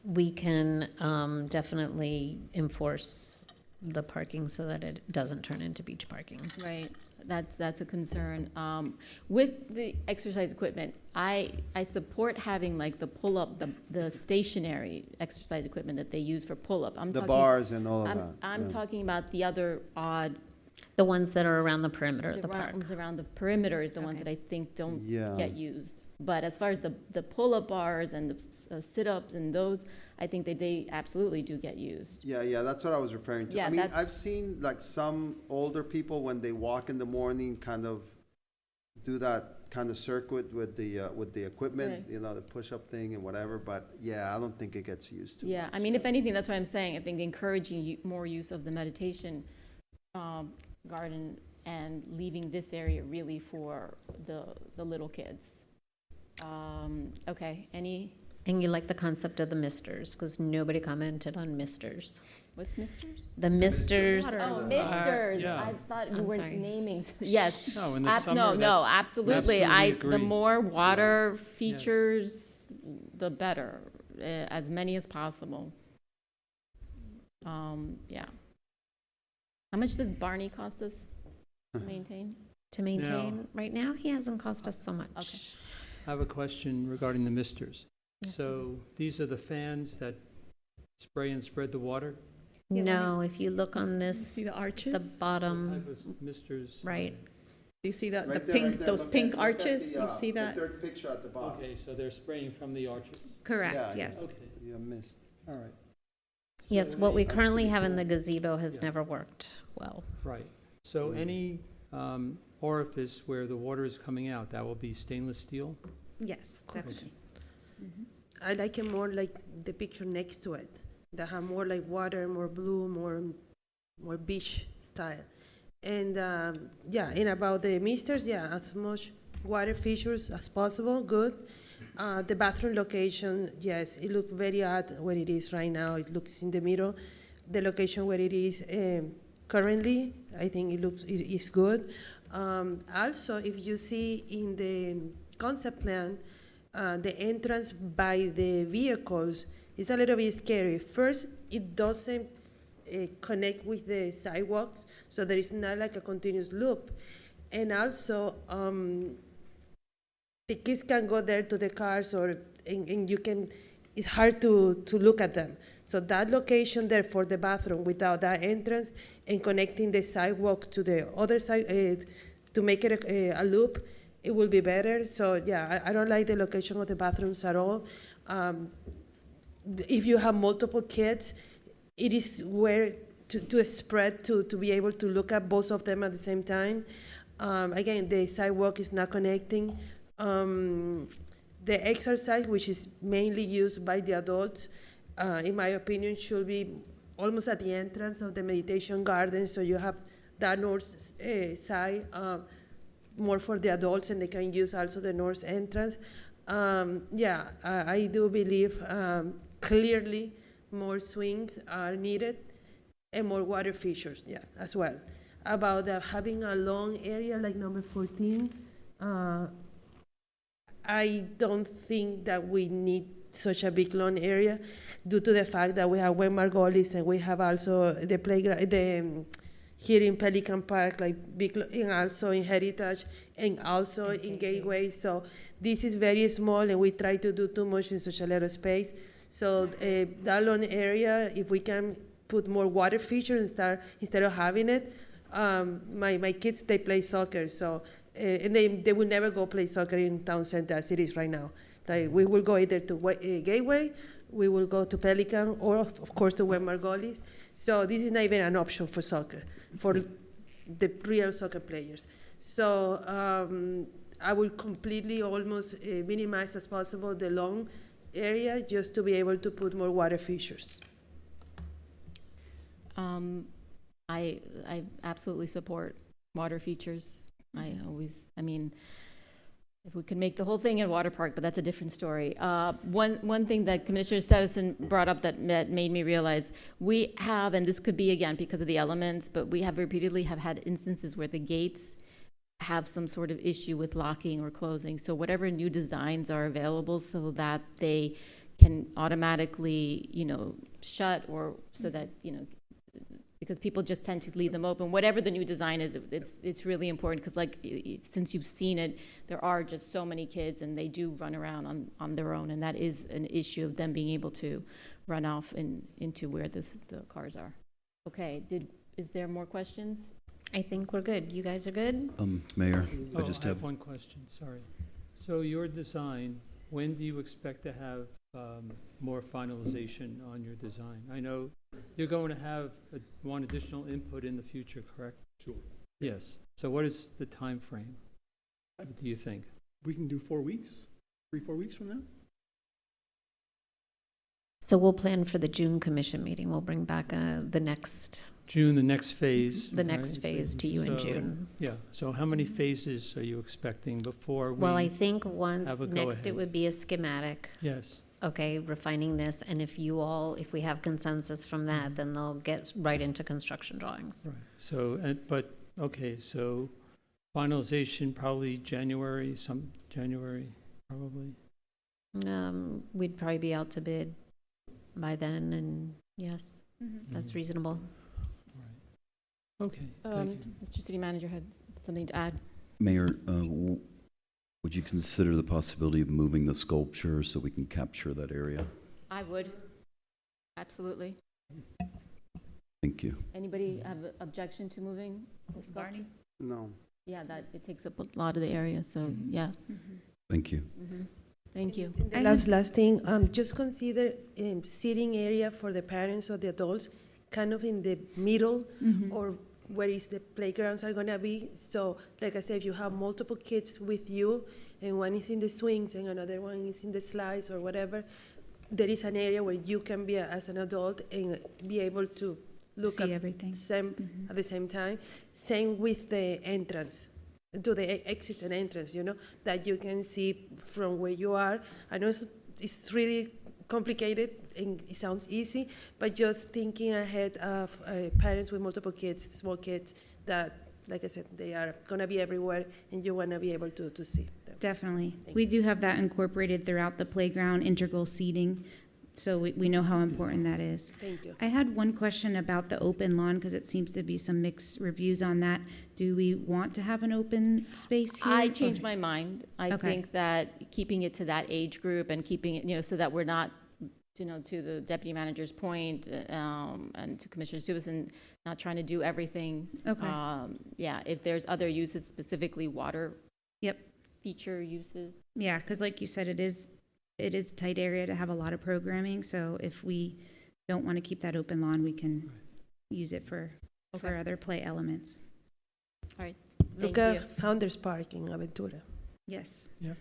We can definitely enforce the parking so that it doesn't turn into beach parking. Right, that's a concern. With the exercise equipment, I support having like the pull-up, the stationary exercise equipment that they use for pull-up. The bars and all of that. I'm talking about the other odd. The ones that are around the perimeter of the The park. ones around the perimeter is the ones that I think don't get used. But as far as the pull-up bars and the sit-ups and those, I think that they absolutely do get used. Yeah, that's what I was referring to. Yeah, I mean, I've seen like some older people when they walk in the morning kind of do that kind of circuit with the equipment, Right. you know, the push-up thing and whatever. But yeah, I don't think it gets used too Yeah, much. I mean, if anything, that's what I'm saying. I think encouraging more use of the meditation garden and leaving this area really for the little kids. Okay, And you like the concept of the misters, because nobody commented on misters. What's misters? The misters. Oh, misters. Yeah. I thought you I'm were sorry. naming. Yes. No, in the summer, No, absolutely. The agree. more water features, the better, as many as possible. Yeah. How much does Barney cost us to maintain? To maintain, right now, he hasn't cost us so much. Okay. I have a question regarding the misters. Yes, So these are the fans that spray and spread the water? Yeah, No, if you look on this, See the arches? the bottom, That was Mr's. right? Do you see the Right there, pink, right there. those Look pink at- look at arches? the, You see the that? third picture at the bottom. Okay, so they're spraying from the arches. Correct, Yeah, yes. Okay, You missed. all right. Yes, So what we any- currently have in the gazebo has Yeah. never worked well. Right. So any orifice where the water is coming out, that will be stainless steel? Yes, definitely. I like it more like the picture next to it, that have more like water, more blue, more beach style. And yeah, and about the misters, yeah, as much water features as possible, good. The bathroom location, yes, it looks very odd where it is right now. It looks in the middle. The location where it is currently, I think it looks is good. Also, if you see in the concept plan, the entrance by the vehicles is a little bit scary. First, it doesn't connect with the sidewalks, so there is not like a continuous loop. And also, the kids can go there to the cars, and you can, it's hard to look at them. So that location there for the bathroom without that entrance and connecting the sidewalk to the other side to make it a loop, it will be better. So yeah, I don't like the location of the bathrooms at all. If you have multiple kids, it is where to spread to be able to look at both of them at the same time. Again, the sidewalk is not connecting. The exercise, which is mainly used by the adults, in my opinion, should be almost at the entrance of the meditation garden, so you have that north side more for the adults, and they can use also the north entrance. Yeah, I do believe clearly more swings are needed and more water features, yeah, as well. About having a long area like number 14, I don't think that we need such a big lawn area due to the fact that we have Margolis and we have also the playground, here in Pelican Park, like big, and also in Heritage and also in Gateway. So this is very small, and we try to do too much in such a little space. So that lawn area, if we can put more water features instead of having it, my kids, they play soccer, so and they will never go play soccer in town center as it is right now. We will go either to Gateway, we will go to Pelican, or of course to Margolis. So this is not even an option for soccer, for the real soccer players. So I will completely almost minimize as possible the lawn area just to be able to put more water features. I absolutely support water features. I mean, if we could make the whole thing a water park, but that's a different story. One thing that Commissioner Stevison brought up that made me realize we have, and this could be again because of the elements, but we have repeatedly had instances where the gates have some sort of issue with locking or closing. So whatever new designs are available so that they can automatically, shut, or so that, because people just tend to leave them open. Whatever the new design is, it's really important because, like, since you've seen it, there are just so many kids and they do run around on their own, and that is an issue of them being able to run off into where the cars are. Okay, is there more questions? I think we're good. You guys are good? Mayor, I I have have one question, sorry. So your design, when do you expect to have more finalization on your design? I know you're going to have one additional input in the future, correct? Sure. Yes. So what is the time frame, do you think? We can do 4 weeks, 3-4 weeks from now. So we'll plan for the June commission meeting. We'll bring back the next June, the next phase. The next phase to you in So, June. Yeah, so how many phases are you expecting before we Well, I think once, have a next it go-ahead? would be a schematic. Yes. Okay, refining this, and if we have consensus from that, then they'll get right into construction drawings. Right, so, so finalization probably January, probably. We'd probably be out to bid by then, and yes, that's reasonable. Okay, thank you. Mr. City Manager had something to add. Mayor, would you consider the possibility of moving the sculpture so we can capture that area? I would, absolutely. Thank you. Anybody have an objection to moving the sculpture? Barney? No. Yeah, that, it takes up a lot of the area, so, yeah. Thank you. Thank you. The last thing, just consider seating area for the parents or the adults kind of in the middle or where is the playgrounds are gonna be. So, like I said, if you have multiple kids with you and one is in the swings and another one is in the slides or whatever, there is an area where you can be as an adult and be able to look See at everything. at the same time. Same with the entrance, to the exit and entrance, that you can see from where you are. I know it's really complicated and it sounds easy, but just thinking ahead of parents with multiple kids, small kids, that, like I said, they are going to be everywhere and you want to be able to see them. Definitely. We do have that incorporated throughout the playground, integral seating, so we know how important that is. Thank you. I had one question about the open lawn, because it seems to be some mixed reviews on that. Do we want to have an open space here? I changed my mind. I Okay. think that keeping it to that age group and keeping it, so that we're not, to the deputy manager's point, and to Commissioner Susan, not trying to do everything. Okay. Yeah, if there's other uses, specifically water. Yep. Feature uses. Yeah, because like you said, it is a tight area to have a lot of programming, so if we don't want to keep that open lawn, we can use it for other play elements. All right. Look Thank you. at Founders Park in Aventura. Yes. Yeah.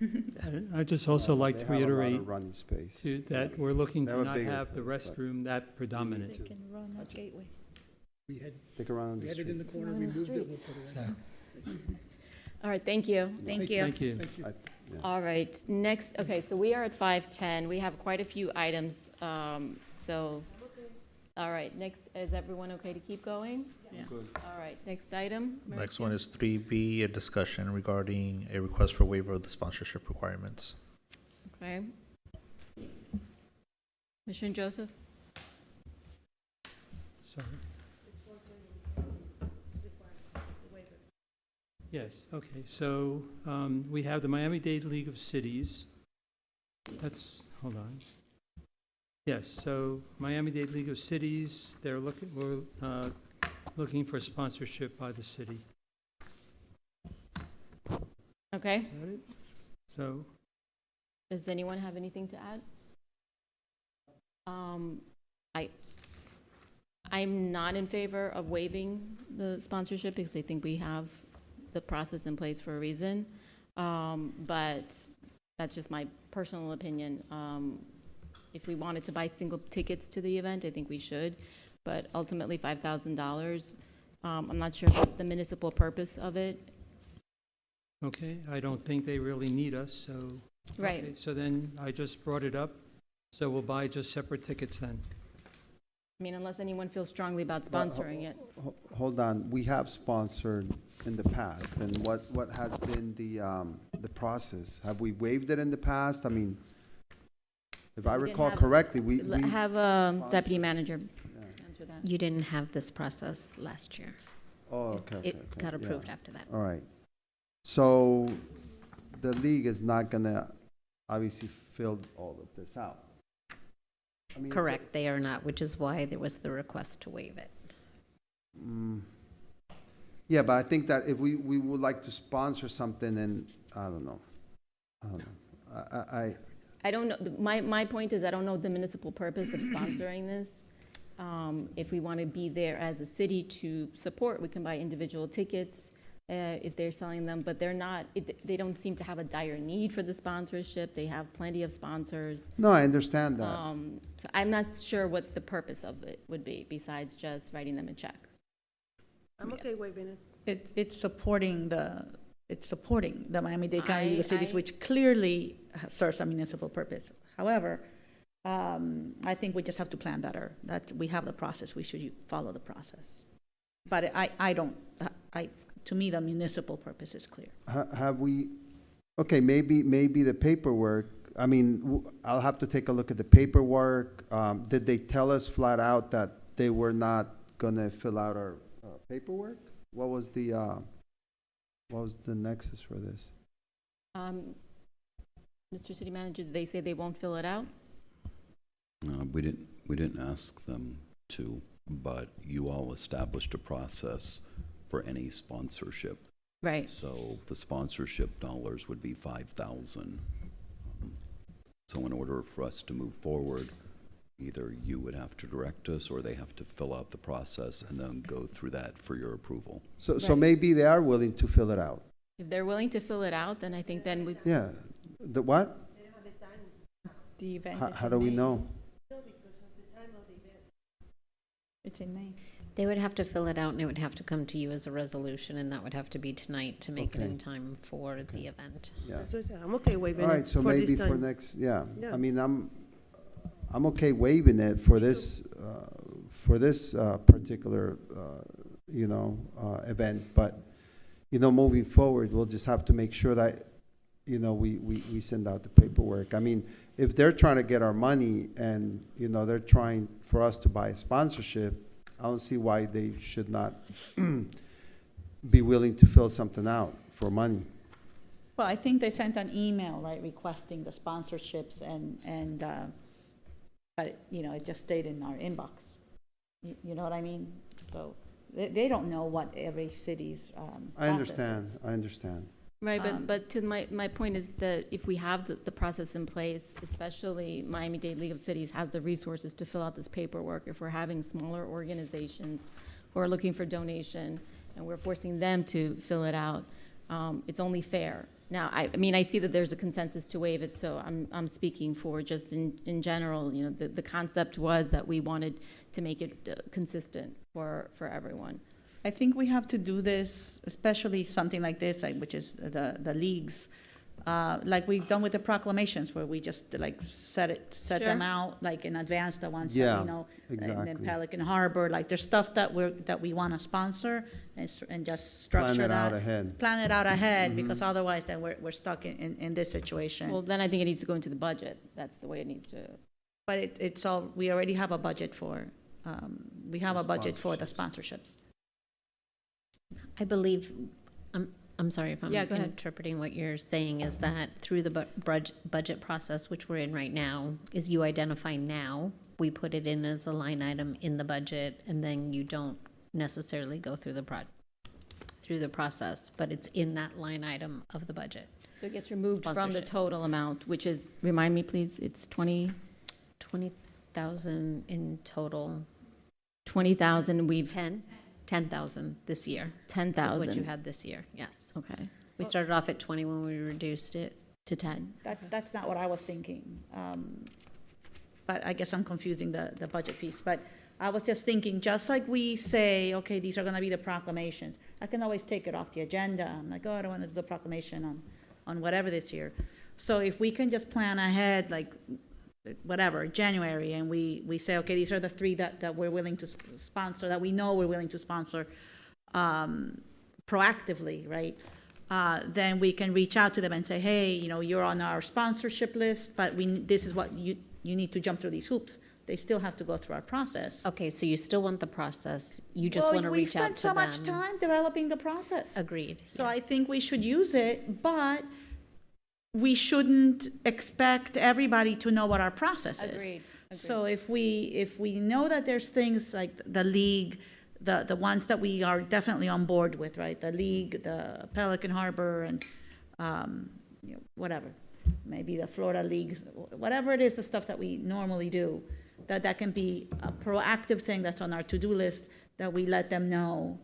I just also like They to have a lot of reiterate running space. that we're looking They to have a not bigger have the place, but restroom that predominant. They can run that gateway. We had, They can run on we the had it in street. the corner, we moved it, we'll put it Exactly. All right, thank you. Thank you. Thank you. Thank you. All right, next, okay, so we are at 5:10. We have quite a few items, all right, next, is everyone okay to keep going? Yeah. Good. All right, next item. Next Mauricio? one is 3B, a discussion regarding a request for waiver of the sponsorship requirements. Okay. Commissioner Joseph? Sorry. Yes, okay, so we have the Miami-Dade League of Cities. Hold on. Yes, so Miami-Dade League of Cities, we're looking for sponsorship by the city. Okay, Is that it? So, does anyone have anything to add? I'm not in favor of waiving the sponsorship because I think we have the process in place for a reason. But that's just my personal opinion. If we wanted to buy single tickets to the event, I think we should. But ultimately, $5,000, I'm not sure what the municipal purpose of it. okay, I don't think they really need us, so. Right. Okay, so then I just brought it up, so we'll buy just separate tickets then. I mean, unless anyone feels strongly about sponsoring it. Hold on, we have sponsored in the past, and what has been the process? Have we waived it in the past? I mean, if I We didn't recall have- correctly, we. Have a deputy manager answer that. You didn't have this process last year. Oh, okay, okay. It got yeah. approved after that. All right. So the league is not gonna obviously fill all of this out. I mean, it's a- Correct, they are not, which is why there was the request to waive it. Yeah, but I think that if we would like to sponsor something, and I don't know. I don't know, my point is, I don't know the municipal purpose of sponsoring this. If we want to be there as a city to support, we can buy individual tickets if they're selling them, but they're not, they don't seem to have a dire need for the sponsorship. They have plenty of sponsors. No, I understand that. So I'm not sure what the purpose of it would be, besides just writing them a check. I'm okay waiving it. It's supporting the Miami-Dade County League of Cities, I- which clearly serves a municipal purpose. However, I think we just have to plan better, that we have the process, we should follow the process. But to me, the municipal purpose is clear. Have we, okay, maybe the paperwork, I mean, I'll have to take a look at the paperwork. Did they tell us flat out that they were not gonna fill out our paperwork? What was the nexus for this? Mr. City Manager, did they say they won't fill it out? We didn't ask them to. but you all established a process for any sponsorship. Right. So the sponsorship dollars would be 5,000. So in order for us to move forward, either you would have to direct us or they have to fill out the process and then go through that for your approval. So Right. maybe they are willing to fill it out. If they're willing to fill it out, then I think then we, Yeah. The what? The event is How in do we May. know? It's in May. They would have to fill it out and it would have to come to you as a resolution, and that would have to be tonight to make it Okay. in time for the event. Yeah. That's what I said. I'm okay waiving All it right, so for this maybe for time. next, yeah. Yeah. I mean, I'm okay waiving it for this particular, event, but, moving forward, we'll just have to make sure that, we send out the paperwork. I mean, if they're trying to get our money and, they're trying for us to buy a sponsorship, I don't see why they should not be willing to fill something out for money. Well, I think they sent an email, right, requesting the sponsorships but, it just stayed in our inbox. You know what I mean? So they don't know what every city's I process is. understand. right, but to my point is that if we have the process in place, especially Miami-Dade League of Cities has the resources to fill out this paperwork. If we're having smaller organizations who are looking for donation and we're forcing them to fill it out, it's only fair. Now, I mean, I see that there's a consensus to waive it, so I'm speaking for just in general, the concept was that we wanted to make it consistent for everyone. I think we have to do this, especially something like this, which is the leagues, like we've done with the proclamations, where we just set them Sure. out in advance, the ones Yeah, that and then exactly. Pelican Harbor, there's stuff that we want to sponsor and just structure Plan it that. out ahead. Plan it out ahead, Mhm. because otherwise then we're stuck in this situation. Well, then I think it needs to go into the budget. That's the way it needs to. But it's all, we already have a budget for the sponsorships. I believe, I'm sorry if I'm Yeah, go ahead. interpreting what you're saying, is that through the budget process, which we're in right now, is you identify now, we put it in as a line item in the budget, and then you don't necessarily go through the process, but it's in that line item of the budget. So it gets removed from the Sponsorships. total amount, which is, remind me, please, it's 20,000 in total. 20,000, we've 10,000 this year. 10,000. Is what you had this year, yes. Okay. We started off at 20 when we reduced it to 10. That's not what I was thinking. But I guess I'm confusing the budget piece. But I was just thinking, just like we say, okay, these are going to be the proclamations, I can always take it off the agenda. I'm like, I don't want to do the proclamation on whatever this year. So if we can just plan ahead, whatever, January, and we say, okay, these are the three that we're willing to sponsor, that we know we're willing to sponsor proactively, right? Then we can reach out to them and say, hey, you're on our sponsorship list, but this is what you need to jump through these hoops. They still have to go through our process. Okay, so you still want the process, you just want to reach out to them. We spent so much time developing the process. Agreed. So I think we should use it, but we shouldn't expect everybody to know what our process is. Agreed. So if we know that there's things like the league, the ones that we are definitely on board with, right? The league, the Pelican Harbor, and whatever, maybe the Florida leagues, whatever it is, the stuff that we normally do, that can be a proactive thing that's on our to-do list, that we let them know.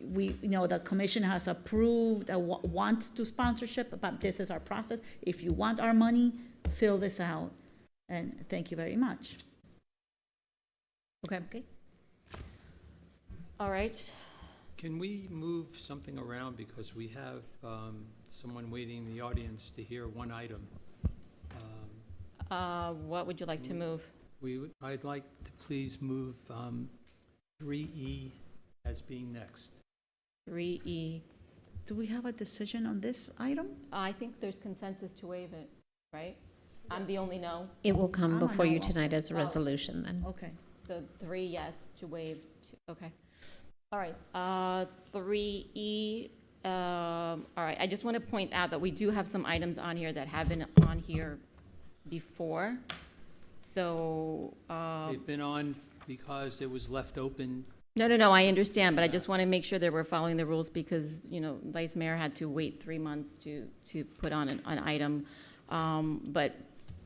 The commission has approved, wants to sponsorship, but this is our process. If you want our money, fill this out, and thank you very much. Okay. All right. Can we move something around, because we have someone waiting in the audience to hear one item? What would you like to move? I'd like to please move 3E as being next. 3E. Do we have a decision on this item? I think there's consensus to waive it, right? I'm the only no. It will come I'm a before no you also. tonight as a resolution then. Okay. So 3 yes to waive. Okay. All right. 3E. All right. I just want to point out that we do have some items on here that have been on here before. So, They've been on because it was left open. no, I understand, but I just want to make sure that we're following the rules because, Vice Mayor had to wait 3 months to put on an item. But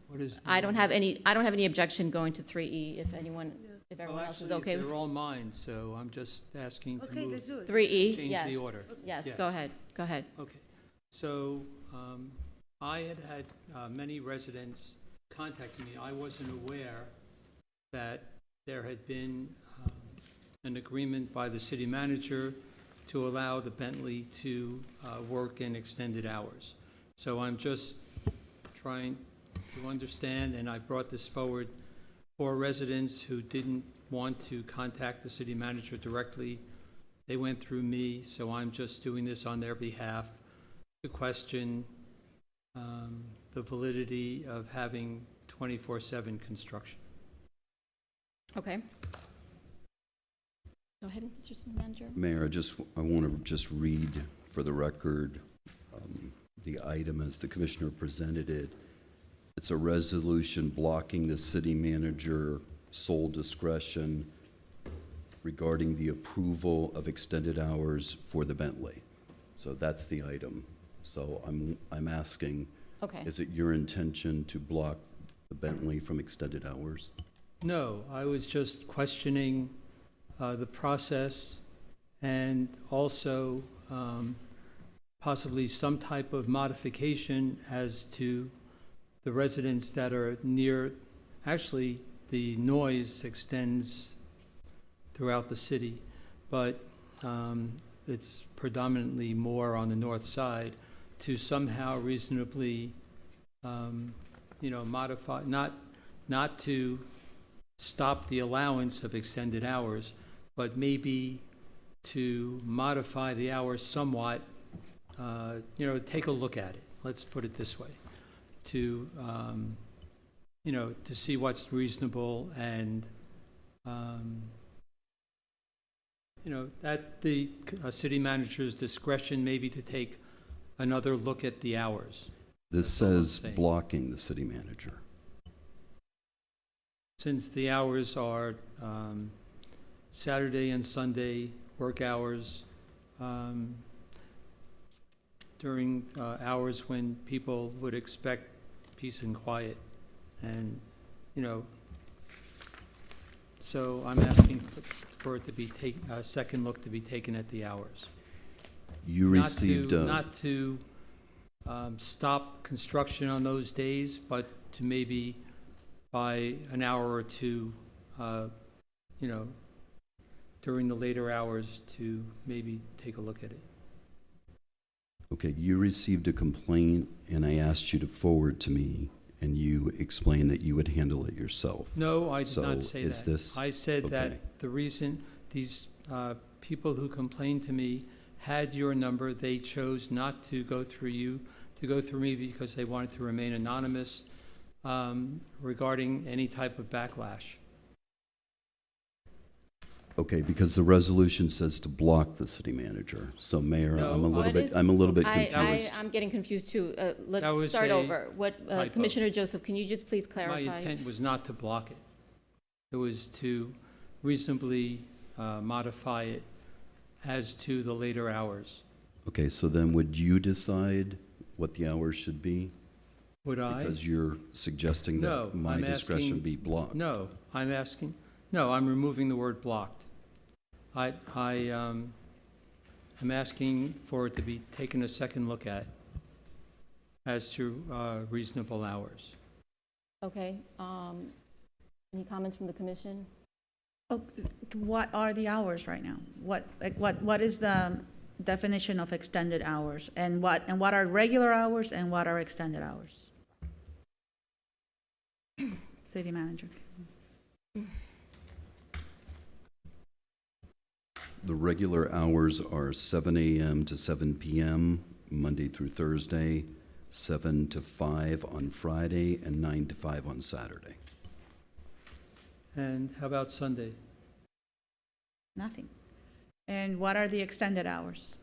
What is the- I don't have any objection going to 3E if everyone else is Actually, okay with they're all mine, so I'm just asking to Okay, move. let's do it. 3E. Change Yes. the order. Yes, go ahead. Okay, so I had many residents contacting me. I wasn't aware that there had been an agreement by the city manager to allow the Bentley to work in extended hours. So I'm just trying to understand, and I brought this forward for residents who didn't want to contact the city manager directly. They went through me, so I'm just doing this on their behalf to question the validity of having 24/7 construction. Okay. Go ahead, Mr. City Manager. Mayor, I want to just read for the record the item as the commissioner presented it. It's a resolution blocking the city manager sole discretion regarding the approval of extended hours for the Bentley. So that's the item. So I'm asking, Okay. is it your intention to block the Bentley from extended hours? No, I was just questioning the process and also possibly some type of modification as to the residents that are near. Actually, the noise extends throughout the city, but it's predominantly more on the north side, to somehow reasonably, modify, not to stop the allowance of extended hours, but maybe to modify the hours somewhat, take a look at it. Let's put it this way, to see what's reasonable and, at the city manager's discretion, maybe to take another look at the hours. This That's all I'm says saying. blocking the city manager. Since the hours are Saturday and Sunday work hours, during hours when people would expect peace and quiet. And, so I'm asking for it to be a second look to be taken at the hours. You received Not to stop construction on those days, but to maybe by an hour or two, during the later hours to maybe take a look at it. Okay, you received a complaint and I asked you to forward to me and you explained that you would handle it yourself. No, I did not say that. So is this? I said okay. that the reason these people who complained to me had your number, they chose not to go through you, to go through me because they wanted to remain anonymous regarding any type of backlash. Okay, because the resolution says to block the city manager. So Mayor, No, I'm a little bit confused. I'm getting confused too. That Let's was start a over. typo. Commissioner Joseph, can you just please My clarify? intent was not to block it. It was to reasonably modify it as to the later hours. Okay, so then would you decide what the hours should be? Would I? Because you're suggesting No, that my I'm discretion asking- be blocked. No, I'm removing the word blocked. I'm asking for it to be taken a second look at as to reasonable hours. Okay. Any comments from the commission? Oh, what are the hours right now? What is the definition of extended hours? And what are regular hours and what are extended hours? City manager. The regular hours are 7 a.m. to 7 p.m., Monday through Thursday, 7 to 5 on Friday, and 9 to 5 on Saturday. And how about Sunday? Nothing. And what are the extended hours?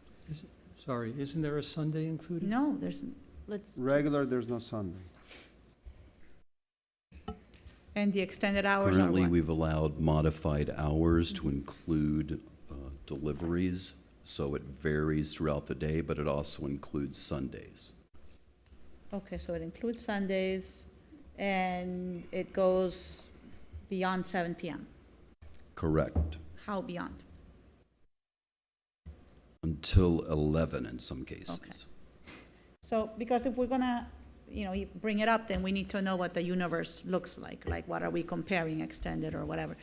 Sorry, isn't there a Sunday included? No, there's. Let's. Regular, there's no Sunday. And the extended hours are Currently, what? we've allowed modified hours to include deliveries, so it varies throughout the day, but it also includes Sundays. Okay, so it includes Sundays, and it goes beyond 7 PM. Correct. How beyond? Until 11 in some cases. Okay. So, because if we're gonna, you bring it up, then we need to know what the universe looks like what are we comparing, extended or whatever.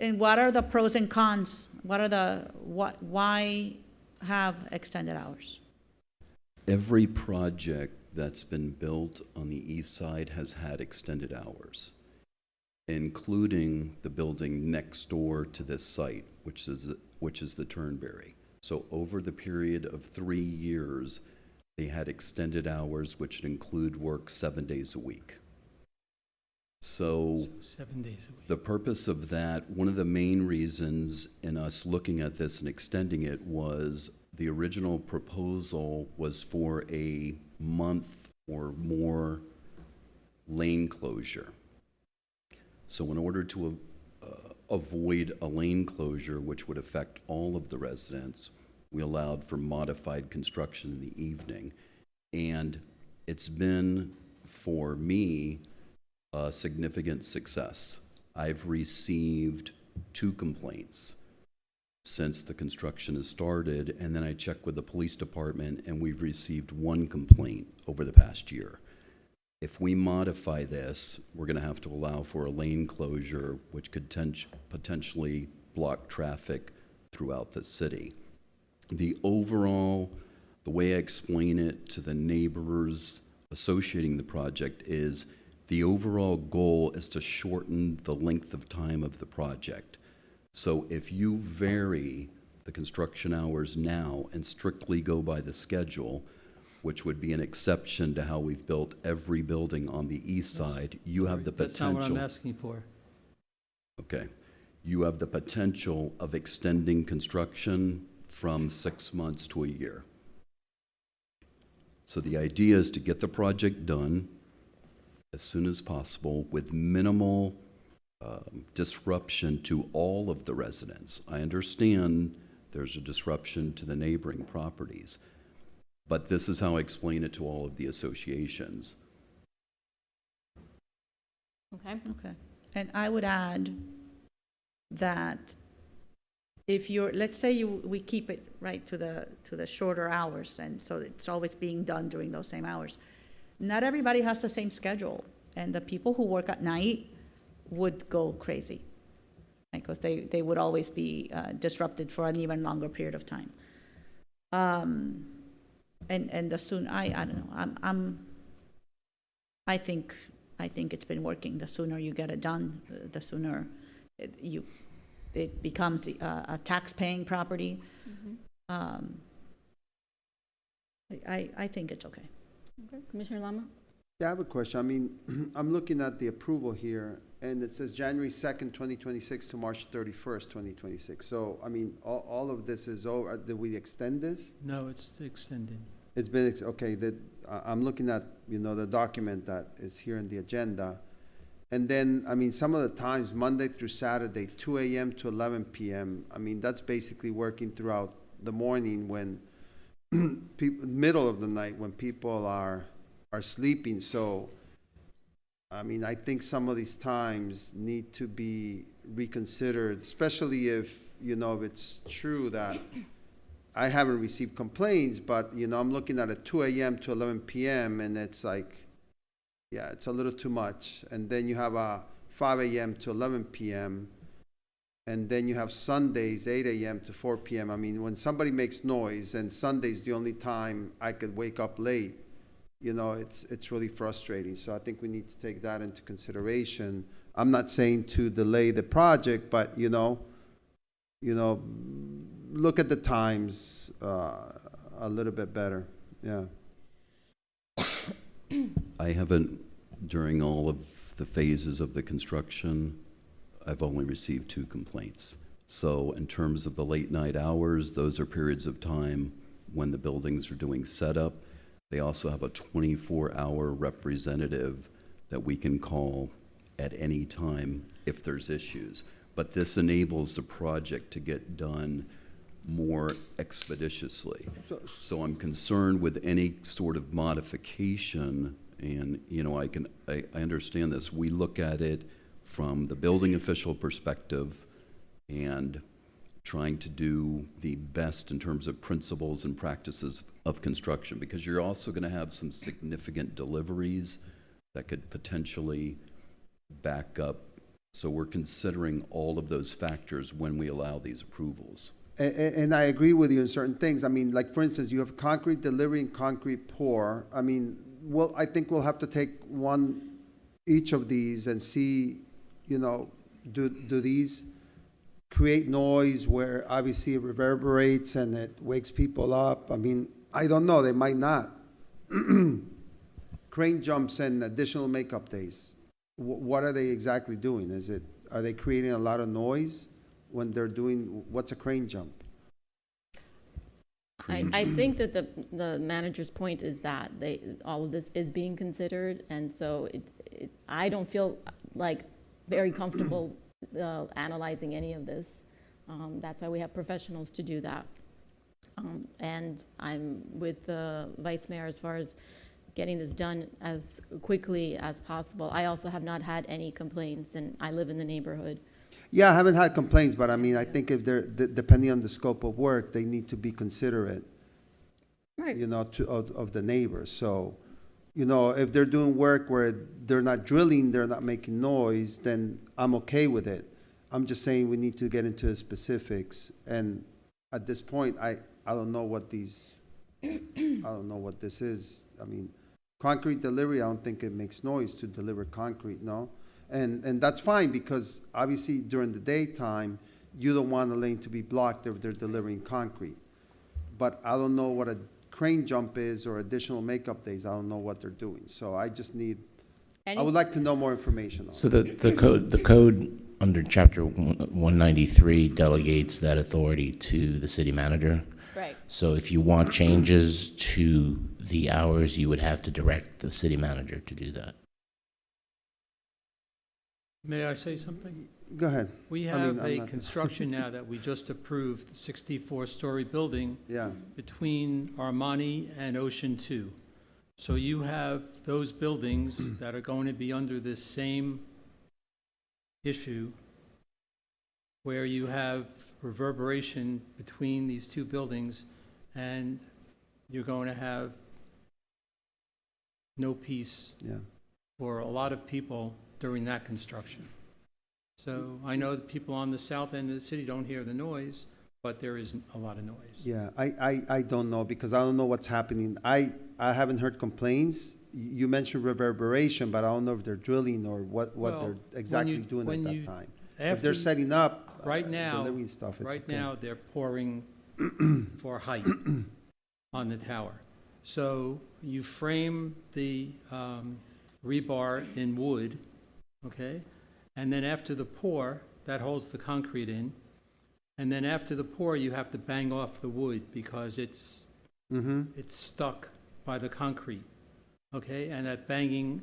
And what are the pros and cons? Why have extended hours? Every project that's been built on the east side has had extended hours, including the building next door to this site, which is the Turnberry. So over the period of 3 years, they had extended hours, which include work 7 days a week. So 7 days a week. the purpose of that, one of the main reasons in us looking at this and extending it was the original proposal was for a month or more lane closure. So in order to avoid a lane closure, which would affect all of the residents, we allowed for modified construction in the evening. And it's been, for me, a significant success. I've received 2 complaints since the construction has started, and then I checked with the police department, and we've received 1 complaint over the past year. If we modify this, we're going to have to allow for a lane closure, which could potentially block traffic throughout the city. The way I explain it to the neighbors associating the project is the overall goal is to shorten the length of time of the project. So if you vary the construction hours now and strictly go by the schedule, which would be an exception to how we've built every building on the east side, you have the potential. That's not what I'm asking for. Okay. You have the potential of extending construction from 6 months to a year. So the idea is to get the project done as soon as possible with minimal disruption to all of the residents. I understand there's a disruption to the neighboring properties, but this is how I explain it to all of the associations. Okay. Okay. And I would add that if let's say we keep it right to the shorter hours, and so it's always being done during those same hours. Not everybody has the same schedule, and the people who work at night would go crazy because they would always be disrupted for an even longer period of time. And the soon I don't know, I think it's been working. The sooner you get it done, the sooner it becomes a tax-paying property. Mm-hmm. I think it's okay. Okay. Commissioner Lama? Yeah, I have a question. I mean, I'm looking at the approval here, and it says January 2nd, 2026 to March 31st, 2026. So, I mean, all of this is over. Did we extend this? No, it's extended. It's been, okay, I'm looking at, the document that is here in the agenda. And then, I mean, some of the times, Monday through Saturday, 2 a.m. to 11 p.m., I mean, that's basically working throughout the morning when middle of the night when people are sleeping. So, I mean, I think some of these times need to be reconsidered, especially if, if it's true that I haven't received complaints, but, I'm looking at a 2 a.m. to 11 p.m. and it's like, yeah, it's a little too much. And then you have a 5 a.m. to 11 p.m. And then you have Sundays, 8 a.m. to 4 p.m. I mean, when somebody makes noise, and Sunday's the only time I could wake up late, it's really frustrating. So I think we need to take that into consideration. I'm not saying to delay the project, but, look at the times a little bit better. Yeah. I haven't, during all of the phases of the construction, I've only received 2 complaints. So in terms of the late night hours, those are periods of time when the buildings are doing setup. They also have a 24-hour representative that we can call at any time if there's issues. But this enables the project to get done more expeditiously. So I'm concerned with any sort of modification, and I understand this. We look at it from the building official perspective and trying to do the best in terms of principles and practices of construction, because you're also going to have some significant deliveries that could potentially back up. So we're considering all of those factors when we allow these approvals. And I agree with you in certain things. I mean, like, for instance, you have concrete delivery and concrete pour. I mean, I think we'll have to take each of these and see, do these create noise where obviously it reverberates and it wakes people up? I mean, I don't know, they might not. Crane jumps and additional makeup days. What are they exactly doing? Are they creating a lot of noise when they're doing, what's a crane jump? I think that the manager's point is that all of this is being considered, and so I don't feel like very comfortable analyzing any of this. That's why we have professionals to do that. And I'm with the Vice Mayor as far as getting this done as quickly as possible. I also have not had any complaints, and I live in the neighborhood. Yeah, I haven't had complaints, but I mean, I think if they're, depending on the scope of work, they need to be considerate, right, of the neighbors. So, if they're doing work where they're not drilling, they're not making noise, then I'm okay with it. I'm just saying we need to get into the specifics. And at this point, I don't know what these, I don't know what this is. I mean, concrete delivery, I don't think it makes noise to deliver concrete, no? And that's fine, because obviously during the daytime, you don't want the lane to be blocked if they're delivering concrete. But I don't know what a crane jump is or additional makeup days. I don't know what they're doing. So I just need, I would like to know more information on So it. the code under Chapter 193 delegates that authority to the city manager. Right. So if you want changes to the hours, you would have to direct the city manager to do that. May I say something? Go ahead. We have a construction now that we just approved, 64-story building between Armani and Ocean 2. So you have those buildings that are going to be under this same issue, where you have reverberation between these two buildings, and you're going to have no peace for a lot of people during that construction. So I know that people on the south end of the city don't hear the noise, but there is a lot of noise. Yeah, I don't know, because I don't know what's happening. I haven't heard complaints. You mentioned reverberation, but I don't know if they're drilling or what they're exactly doing at that time. If they're setting up right now, delivering stuff, it's okay. now they're pouring for height on the tower. So you frame the rebar in wood, okay? And then after the pour, that holds the concrete in. And then after the pour, you have to bang off the wood because it's stuck by the concrete, okay? And that banging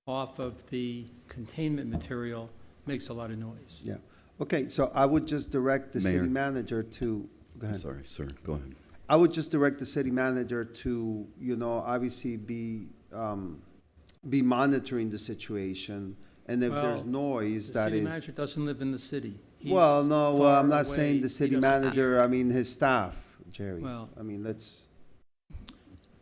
off of the containment material makes a lot of noise. Yeah. Okay, so I would just direct the Mayor. city manager to, go ahead. I'm sorry, sir, go ahead. I would just direct the city manager to, obviously be monitoring the situation. And if there's noise, the that city is. manager doesn't live in the city. He's Well, no, well, I'm not far saying away. the city He doesn't- manager, I mean his staff, Jerry. Well- I mean, let's.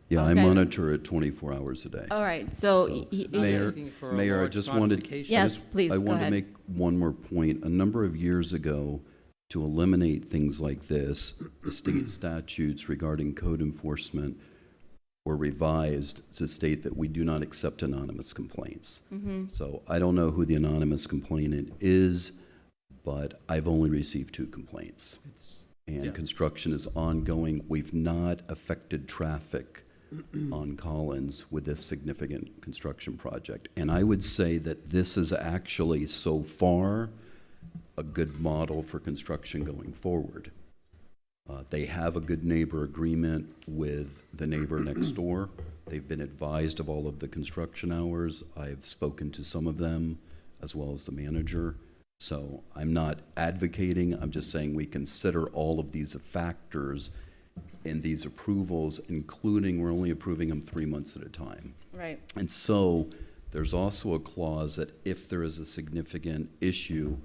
Yeah, I Okay. monitor it 24 hours a day. All right, so, Mayor, asking for a Mayor, I large just wanted, modification. Yes, please, I go wanted to ahead. make one more point. A number of years ago, to eliminate things like this, the state statutes regarding code enforcement were revised to state that we do not accept anonymous complaints. So I don't know who the anonymous complainant is, but I've only received 2 complaints. And construction is ongoing. We've not affected traffic on Collins with this significant construction project. And I would say that this is actually, so far, a good model for construction going forward. They have a good neighbor agreement with the neighbor next door. They've been advised of all of the construction hours. I've spoken to some of them. as well as the manager. So I'm not advocating, I'm just saying we consider all of these factors in these approvals, including we're only approving them 3 months at a time. Right. And so there's also a clause that if there is a significant issue,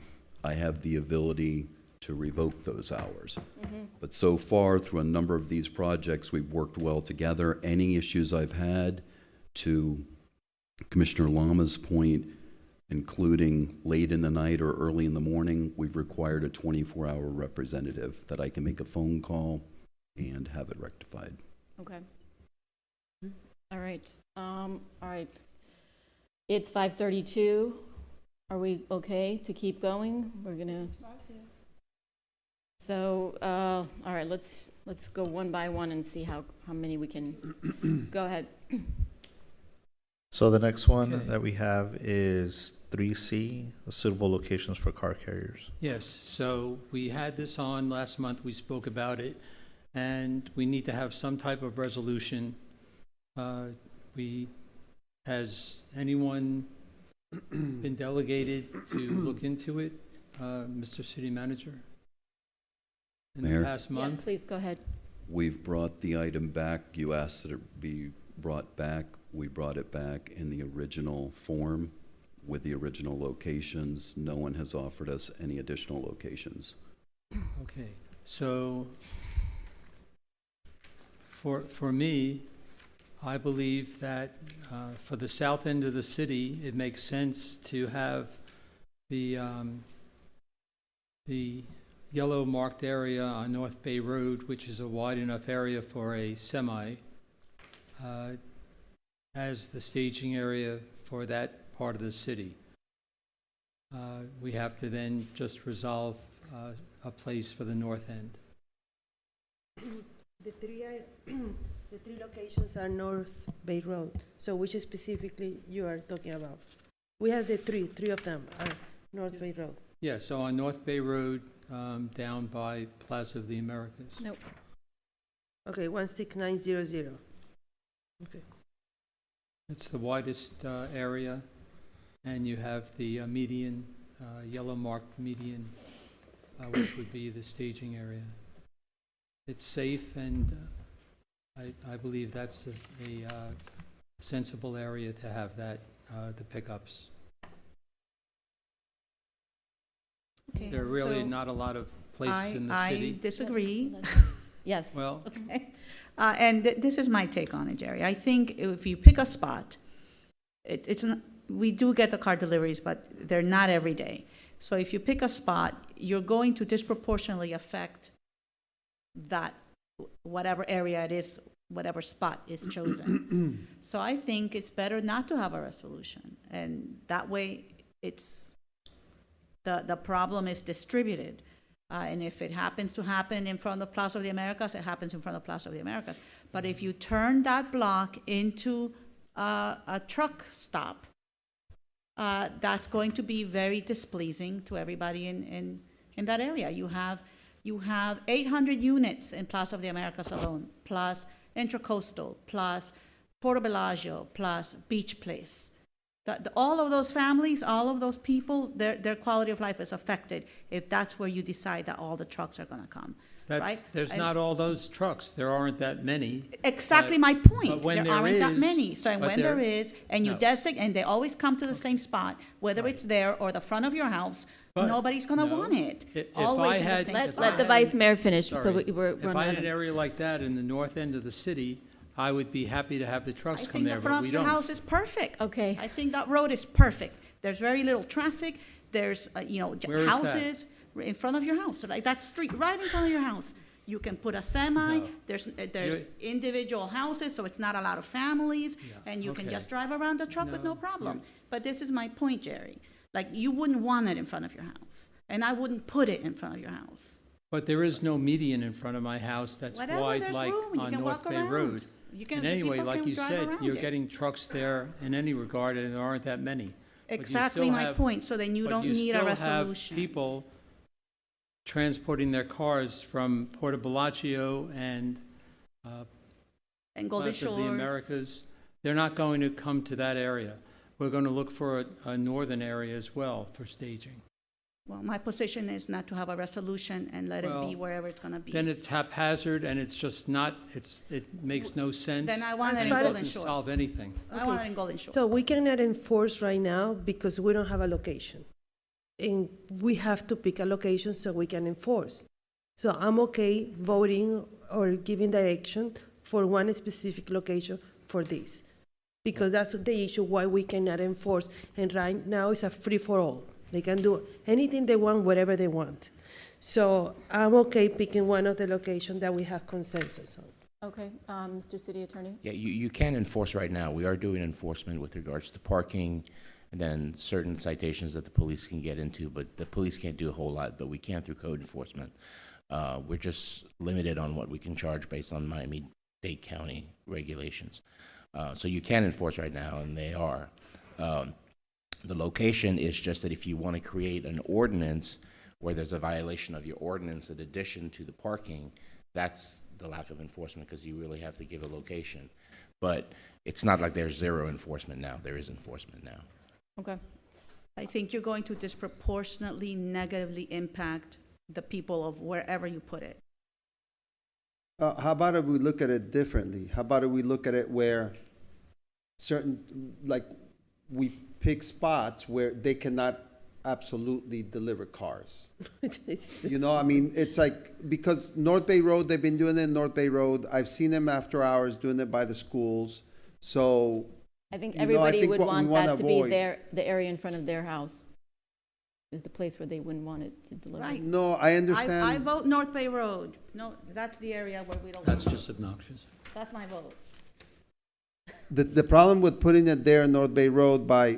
I have the ability to revoke those hours. But so far, through a number of these projects, we've worked well together. Any issues I've had, to Commissioner Lama's point, including late in the night or early in the morning, we've required a 24-hour representative that I can make a phone call and have it rectified. Okay. All right. All right. It's 5:32. Are we okay to keep going? We're gonna. So, all right. Let's go one by one and see how many we can. Go ahead. So the next one Okay. that we have is 3C, suitable locations for car carriers. Yes, so we had this on last month, we spoke about it, and we need to have some type of resolution. Has anyone been delegated to look into it, Mr. City Manager? In Mayor? the past month? Yes, please go ahead. We've brought the item back. You asked that it be brought back. We brought it back in the original form with the original locations. No one has offered us any additional locations. Okay, so for me, I believe that for the south end of the city, it makes sense to have the yellow marked area on North Bay Road, which is a wide enough area for a semi, as the staging area for that part of the city. We have to then just resolve a place for the north end. The three locations are North Bay Road. So which specifically you are talking about? We have the three of them are North Bay Road. Yeah, so on North Bay Road, down by Plaza of the Americas. Nope. Okay, 16900. Okay. It's the widest area, and you have the median, yellow marked median, which would be the staging area. It's safe, and I believe that's a sensible area to have that, the pickups. Okay, There are really so not a lot of places in the city. I disagree. Yes. Well, Okay. And this is my take on it, Jerry. I think if you pick a spot, we do get the car deliveries, but they're not every day. So if you pick a spot, you're going to disproportionately affect that, whatever area it is, whatever spot is chosen. So I think it's better not to have a resolution. And that way, the problem is distributed. And if it happens to happen in front of Plaza of the Americas, it happens in front of Plaza of the Americas. But if you turn that block into a truck stop, that's going to be very displeasing to everybody in that area. You have 800 units in Plaza of the Americas alone, plus Intracoastal, plus Porto Bellagio, plus Beach Place. All of those families, all of those people, their quality of life is affected if that's where you decide that all the trucks are going to come, right? There's not all those trucks. There aren't that many. Exactly but- my point. but when There aren't that is- many. So but when there is, and you no. designate, and they always come to the same spot, whether it's there or the front of your house, But nobody's going to no. want it. If Always I in the had- same if spot. Let the vice mayor finish. So Sorry. we're If I had running. an area like that in the north end of the city, I would be happy to have the I trucks come think there, the but front we of your don't. house is perfect. Okay. I think that road is perfect. There's very little traffic. There's, Where is that? houses in front of your house. So like that street right in front of your house. You can put a semi. No. There's You're- individual houses, so it's not a lot of families, Yeah, and you can okay. just drive around the truck with No, no problem. you- But this is my point, Jerry. Like, you wouldn't want it in front of your house, and I wouldn't put it in front of your house. But there is no median in front of my house that's Whatever, wide there's like room. You on can North walk Bay around. Road. You can, And the anyway, people like can you drive said, around you're it. getting trucks there in any regard, and there aren't that many. But you Exactly still my have- point. So then you but don't you need a still have resolution. people transporting their cars from Porto Bellagio and And Golden Plaza of the Shores. Americas. They're not going to come to that area. we're going to look for a northern area as well for staging. Well, my position is not to have a resolution and let it be Well, wherever it's gonna be. Then it's haphazard, and it's just not, it makes no sense. Then I want it in and Golden doesn't Shores. solve anything. I want it in Golden Shores. So we cannot enforce right now because we don't have a location. And we have to pick a location so we can enforce. So I'm okay voting or giving direction for one specific location for this. Because that's the issue why we cannot enforce. And right now it's a free-for-all. They can do anything they want, whatever they want. So I'm okay picking one of the locations that we have consensus on. Okay, Mr. City Attorney? Yeah, you can enforce right now. We are doing enforcement with regards to parking and then certain citations that the police can get into, but the police can't do a whole lot, but we can through code enforcement. We're just limited on what we can charge based on Miami-Dade County regulations. So you can enforce right now, and they are. The location is just that if you want to create an ordinance where there's a violation of your ordinance in addition to the parking, that's the lack of enforcement, because you really have to give a location. But it's not like there's zero enforcement now. There is enforcement now. Okay. I think you're going to disproportionately negatively impact the people of wherever you put it. How about if we look at it differently? How about if we look at it where certain, like, we pick spots where they cannot absolutely deliver cars? You know, I mean, it's like, because North Bay Road, they've been doing it in North Bay Road. I've seen them after hours doing it by the schools. So, I think you know, everybody would what we want wanna that to be avoid- the area in front of their house is the place where they wouldn't want it to deliver. Right. No, I understand. I vote North Bay Road. No, that's the area where we don't. That's want it. just obnoxious. That's my vote. The problem with putting it there in North Bay Road by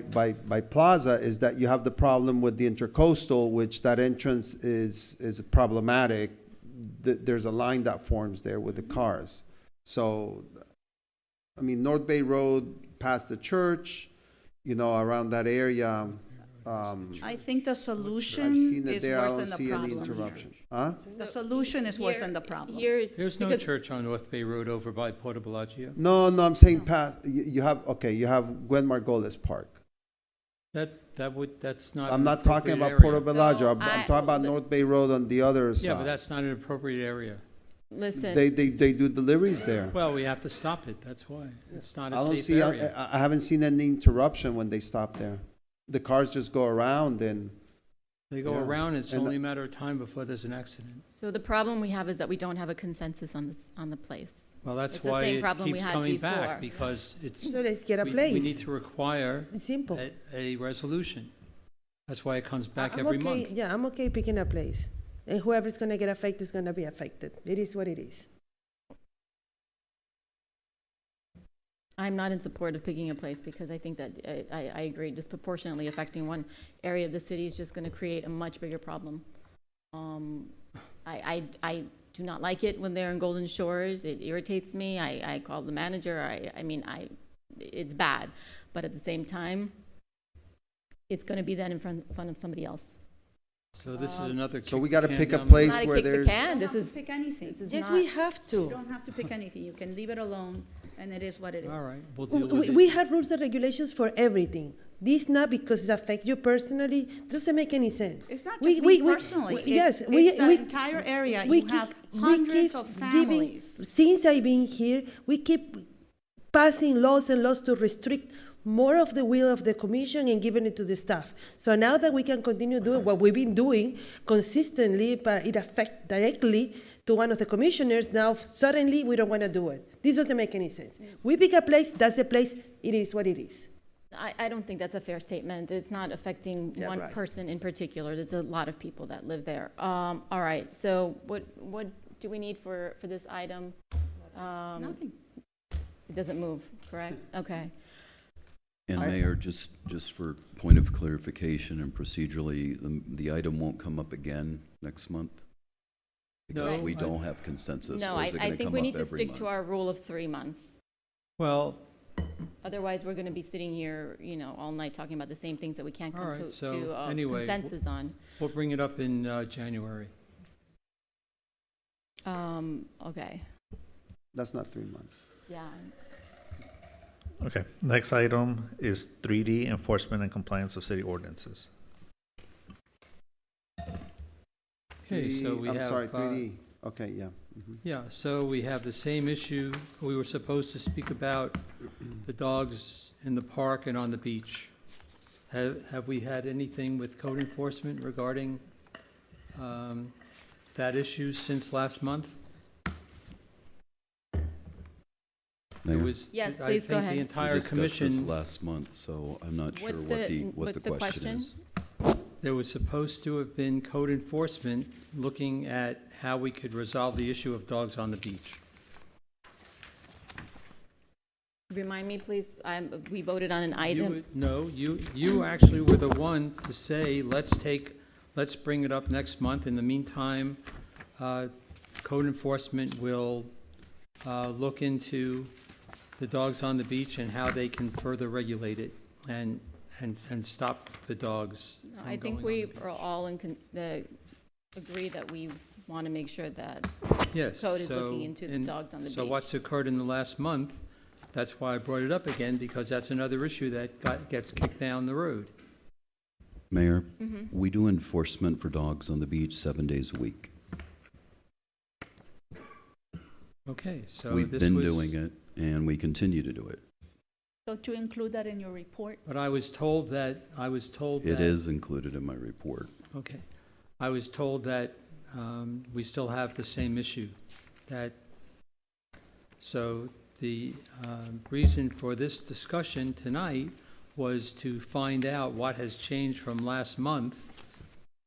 Plaza is that you have the problem with the intercoastal, which that entrance is problematic. There's a line that forms there with the cars. So, I mean, North Bay Road past the church, you know, around that area. I think the solution I've seen it is there. I worse don't than the see any problem. interruption. Huh? The solution is worse than the problem. There's no church on North Bay Road over by Porto Bellagio. No, I'm saying past, you have Gwen Margolis Park. That's not. I'm an not talking appropriate about area. Porto Bellagio. I'm talking about North Bay Road on the other side. Yeah, but that's not an appropriate area. Listen. They do deliveries there. Well, we have to stop it, that's why. It's not I a don't safe see, area. I haven't seen any interruption when they stop there. The cars just go around and. They go Yeah. around, it's And only a matter of time before there's an accident. So the problem we have is that we don't have a consensus on the place. Well, that's It's the why same it problem we keeps had coming before. back, because it's. So let's get a we place. need to require It's simple. a resolution. That's why it comes back I'm every okay, month. Yeah, I'm okay picking a place. And whoever's going to get affected is going to be affected. It is what it is. I'm not in support of picking a place because I think that I agree disproportionately affecting one area of the city is just going to create a much bigger problem. I do not like it when they're in Golden Shores. It irritates me. I call the manager. It's bad. But at the same time, it's going to be then in front of somebody else. So this is another. So we got to kick pick the a can down the place road. Not a where kick the there's. can. This You don't is have to pick anything. this is Yes, not- we have You to. don't have to pick anything. You can leave it alone, and it is what it is. All right, we'll deal with We, it. we have rules and regulations for everything. This not because it affects you personally, doesn't make any sense. It's not just me personally. Yes, It's we, the we, entire area. we You have keep- we hundreds keep of giving- families. Since I've been here, we keep passing laws and laws to restrict more of the will of the commission and giving it to the staff. So now that we can continue doing what we've been doing consistently, but it affects directly to one of the commissioners, now suddenly we don't want to do it. This doesn't make any sense. We pick a place, that's a place, it is what it is. I don't think that's a fair statement. It's not affecting Yeah, one right. person in particular. There's a lot of people that live there. All right, so what do we need for this item? Nothing. It doesn't move, correct? Okay. And All right. Mayor, just for point of clarification and procedurally, the item won't come up again next month? Because No, we I- don't have consensus, No, or I is it going to think come we up need to every stick to month? our rule of 3 months. Well, Otherwise, we're going to be sitting here, all night talking about the same things that we can't all come right, to so a anyway. consensus on. We'll bring it up in January. Okay. That's not 3 months. Yeah. Okay, next item is 3D, enforcement and compliance of city ordinances. Okay, so we I'm have. sorry, 3D. Okay, yeah. Mhm. Yeah, so we have the same issue. We were supposed to speak about the dogs in the park and on the beach. Have we had anything with code enforcement regarding that issue since last month? Mayor? It was, Yes, I please go think ahead. the We entire We discussed commission. this last month, so I'm not sure what the question is. There was supposed to have been code enforcement looking at how we could resolve the issue of dogs on the beach. Remind me, please, we voted on an item. You actually were the one to say, let's bring it up next month. In the meantime, code enforcement will look into the dogs on the beach and how they can further regulate it and stop the dogs from I think going we on the are beach. all agree that we want to make sure that Yes. code is looking into the dogs on the beach. So what's occurred in the last month, that's why I brought it up again, because that's another issue that gets kicked down the road. Mayor, Mhm. we do enforcement for dogs on the beach 7 days a week. Okay, so We've this been was. doing it, and we continue to do it. So to include that in your report? But I was told that. It is included in my report. Okay. I was told that we still have the same issue. So the reason for this discussion tonight was to find out what has changed from last month.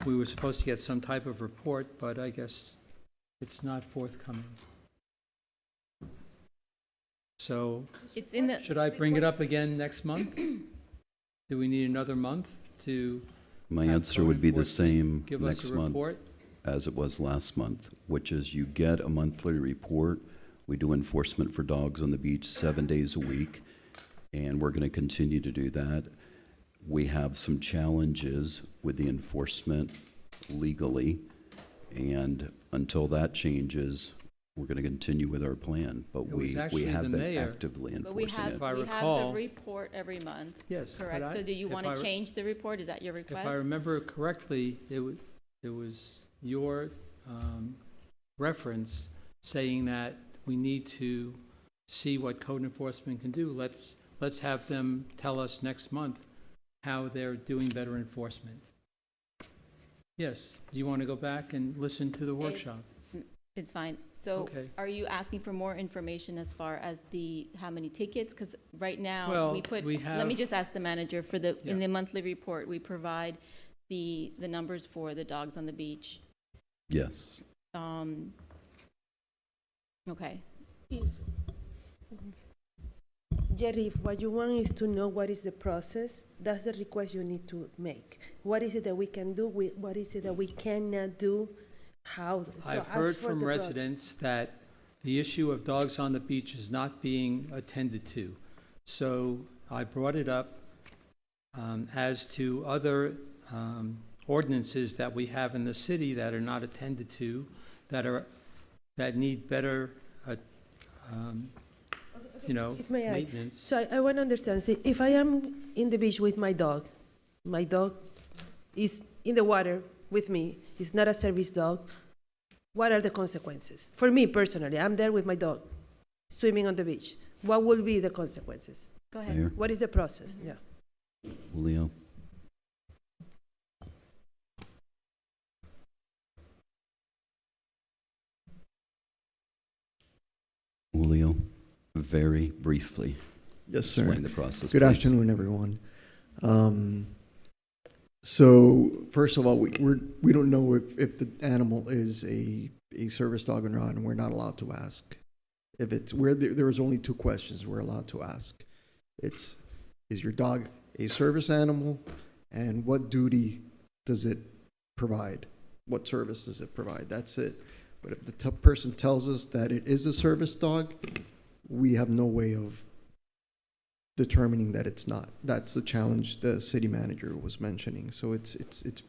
We were supposed to get some type of report, but I guess it's not forthcoming. So It's in the. should I bring it up again next month? Do we need another month to? My have answer code would be the enforcement same give us next a month report? as it was last month, which is you get a monthly report. We do enforcement for dogs on the beach 7 days a week, and we're going to continue to do that. We have some challenges with the enforcement legally, and until that changes, we're going to continue with our plan. But It was we actually have the been mayor. actively But we enforcing have, it. If I we have recall- the report every month. Yes, but Correct? So do you if want I to re- change the report? Is that your request? If I remember correctly, it was your reference saying that we need to see what code enforcement can do. Let's have them tell us next month how they're doing better enforcement. Yes, do you want to go back and listen to the workshop? It's fine. So Okay. are you asking for more information as far as how many tickets? Because right now, Well, let me have- just ask the manager, in Yeah. the monthly report, we provide the numbers for the dogs on the beach. Yes. Okay. Jerry, if what you want is to know what is the process, that's the request you need to make. What is it that we can do? What is it that we cannot do? How? So I've ask heard for from the process. residents that the issue of dogs on the beach is not being attended to. So I brought it up as to other ordinances that we have in the city that are not attended to, that need better, If may I? maintenance. So I want to understand, see, if I am in the beach with my dog is in the water with me, it's not a service dog, what are the consequences? For me personally, I'm there with my dog, swimming on the beach. What will be the consequences? Go ahead. Mayor? What is the process? Yeah. Julio? Julio, very briefly. Yes, sir. Explain the process, Good please. afternoon, everyone. So first of all, we don't know if the animal is a service dog or not, and we're not allowed to ask. If it's there is only two questions we're allowed to ask. Is your dog a service animal, and what duty does it provide? What service does it provide? That's it. But if the person tells us that it is a service dog, we have no way of determining that it's not. That's the challenge the city manager was mentioning. So it's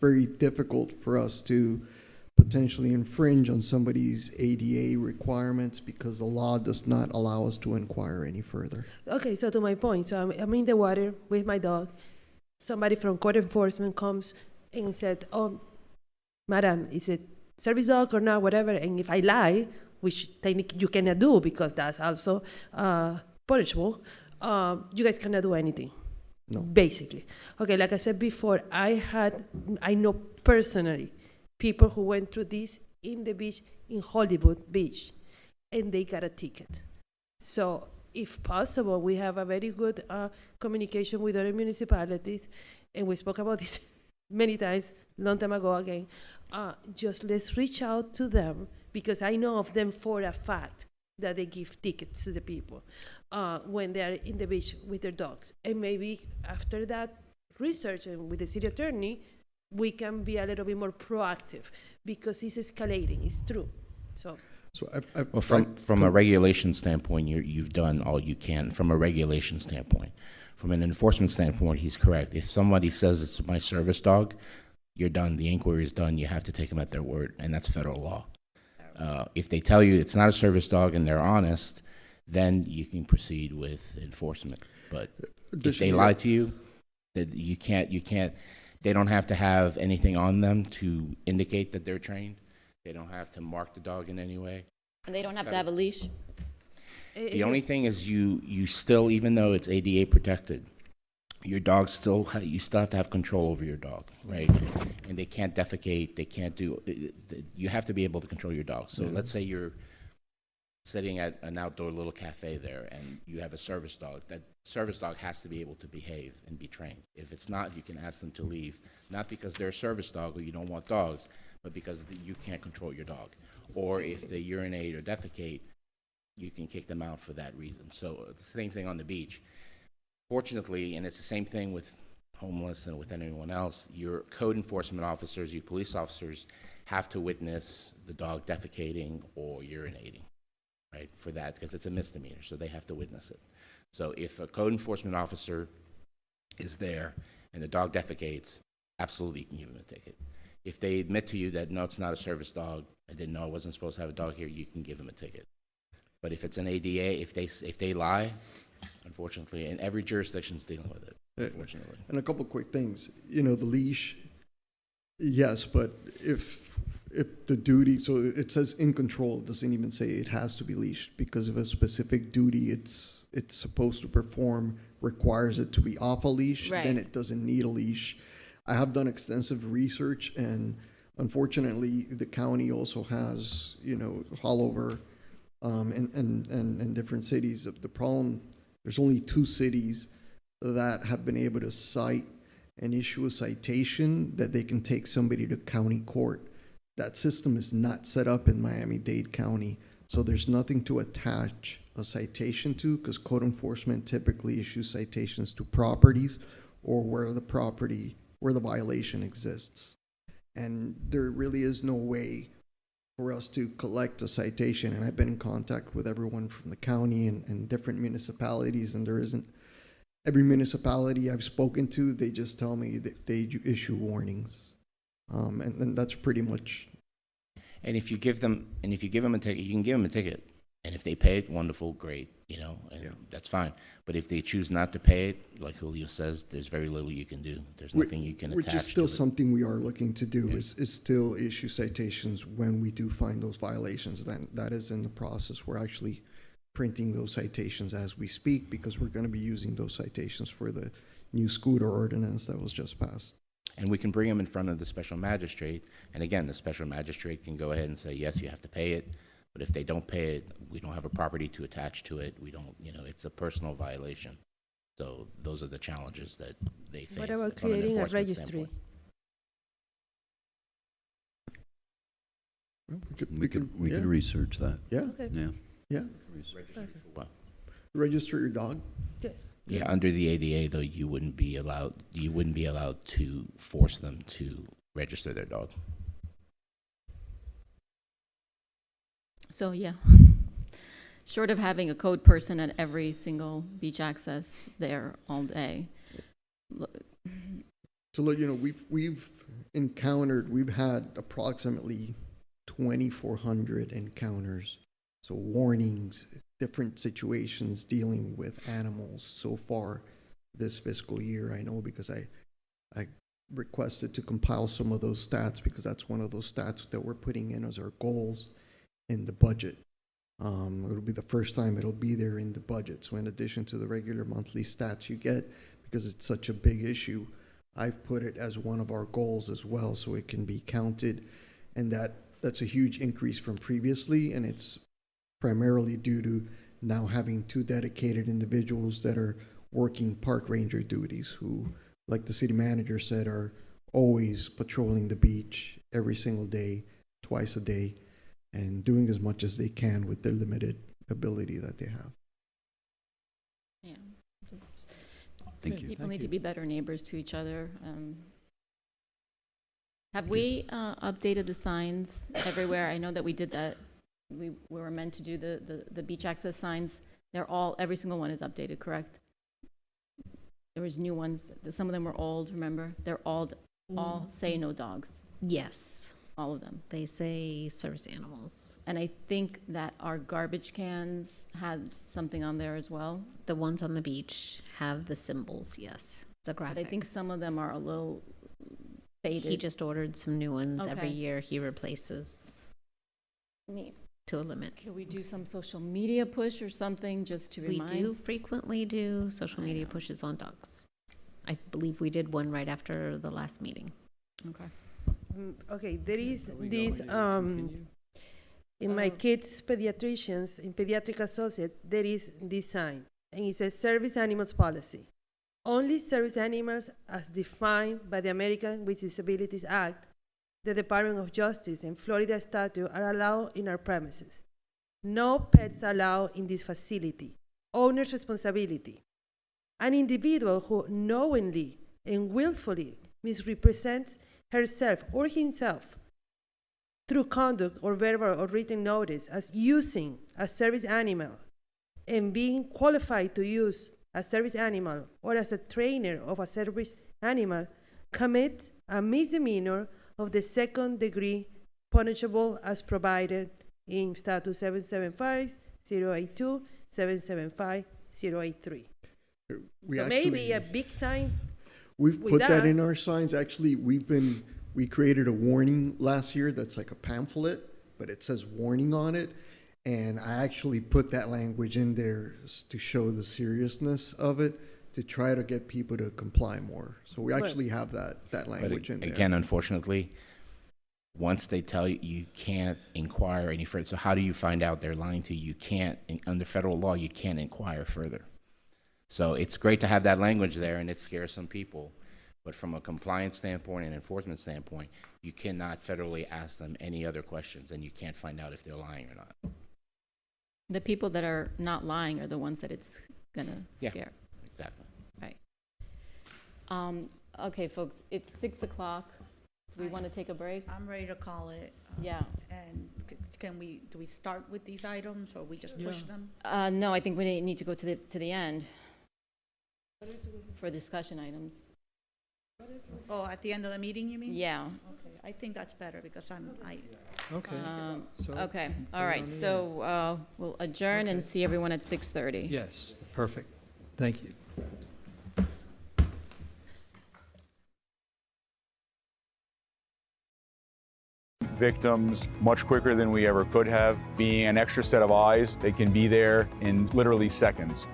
very difficult for us to potentially infringe on somebody's ADA requirements because the law does not allow us to inquire any further. Okay, so to my point, so I'm in the water with my dog. Somebody from court enforcement comes and said, "Oh, madam, is it service dog or not, whatever?" And if I lie, which technically you cannot do because that's also punishable, you guys cannot do anything. No. Basically. Okay, like I said before, I know personally people who went through this in the beach, in Hollywood Beach, and they got a ticket. So if possible, we have a very good communication with other municipalities, and we spoke about this many times, long time ago again. Just let's reach out to them, because I know of them for a fact that they give tickets to the people when they are in the beach with their dogs. And maybe after that research and with the city attorney, we can be a little bit more proactive, because it's escalating, it's true. So well, from a regulation standpoint, you've done all you can from a regulation standpoint. From an enforcement standpoint, he's correct. If somebody says it's my service dog, you're done. The inquiry is done. You have to take them at their word, and that's federal law. If they tell you it's not a service dog and they're honest, then you can proceed with enforcement. But if they lie to you, that you can't. They don't have to have anything on them to indicate that they're trained. They don't have to mark the dog in any way. And they don't have to have a leash? The only thing is you still, even though it's ADA protected, your dog you still have to have control over your dog, right? And they can't defecate, they can't you have to be able to control your dog. So let's say you're sitting at an outdoor little cafe there and you have a service dog. That service dog has to be able to behave and be trained. If it's not, you can ask them to leave, not because they're a service dog or you don't want dogs, but because you can't control your dog. Or if they urinate or defecate, you can kick them out for that reason. So the same thing on the beach. Fortunately, and it's the same thing with homeless and with anyone else, your code enforcement officers, your police officers have to witness the dog defecating or urinating, right, for that, because it's a misdemeanor, so they have to witness it. So if a code enforcement officer is there and the dog defecates, absolutely you can give him a ticket. If they admit to you that, no, it's not a service dog, I didn't know I wasn't supposed to have a dog here, you can give them a ticket. But if it's an ADA, if they lie, unfortunately, and every jurisdiction's dealing with it, unfortunately. And a couple quick things. You know, the leash, yes, but if the duty, so it says in control, it doesn't even say it has to be leashed, because of a specific duty it's supposed to perform requires it to be off a leash, right, then it doesn't need a leash. I have done extensive research, and unfortunately, the county also has, you know, all over in different cities. The problem, there's only 2 cities that have been able to cite and issue a citation that they can take somebody to county court. That system is not set up in Miami-Dade County, so there's nothing to attach a citation to, because code enforcement typically issues citations to properties or where the violation exists. And there really is no way for us to collect a citation, and I've been in contact with everyone from the county and different municipalities, and there isn't. Every municipality I've spoken to, they just tell me that they issue warnings, and that's pretty much. And if you give them a ticket, you can give them a ticket, and if they pay it, wonderful, great, you know, and that's fine. But if they choose not to pay it, like Julio says, there's very little you can do. There's nothing you can attach to it. Which is still something we are looking to do, is still issue citations when we do find those violations. That is in the process. We're actually printing those citations as we speak, because we're going to be using those citations for the new scooter ordinance that was just passed. And we can bring them in front of the special magistrate, and again, the special magistrate can go ahead and say, yes, you have to pay it, but if they don't pay it, we don't have a property to attach to it. We don't, you know, it's a personal violation. So those are the challenges that they face. What about creating a registry? Well, we could research that. Yeah. Okay. Yeah. Well, register your dog. Yes. Yeah, under the ADA though, you wouldn't be allowed to force them to register their dog. So, yeah, short of having a code person at every single beach access there all day. So, you know, we've had approximately 2,400 encounters, so warnings, different situations dealing with animals so far this fiscal year. I know because I requested to compile some of those stats because that's one of those stats that we're putting in as our goals in the budget. It'll be the first time it'll be there in the budget. So in addition to the regular monthly stats you get, because it's such a big issue, I've put it as one of our goals as well so it can be counted. And that's a huge increase from previously, and it's primarily due to now having 2 dedicated individuals that are working park ranger duties who, like the city manager said, are always patrolling the beach every single day, twice a day, and doing as much as they can with their limited ability that they have. Yeah, just Thank you. people need to be better neighbors to each other. Have we updated the signs everywhere? I know that we did that. We were meant to do the beach access signs. Every single one is updated, correct? There was new ones. Some of them were old, remember? They're all say no dogs. Yes. All of them. They say service animals. And I think that our garbage cans had something on there as well. The ones on the beach have the symbols, yes. It's a graphic. But I think some of them are a little faded. He just ordered some new ones every Okay. year. He replaces Neat. to a limit. Can we do some social media push or something just to We remind? do frequently do social media pushes on dogs. I believe we did one right after the last meeting. Okay. Okay, there is this, in my kids' pediatricians, in Pediatric Associate, there is this sign, and it says Service Animals Policy. Only service animals as defined by the American with Disabilities Act, the Department of Justice, and Florida statute are allowed in our premises. No pets allowed in this facility. Owner's responsibility. An individual who knowingly and willfully misrepresents herself or himself through conduct or verbal or written notice as using a service animal and being qualified to use a service animal or as a trainer of a service animal commit a misdemeanor of the second degree punishable as provided in Statute 775-082, 775-083. So maybe a big sign. We've with put that in our signs. Actually, we created a warning last year that's like a pamphlet, but it says warning on it. And I actually put that language in there to show the seriousness of it, to try to get people to comply more. So we actually have that language in there. Again, unfortunately, once they tell you, you can't inquire any further. So how do you find out they're lying to you? You can't, under federal law, you can't inquire further. So it's great to have that language there, and it scares some people. But from a compliance standpoint and enforcement standpoint, you cannot federally ask them any other questions, and you can't find out if they're lying or not. The people that are not lying are the ones that it's gonna scare. Exactly. Right. Okay, folks, it's 6 o'clock. Do we want to take a break? I'm ready to call it. Yeah. And do we start with these items or we just push them? No, I think we need to go to the end for discussion items. Oh, at the end of the meeting, you mean? Yeah. Okay, I think that's better because Okay. Okay, all right, so we'll adjourn and see everyone at 6:30. Yes, perfect. Thank you. Victims much quicker than we ever could have. Being an extra set of eyes, they can be there in literally seconds.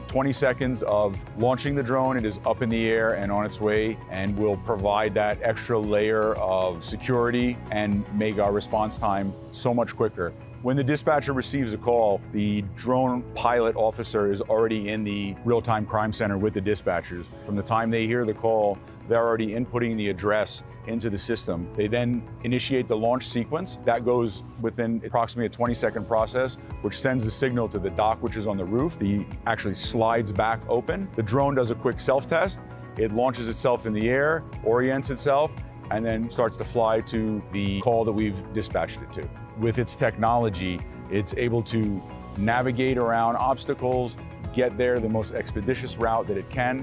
20 seconds of launching the drone, it is up in the air and on its way, and will provide that extra layer of security and make our response time so much quicker. When the dispatcher receives a call, the drone pilot officer is already in the real-time crime center with the dispatchers. From the time they hear the call, they're already inputting the address into the system. They then initiate the launch sequence. That goes within approximately a 20-second process, which sends the signal to the dock, which is on the roof. The actually slides back open. The drone does a quick self-test. It launches itself in the air, orients itself, and then starts to fly to the call that we've dispatched it to. With its technology, it's able to navigate around obstacles, get there the most expeditious route that it can.